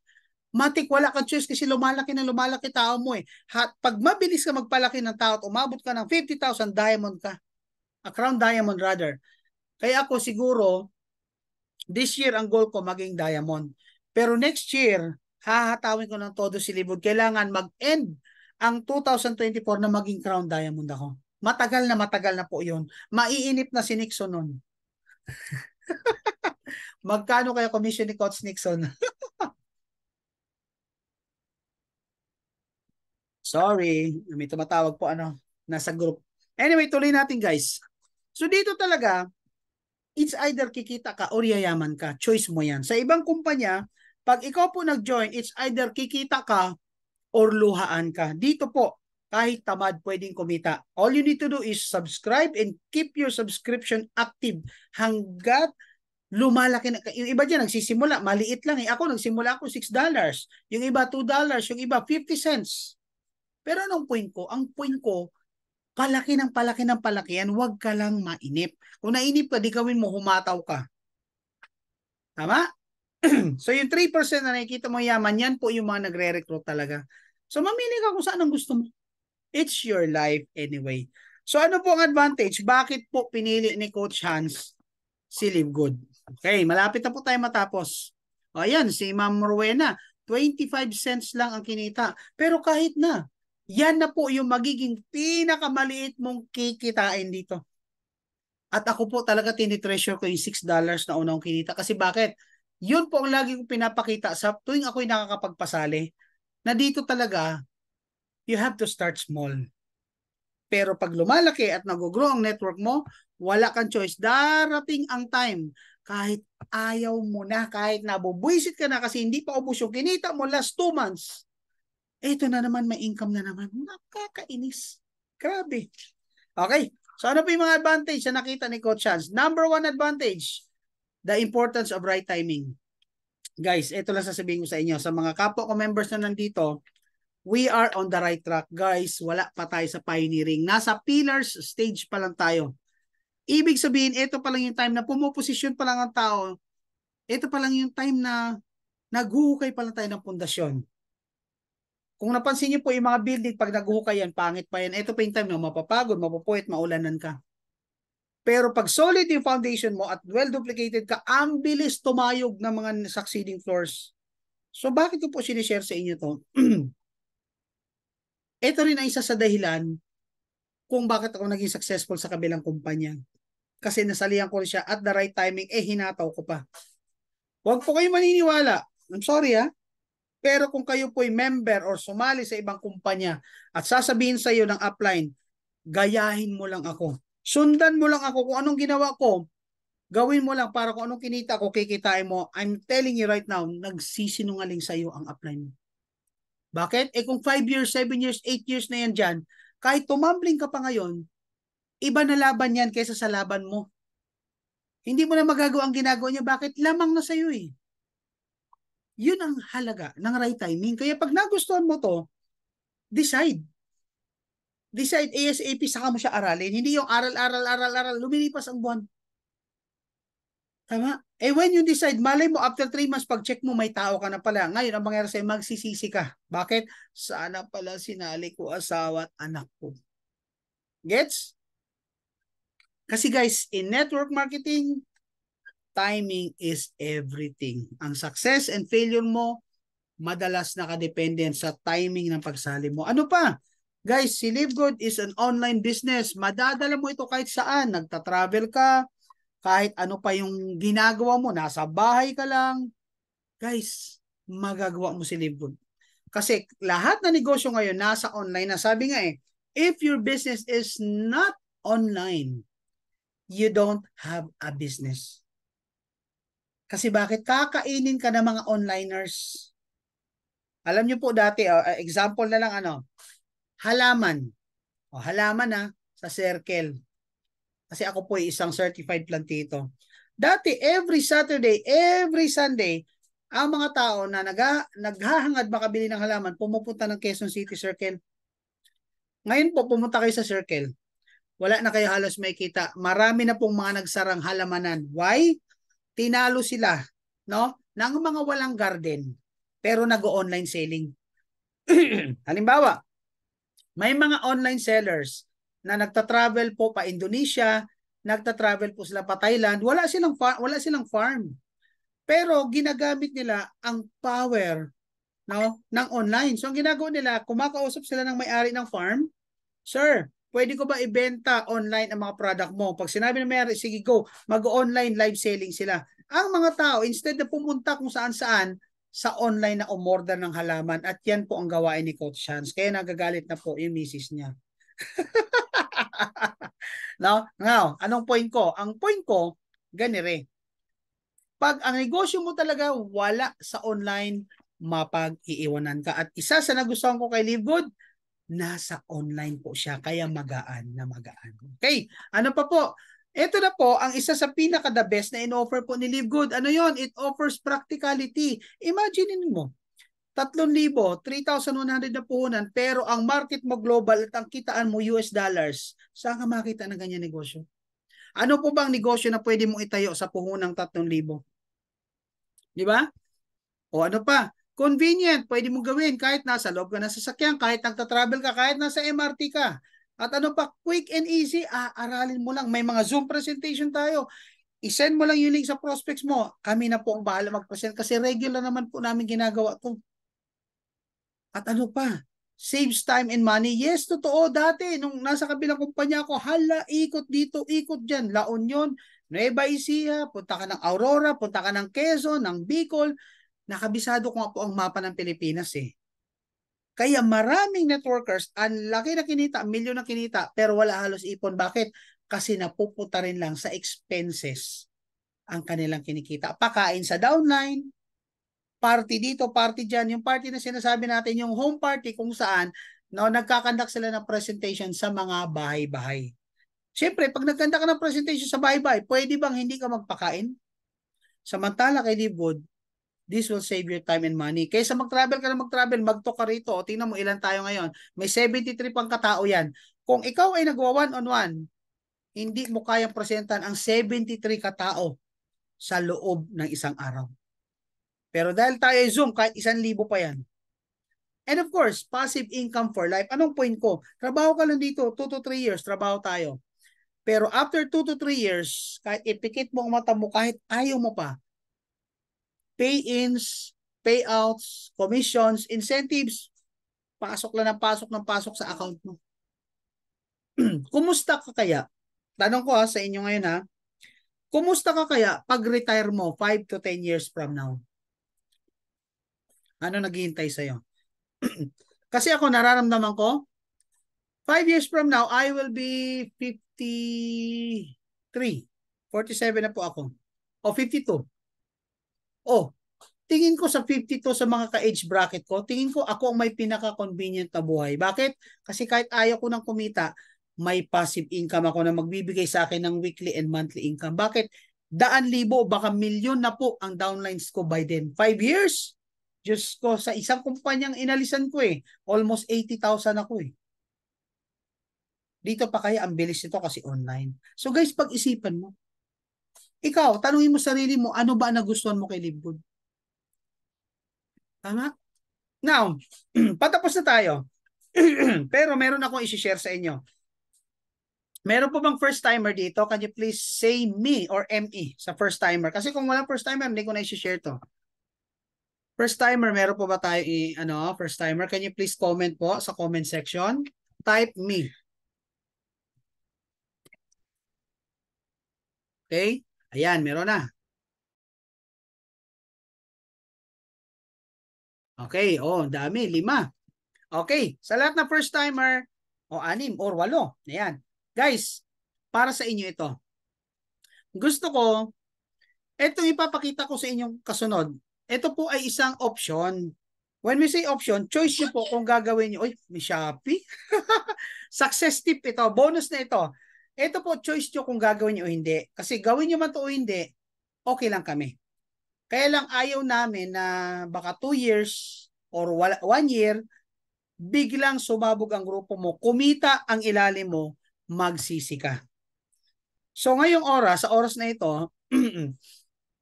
matik wala kang choice kasi lumalaki na lumalaki tao mo eh. Pag mabilis ka magpalaki ng tao at umabot ka ng 50,000 diamond ka. A crown diamond rather. Kaya ako siguro, this year ang goal ko maging diamond. Pero next year, hahatawin ko ng todo si Livegood. Kailangan mag-end ang 2024 na maging crown diamond ako. Matagal na po yun. Maiinip na si Nixon nun. Magkano kaya commission ni Coach Nixon? Sorry, may tumatawag po nasa group. Anyway, tuloy natin guys. So dito talaga, it's either kikita ka or yayaman ka. Choice mo yan. Sa ibang kumpanya, pag ikaw po nag-join, it's either kikita ka or luhaan ka. Dito po, kahit tamad pwedeng kumita. All you need to do is subscribe and keep your subscription active hanggat lumalaki na. Yung iba dyan, nagsisimula, maliit lang eh. Ako, nagsimula ako $6. Yung iba, $2. Yung iba, 50 cents. Pero anong point ko? Ang point ko, palaki ng palaki yan, huwag ka lang mainip. Kung nainip ka, di gawin mo, humataw ka. Tama? So yung 3% na nakikita mo yaman, yan po yung mga nagre-recruit talaga. So mamili ka kung saan ang gusto mo. It's your life anyway. So ano po ang advantage? Bakit po pinili ni Coach Hans si Livegood? Okay, malapit na po tayo matapos. O ayan, si Ma'am Rowena, 25 cents lang ang kinita. Pero kahit na, yan na po yung magiging pinakamaliit mong kikitain dito. At ako po talaga tinitreasure ko yung $6 na unang kinita. Kasi bakit? Yun po ang lagi kong pinapakita sa tuwing ako'y nakakapagpasali na dito talaga you have to start small. Pero pag lumalaki at nag-grow ang network mo, wala kang choice. Darating ang time kahit ayaw mo na, kahit nabubwisit ka na kasi hindi pa ubos yung kinita mo last 2 months, ito na naman, may income na naman. Nakakainis. Grabe. Okay. So ano po yung mga advantage na nakita ni Coach Hans? Number 1 advantage, the importance of right timing. Guys, ito lang sasabihin ko sa inyo. Sa mga kapwa ko members na nandito, we are on the right track. Guys, wala pa tayo sa pioneering. Nasa pillars stage pa lang tayo. Ibig sabihin, ito pa lang yung time na pumuposisyon pa lang ang tao. Ito pa lang yung time na naghuhukay pa lang tayo ng pundasyon. Kung napansin niyo po yung mga building, pag naghuhukay yan, pangit pa yan. Ito pa yung time na mapapagod, mapupuwit, maulanan ka. Pero pag solid yung foundation mo at well duplicated ka, ang bilis tumayog ng mga succeeding floors. So bakit ko po sinishare sa inyo to? Ito rin ay isa sa dahilan kung bakit ako naging successful sa kabilang kumpanya. Kasi nasalihan ko rin siya at the right timing, hinataw ko pa. Huwag po kayo maniniwala. I'm sorry ha. Pero kung kayo po'y member or sumali sa ibang kumpanya at sasabihin sa iyo ng upline, gayahin mo lang ako. Sundan mo lang ako kung anong ginawa ko. Gawin mo lang para kung anong kinita ko, kikitain mo. I'm telling you right now, nagsisinungaling sa iyo ang upline mo. Bakit? Kung 5 years, 7 years, 8 years na yan dyan, kahit tumambling ka pa ngayon, iba na laban yan kaysa sa laban mo. Hindi mo na magagawa ang ginagawa niya. Bakit? Lamang na sa iyo eh. Yun ang halaga ng right timing. Kaya pag nagustuhan mo to, decide. Decide ASAP, saka mo siya aralin. Hindi yung aral, lumilipas ang buwan. Tama? When you decide, malay mo, after 3 months, pag-check mo, may tao ka na pala. Ngayon, ang mangyari sa'yo, magsisisi ka. Bakit? Sana pala sinali ko asawa at anak ko. Gets? Kasi guys, in network marketing, timing is everything. Ang success and failure mo, madalas nakadepende sa timing ng pagsali mo. Ano pa? Guys, si LiveGood is an online business. Madadala mo ito kahit saan. Nagta-travel ka, kahit ano pa yung ginagawa mo, nasa bahay ka lang. Guys, magagawa mo si LiveGood. Kasi lahat na negosyo ngayon nasa online na. Sabi nga if your business is not online, you don't have a business. Kasi bakit? Kakainin ka ng mga onliners. Alam niyo po dati, example na lang halaman. Halaman sa circle. Kasi ako po ay isang certified plantito. Dati, every Saturday, every Sunday, ang mga tao na naghahangad makabili ng halaman, pumupunta ng Quezon City Circle. Ngayon po, pumunta kayo sa Circle. Wala na kayo halos makikita. Marami na pong mga nagsarang halamanan. Why? Tinalo sila, no? Ng mga walang garden, pero nag-online selling. Halimbawa, may mga online sellers na nagta-travel po pa Indonesia, nagta-travel po sila pa Thailand, wala silang farm. Pero ginagamit nila ang power, no, ng online. So ang ginagawa nila, kumakausap sila ng may-ari ng farm. Sir, pwede ko ba ibenta online ang mga product mo? Pag sinabi ng may-ari, sige go, mag-online live selling sila. Ang mga tao, instead na pumunta kung saan-saan, sa online na umorder ng halaman. At yan po ang gawain ni Coach Hans. Kaya nagagalit na po yung misis niya. No? Now, anong point ko? Ang point ko, ganire. Pag ang negosyo mo talaga wala sa online, mapag-iiwanan ka. At isa sa nagustuhan ko kay LiveGood, nasa online po siya. Kaya magaan na magaan. Okay, ano pa po? Ito na po ang isa sa pinaka-the best na in-offer po ni LiveGood. Ano yon? It offers practicality. Imagine mo, 3,000, 3,100 na puhunan, pero ang market mo global at ang kitaan mo US dollars. Saan ka makita ng ganyan negosyo? Ano po bang negosyo na pwede mong itayo sa puhunang 3,000? Di ba? O ano pa? Convenient, pwede mong gawin kahit nasa loob ka ng sasakyan, kahit nagta-travel ka, kahit nasa MRT ka. At ano pa, quick and easy, aralin mo lang. May mga Zoom presentation tayo. I-send mo lang yung link sa prospects mo. Kami na po ang bahala mag-present kasi regular naman po namin ginagawa to. At ano pa, saves time and money. Yes, totoo. Dati, nung nasa kabilang kumpanya ko, hala, ikot dito, ikot dyan. La Union, Nueva Ecija, punta ka ng Aurora, punta ka ng Quezon, ng Bicol. Nakabisado ko nga po ang mapa ng Pilipinas Kaya maraming networkers, ang laki na kinita, milyon na kinita, pero wala halos ipon. Bakit? Kasi napupunta rin lang sa expenses. ang kanilang kinikita. Pakain sa downline, party dito, party dyan. Yung party na sinasabi natin, yung home party kung saan nagkakandak sila ng presentation sa mga bahay-bahay. Siyempre, pag nagkanda ka ng presentation sa bahay-bahay, pwede bang hindi ka magpakain? Samantala kay Livegood, this will save your time and money. Kaysa mag-travel ka na mag-travel, mag-talk ka rito. O tingnan mo ilan tayo ngayon. May 73 pang katao yan. Kung ikaw ay nagwa one-on-one, hindi mo kayang presentan ang 73 katao sa loob ng isang araw. Pero dahil tayo ay Zoom, kahit 1,000 pa yan. And of course, passive income for life. Anong point ko? Trabaho ka lang dito, 2 to 3 years, trabaho tayo. Pero after 2 to 3 years, kahit ipikit mo ang mata mo, kahit ayaw mo pa, pay-ins, payouts, commissions, incentives, pasok lang ng pasok sa account mo. Kumusta ka kaya? Tanong ko sa inyo ngayon ha. Kumusta ka kaya pag retire mo 5 to 10 years from now? Ano naghihintay sa'yo? Kasi ako nararamdaman ko, 5 years from now, I will be 53. 47 na po ako. O 52. O, tingin ko sa 52 sa mga ka-age bracket ko, tingin ko ako ang may pinaka-convenient na buhay. Bakit? Kasi kahit ayaw ko ng kumita, may passive income ako na magbibigay sa akin ng weekly and monthly income. Bakit? 100,000, baka milyon na po ang downlines ko by then. 5 years? Diyos ko, sa isang kumpanyang inalisan ko almost 80,000 ako Dito pa kaya ang bilis nito kasi online. So guys, pag-isipan mo. Ikaw, tanungin mo sarili mo, ano ba nagustuhan mo kay Livegood? Tama? Now, patapos na tayo. Pero meron akong isi-share sa inyo. Meron po bang first timer dito? Can you please say me or ME sa first timer? Kasi kung walang first timer, hindi ko na isi-share to. First timer, meron po ba tayo first timer? Can you please comment po sa comment section? Type me. Okay? Ayan, meron na. Okay, dami, 5. Okay, sa lahat ng first timer, 6 or 8. Ayan. Guys, para sa inyo ito. Gusto ko, itong ipapakita ko sa inyong kasunod. Ito po ay isang option. When we say option, choice nyo po kung gagawin nyo. Uy, may Shopee. Success tip ito. Bonus na ito. Ito po, choice nyo kung gagawin nyo o hindi. Kasi gawin nyo man ito o hindi, okay lang kami. Kaya lang ayaw namin na baka 2 years or 1 year, biglang sumabog ang grupo mo, kumita ang ilalim mo, magsisi ka. So ngayong oras, sa oras na ito,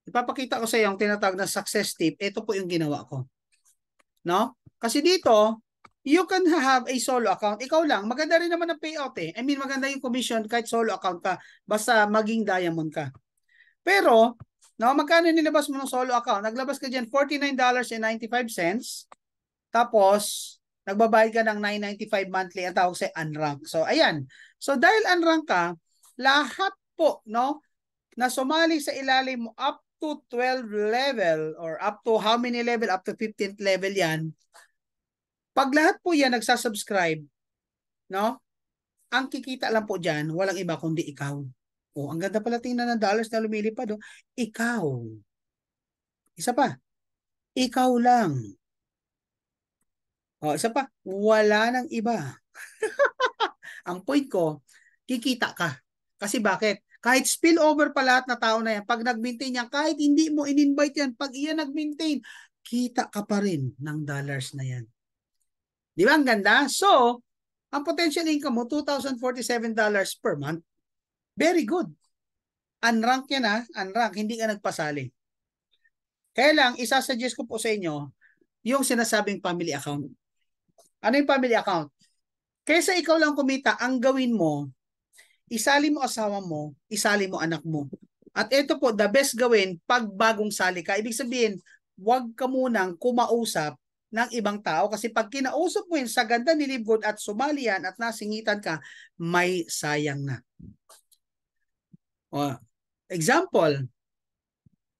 ipapakita ko sa iyo ang tinatawag na success tip. Ito po yung ginawa ko. No? Kasi dito, you can have a solo account. Ikaw lang, maganda rin naman ang payout I mean, maganda yung commission kahit solo account ka. Basta maging diamond ka. Pero, magkano nilabas mo ng solo account? Naglabas ka dyan $49.95. Tapos, nagbabayad ka ng $9.95 monthly. Ang tawag sa unrank. So, ayan. So, dahil unrank ka, lahat po, na sumali sa ilalim mo up to 12 level or up to how many level? Up to 15th level yan. Pag lahat po yan nagsasubscribe, ang kikita lang po dyan, walang iba kundi ikaw. Ang ganda pala tingnan ng dollars na lumilipad. Ikaw. Isa pa. Ikaw lang. Isa pa. Wala nang iba. Ang point ko, kikita ka. Kasi bakit? Kahit spillover pa lahat na tao na yan, pag nag-maintain yan, kahit hindi mo in-invite yan, pag iyan nag-maintain, kita ka pa rin ng dollars na yan. Di ba? Ang ganda? So, ang potential income mo, $2,047 per month. Very good. Unrank yan unrank, hindi ka nagpasali. Kaya lang, isasuggest ko po sa inyo, yung sinasabing family account. Ano yung family account? Kaysa ikaw lang kumita, ang gawin mo, isali mo asawa mo, isali mo anak mo. At ito po, the best gawin pag bagong sali ka. Ibig sabihin, huwag ka munang kumausap ng ibang tao kasi pag kinausap mo yun sa ganda ni Livegood at sumali yan at nasingitan ka, may sayang na. Example,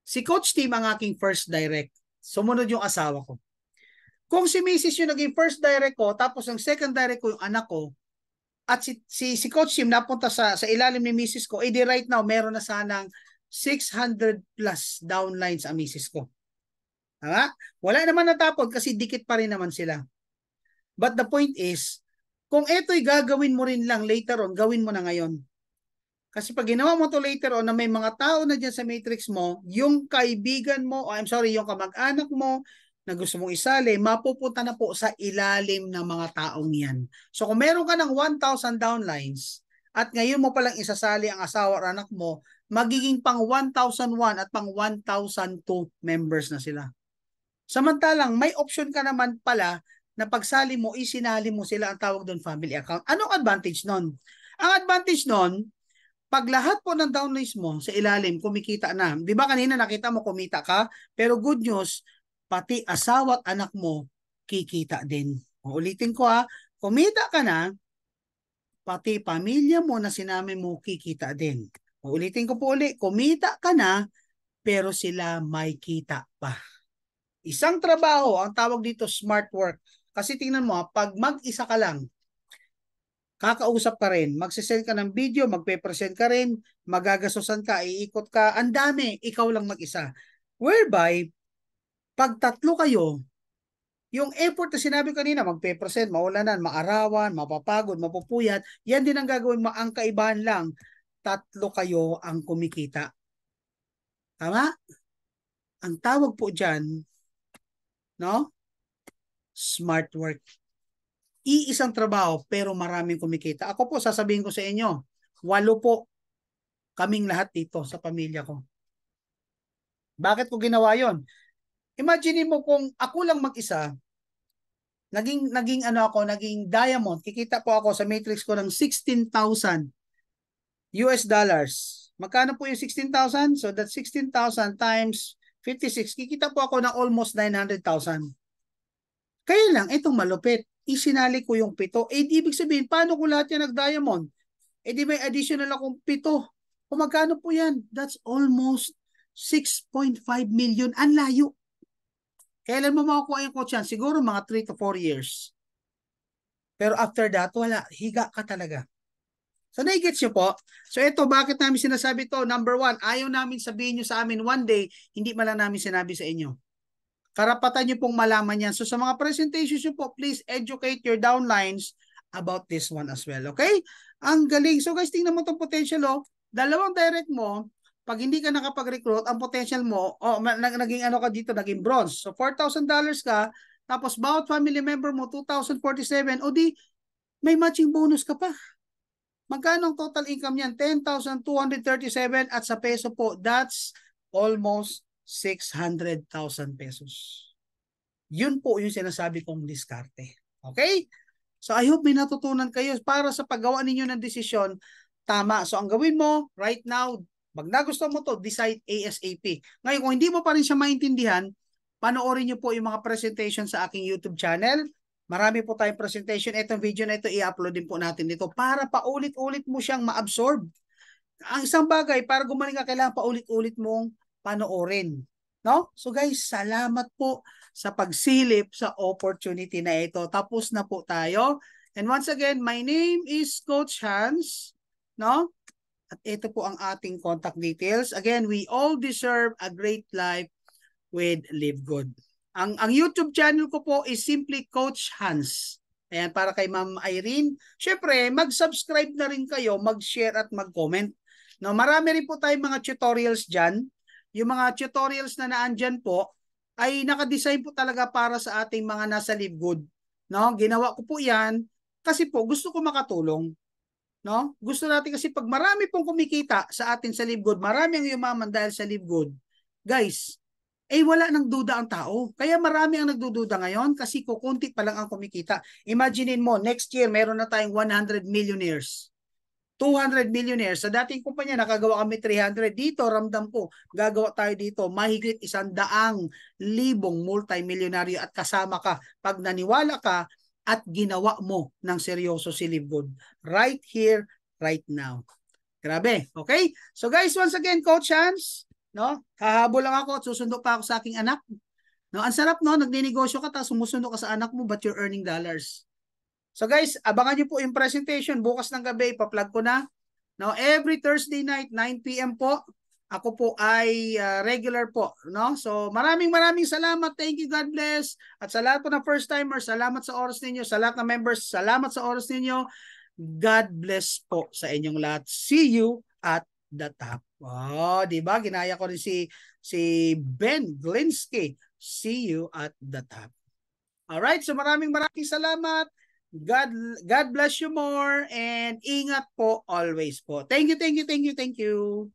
si Coach Tim ang aking first direct. Sumunod yung asawa ko. Kung si Mrs. yung naging first direct ko, tapos ang second direct ko yung anak ko, at si Coach Tim napunta sa ilalim ni Mrs. ko, di right now, meron na sanang 600 plus downlines ang misis ko. Tama? Wala naman natapon kasi dikit pa rin naman sila. But the point is, kung ito'y gagawin mo rin lang later on, gawin mo na ngayon. Kasi pag ginawa mo to later on na may mga tao na dyan sa matrix mo, yung kaibigan mo, yung kamag-anak mo na gusto mong isali, mapupunta na po sa ilalim ng mga taong yan. So kung meron ka ng 1,000 downlines at ngayon mo palang isasali ang asawa or anak mo, magiging pang 1,001 at pang 1,002 members na sila. Samantalang may option ka naman pala na pagsali mo, isinali mo sila, ang tawag doon family account. Anong advantage nun? Ang advantage nun, pag lahat po ng downlines mo sa ilalim, kumikita na. Di ba kanina nakita mo kumita ka? Pero good news, pati asawa at anak mo, kikita din. Ulitin ko kumita ka na, pati pamilya mo na sinami mo, kikita din. Ulitin ko po ulit, kumita ka na, pero sila may kita pa. Isang trabaho, ang tawag dito smart work. Kasi tingnan mo, pag mag-isa ka lang, kakausap ka rin, magsisend ka ng video, magpe-present ka rin, magagasosan ka, iikot ka, ang dami, ikaw lang mag-isa. Whereby, pag tatlo kayo, yung effort na sinabi kanina, magpe-present, maulanan, maarawan, mapapagod, mapupuyat, yan din ang gagawin mo. Ang kaibahan lang, tatlo kayo ang kumikita. Tama? Ang tawag po dyan, no? Smart work. Iisang trabaho pero maraming kumikita. Ako po, sasabihin ko sa inyo, 8 po kaming lahat dito sa pamilya ko. Bakit ko ginawa yon? Imagine mo kung ako lang mag-isa, naging diamond, kikita po ako sa matrix ko ng 16,000 US dollars. Magkano po yung 16,000? So that's 16,000 times 56. Kikita po ako ng almost 900,000. Kaya lang, itong malupit. Isinali ko yung 7. Ibig sabihin, paano ko lahat yan nag-diamond? Di may additional akong 7. Kung magkano po yan? That's almost 6.5 million. Ang layo. Kailan mo makukuha yung coach yan? Siguro mga 3 to 4 years. Pero after that, wala. Higa ka talaga. So, naigets nyo po? So, ito, bakit namin sinasabi to? Number 1, ayaw namin sabihin nyo sa amin one day, hindi man lang namin sinabi sa inyo. Karapatan nyo pong malaman yan. So sa mga presentations nyo po, please educate your downlines about this one as well. Okay? Ang galing. So guys, tingnan mo itong potential. Dalawang direct mo, pag hindi ka nakapag-recruit, ang potential mo, naging ka dito, naging bronze. So $4,000 ka, tapos bawat family member mo, 2,047, o di, may matching bonus ka pa. Magkano ang total income yan? 10,237 at sa peso po, that's almost 600,000 pesos. Yun po yung sinasabi kong diskarte. Okay? So I hope may natutunan kayo para sa paggawa ninyo ng desisyon. Tama. So ang gawin mo right now, pag nagustuhan mo to, decide ASAP. Ngayon, kung hindi mo pa rin siya maintindihan, panoorin nyo po yung mga presentation sa aking YouTube channel. Marami po tayong presentation. Itong video na ito, i-upload din po natin dito para paulit-ulit mo siyang ma-absorb. Ang isang bagay, para gumaling ka, kailangan paulit-ulit mong panoorin. No? So guys, salamat po sa pagsilip sa opportunity na ito. Tapos na po tayo. And once again, my name is Coach Hans. No? At ito po ang ating contact details. Again, we all deserve a great life with Live Good. Ang YouTube channel ko po is simply Coach Hans. Ayan, para kay Ma'am Irene. Syempre, mag-subscribe na rin kayo, mag-share at mag-comment. No, marami rin po tayong mga tutorials dyan. Yung mga tutorials na naandyan po ay nakadesign po talaga para sa ating mga nasa Live Good. No? Ginawa ko po yan kasi po gusto ko makatulong. No? Gusto natin kasi pag marami pong kumikita sa atin sa Live Good, marami ang yumaman dahil sa Live Good. Guys, wala nang duda ang tao. Kaya marami ang nagdududa ngayon kasi kukunti pa lang ang kumikita. Imaginein mo, next year meron na tayong 100 millionaires. 200 millionaires. Sa dating kumpanya, nakagawa kami 300. Dito, ramdam ko, gagawa tayo dito, mahigit 100,000 multi-milyonaryo at kasama ka. Pag naniwala ka at ginawa mo ng seryoso si Live Good. Right here, right now. Grabe. Okay? So guys, once again, Coach Hans, no? Hahabol lang ako at susundo pa ako sa aking anak. No, ang sarap, no? Nagninegosyo ka tapos sumusundo ka sa anak mo but you're earning dollars. So guys, abangan niyo po yung presentation bukas ng gabi, ipa-plug ko na. Now, every Thursday night, 9 PM po, Ako po ay regular po, no? So maraming salamat. Thank you, God bless. At sa lahat po ng first timers, salamat sa oras ninyo. Sa lahat ng members, salamat sa oras ninyo. God bless po sa inyong lahat. See you at the top. Oh, di ba? Ginaya ko rin si Ben Glinsky. See you at the top. All right, so maraming salamat. God bless you more and ingat po always po. Thank you.